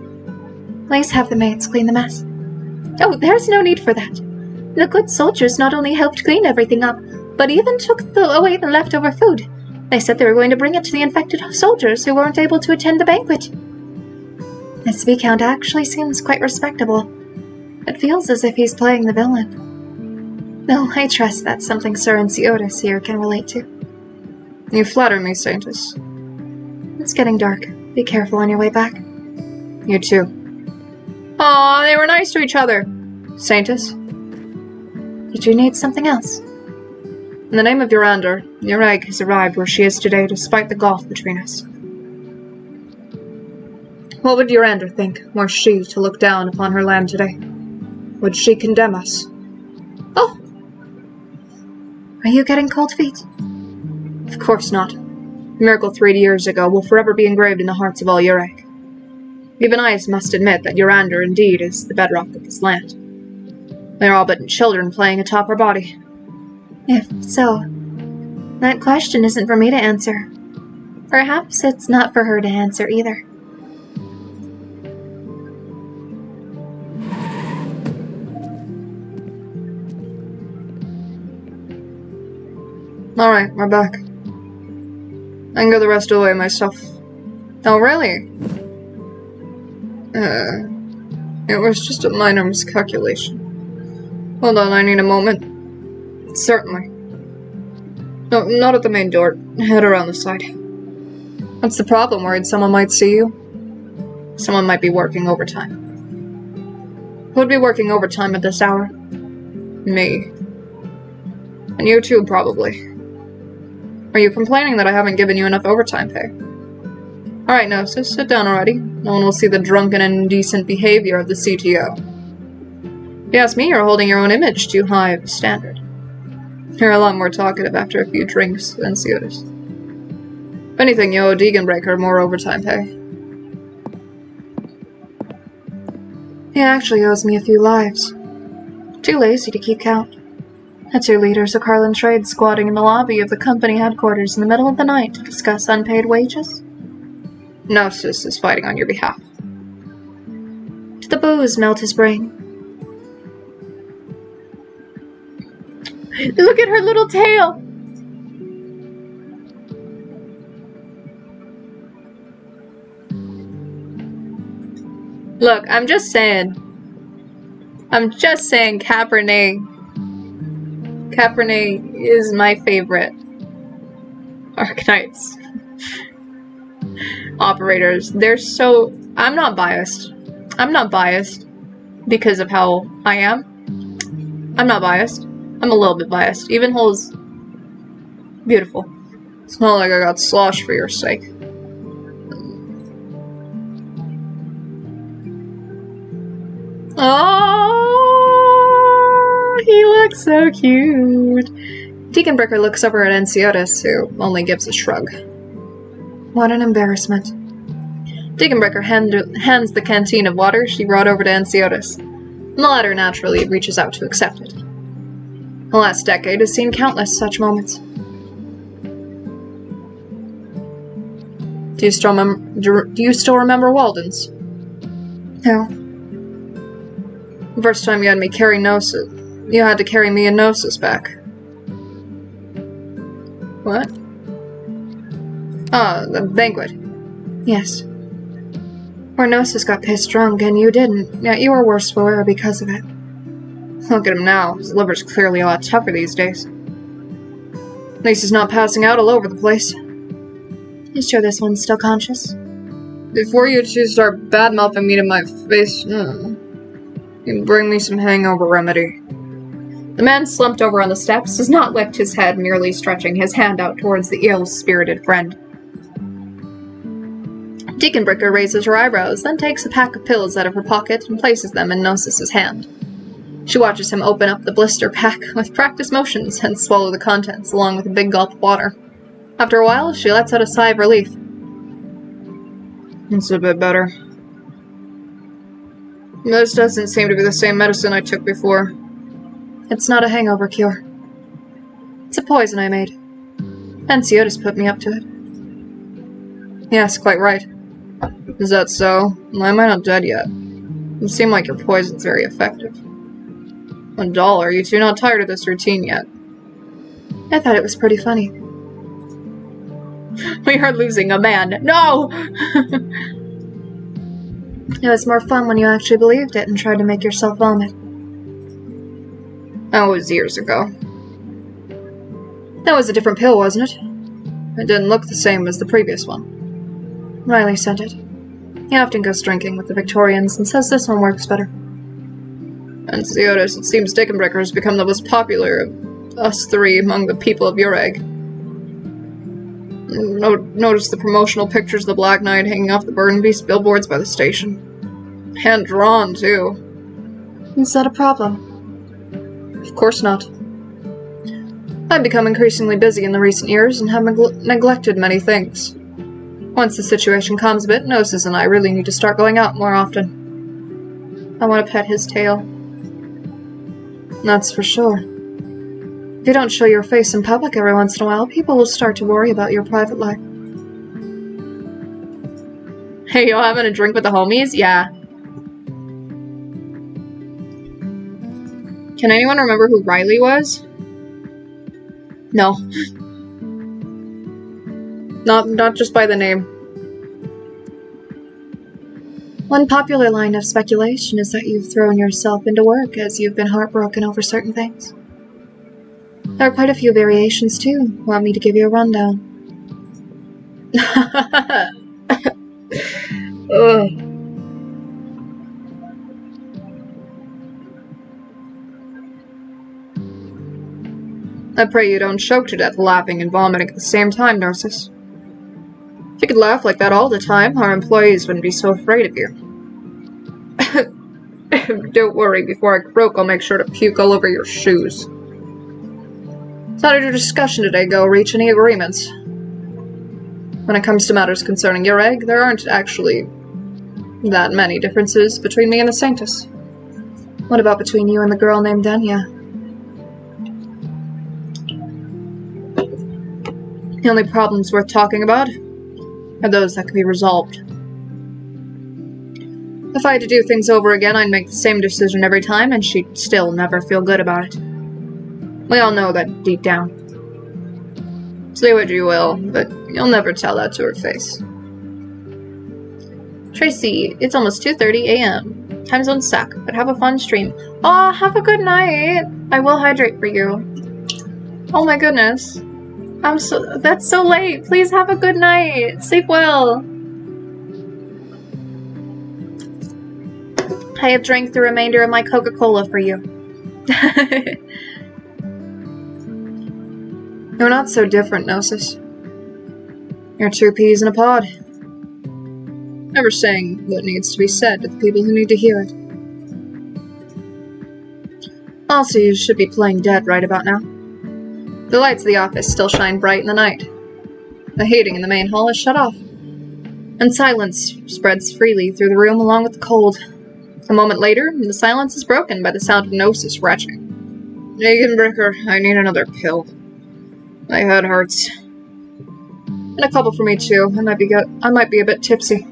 Please have the maids clean the mess. Oh, there's no need for that. The good soldiers not only helped clean everything up, but even took away the leftover food. They said they were going to bring it to the infected soldiers who weren't able to attend the banquet. This Viscount actually seems quite respectable. It feels as if he's playing the villain. Though I trust that's something Sir Ansiotis here can relate to.
You flatter me, Sanctus.
It's getting dark. Be careful on your way back.
You too. Aw, they were nice to each other. Sanctus?
Did you need something else?
In the name of Urander, your egg has arrived where she is today despite the gulf between us. What would Urander think were she to look down upon her land today? Would she condemn us?
Oh! Are you getting cold feet?
Of course not. The miracle 3 years ago will forever be engraved in the hearts of all Ureg. Even I must admit that Urander indeed is the bedrock of this land. We are all but children playing atop our body.
If so, that question isn't for me to answer. Perhaps it's not for her to answer either.
Alright, we're back. I can go the rest of the way myself. Oh, really? It was just a minor miscalculation. Hold on, I need a moment. Certainly. No, not at the main door. Head around the side. What's the problem? Worried someone might see you? Someone might be working overtime. Who would be working overtime at this hour? Me. And you too, probably. Are you complaining that I haven't given you enough overtime pay? Alright, no, so sit down already. No one will see the drunken and indecent behavior of the CTO. If you ask me, you're holding your own image too high of a standard. You're a lot more talkative after a few drinks than Siotis. If anything, you owe Degenbreaker more overtime pay.
He actually owes me a few lives. Too lazy to keep count. The two leaders of Carlin Trade squatting in the lobby of the company headquarters in the middle of the night to discuss unpaid wages.
Gnosis is fighting on your behalf.
Did the booze melt his brain?
Look at her little tail! Look, I'm just saying, Cabernet is my favorite Arknights operators. They're so... I'm not biased because of how I am. I'm not biased. I'm a little bit biased. Evenhol's beautiful. It's not like I got sloshed for your sake. Oh, he looks so cute. Degenbreaker looks over at Ansiotis, who only gives a shrug.
What an embarrassment.
Degenbreaker hands the canteen of water she brought over to Ansiotis. The latter naturally reaches out to accept it. The last decade has seen countless such moments. Do you still remember Walden's?
No.
The first time you had me carry Gnosis, you had to carry me and Gnosis back. What? Ah, the banquet.
Yes. Where Gnosis got pissed drunk and you didn't, yet you were worse for wear because of it.
Look at him now. His liver's clearly a lot tougher these days. At least he's not passing out all over the place.
You sure this one's still conscious?
Before you two start bad-mouthing me to my face, you can bring me some hangover remedy.
The man slumped over on the steps, does not lift his head, merely stretching his hand out towards the ill-spirited friend. Deaconbricker raises her eyebrows, then takes a pack of pills out of her pocket and places them in Gnosis's hand. She watches him open up the blister pack with practiced motions and swallow the contents, along with a big gulp of water. After a while, she lets out a sigh of relief.
It's a bit better. This doesn't seem to be the same medicine I took before.
It's not a hangover cure. It's a poison I made. Anciotis put me up to it.
Yes, quite right. Is that so? Why am I not dead yet? You seem like your poison's very effective. $1, are you two not tired of this routine yet?
I thought it was pretty funny.
We are losing a man. No!
It was more fun when you actually believed it and tried to make yourself vomit.
That was years ago.
That was a different pill, wasn't it?
It didn't look the same as the previous one.
Riley sent it. He often goes drinking with the Victorians and says this one works better.
And Theodis, it seems Deaconbricker has become the most popular of us three among the people of Ureg. Notice the promotional pictures of the Black Knight hanging off the Burden Beast billboards by the station. Hand-drawn, too.
Is that a problem?
Of course not.
I've become increasingly busy in the recent years and have neglected many things. Once the situation calms a bit, Gnosis and I really need to start going out more often. I want to pet his tail. That's for sure. If you don't show your face in public every once in a while, people will start to worry about your private life.
Hey, y'all having a drink with the homies? Yeah. Can anyone remember who Riley was? No. Not just by the name.
One popular line of speculation is that you've thrown yourself into work as you've been heartbroken over certain things. There are quite a few variations, too. Want me to give you a rundown?
Ugh. I pray you don't choke to death laughing and vomiting at the same time, Narcissus. If you could laugh like that all the time, our employees wouldn't be so afraid of you. Don't worry, before I croak, I'll make sure to puke all over your shoes. So how did your discussion today go? Reach any agreements? When it comes to matters concerning your egg, there aren't actually that many differences between me and the Sanctus.
What about between you and the girl named Danya?
The only problems worth talking about are those that can be resolved. If I had to do things over again, I'd make the same decision every time, and she'd still never feel good about it. We all know that deep down. Say what you will, but you'll never tell that to her face.
Tracy, it's almost 2:30 a.m. Time zone suck, but have a fun stream. Aw, have a good night. I will hydrate for you. Oh my goodness. That's so late. Please have a good night. Sleep well. I have drank the remainder of my Coca-Cola for you.
You're not so different, Gnosis. You're two peas in a pod. Never saying what needs to be said to the people who need to hear it. Also, you should be playing dead right about now. The lights of the office still shine bright in the night. The heating in the main hall is shut off, and silence spreads freely through the room along with the cold. A moment later, the silence is broken by the sound of Gnosis retching. Deaconbricker, I need another pill. My head hurts. And a couple for me too. I might be a bit tipsy.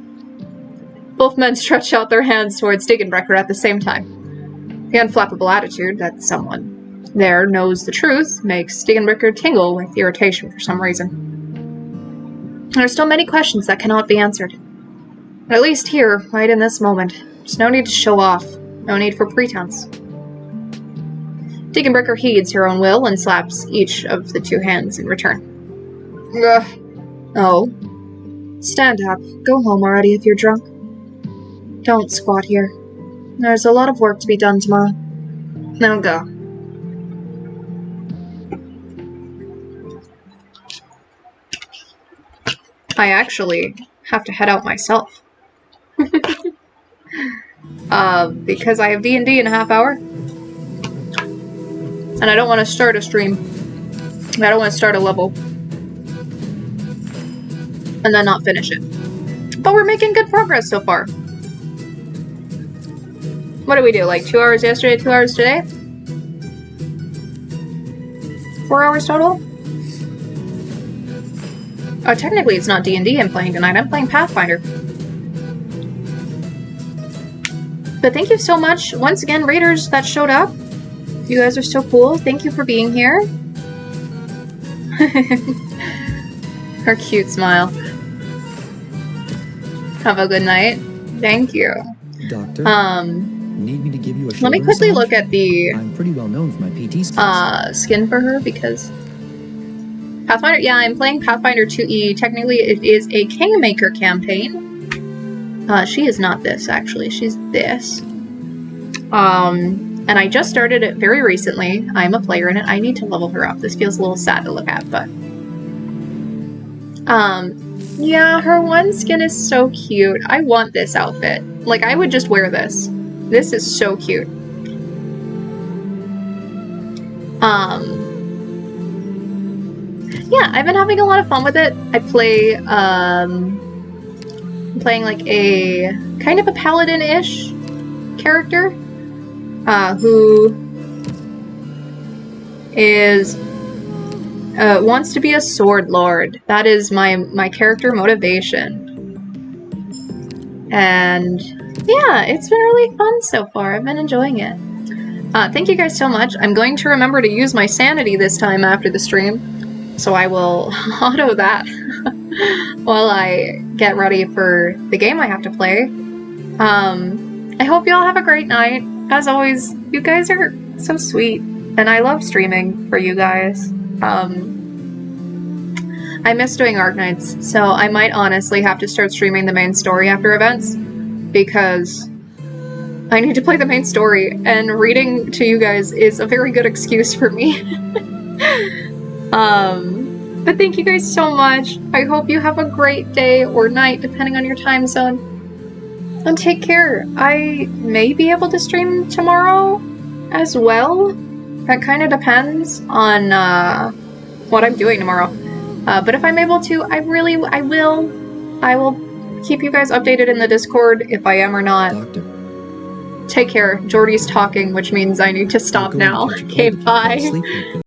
Both men stretch out their hands towards Deaconbricker at the same time. The unflappable attitude that someone there knows the truth makes Deaconbricker tingle with irritation for some reason. There are still many questions that cannot be answered. But at least here, right in this moment, there's no need to show off, no need for pretense.
Deacon Bricker heeds her own will and slaps each of the 2 hands in return. Ugh. Oh. Stand up. Go home already if you're drunk. Don't squat here. There's a lot of work to be done tomorrow. Now go. I actually have to head out myself. Because I have D&D in a half hour. And I don't want to start a stream. I don't want to start a level. And then not finish it. But we're making good progress so far. What did we do? Like 2 hours yesterday, 2 hours today? 4 hours total? Oh, technically it's not D&D I'm playing tonight. I'm playing Pathfinder. But thank you so much, once again, raiders that showed up. You guys are so cool. Thank you for being here. Her cute smile. Have a good night. Thank you.
Doctor, need me to give you a
let me quickly
massage?
look at the
I'm pretty well known for my PT skills.
skin for her because Pathfinder, yeah, I'm playing Pathfinder 2E. Technically it is a Kingmaker campaign. She is not this actually, she's this. And I just started it very recently. I'm a player in it. I need to level her up. This feels a little sad to look at, but yeah, her one skin is so cute. I want this outfit. Like, I would just wear this. This is so cute. Yeah, I've been having a lot of fun with it. I play, I'm playing like a kind of a paladin-ish character, who is wants to be a sword lord. That is my character motivation. And yeah, it's been really fun so far. I've been enjoying it. Thank you guys so much. I'm going to remember to use my sanity this time after the stream, so I will auto that while I get ready for the game I have to play. I hope you all have a great night. As always, you guys are so sweet, and I love streaming for you guys. I miss doing Arknights, so I might honestly have to start streaming the main story after events, because I need to play the main story, and reading to you guys is a very good excuse for me. But thank you guys so much. I hope you have a great day or night, depending on your time zone. And take care. I may be able to stream tomorrow as well. That kind of depends on what I'm doing tomorrow. But if I'm able to, I will keep you guys updated in the Discord if I am or not.
Doctor.
Take care. Jordy's talking, which means I need to stop now. Okay, bye.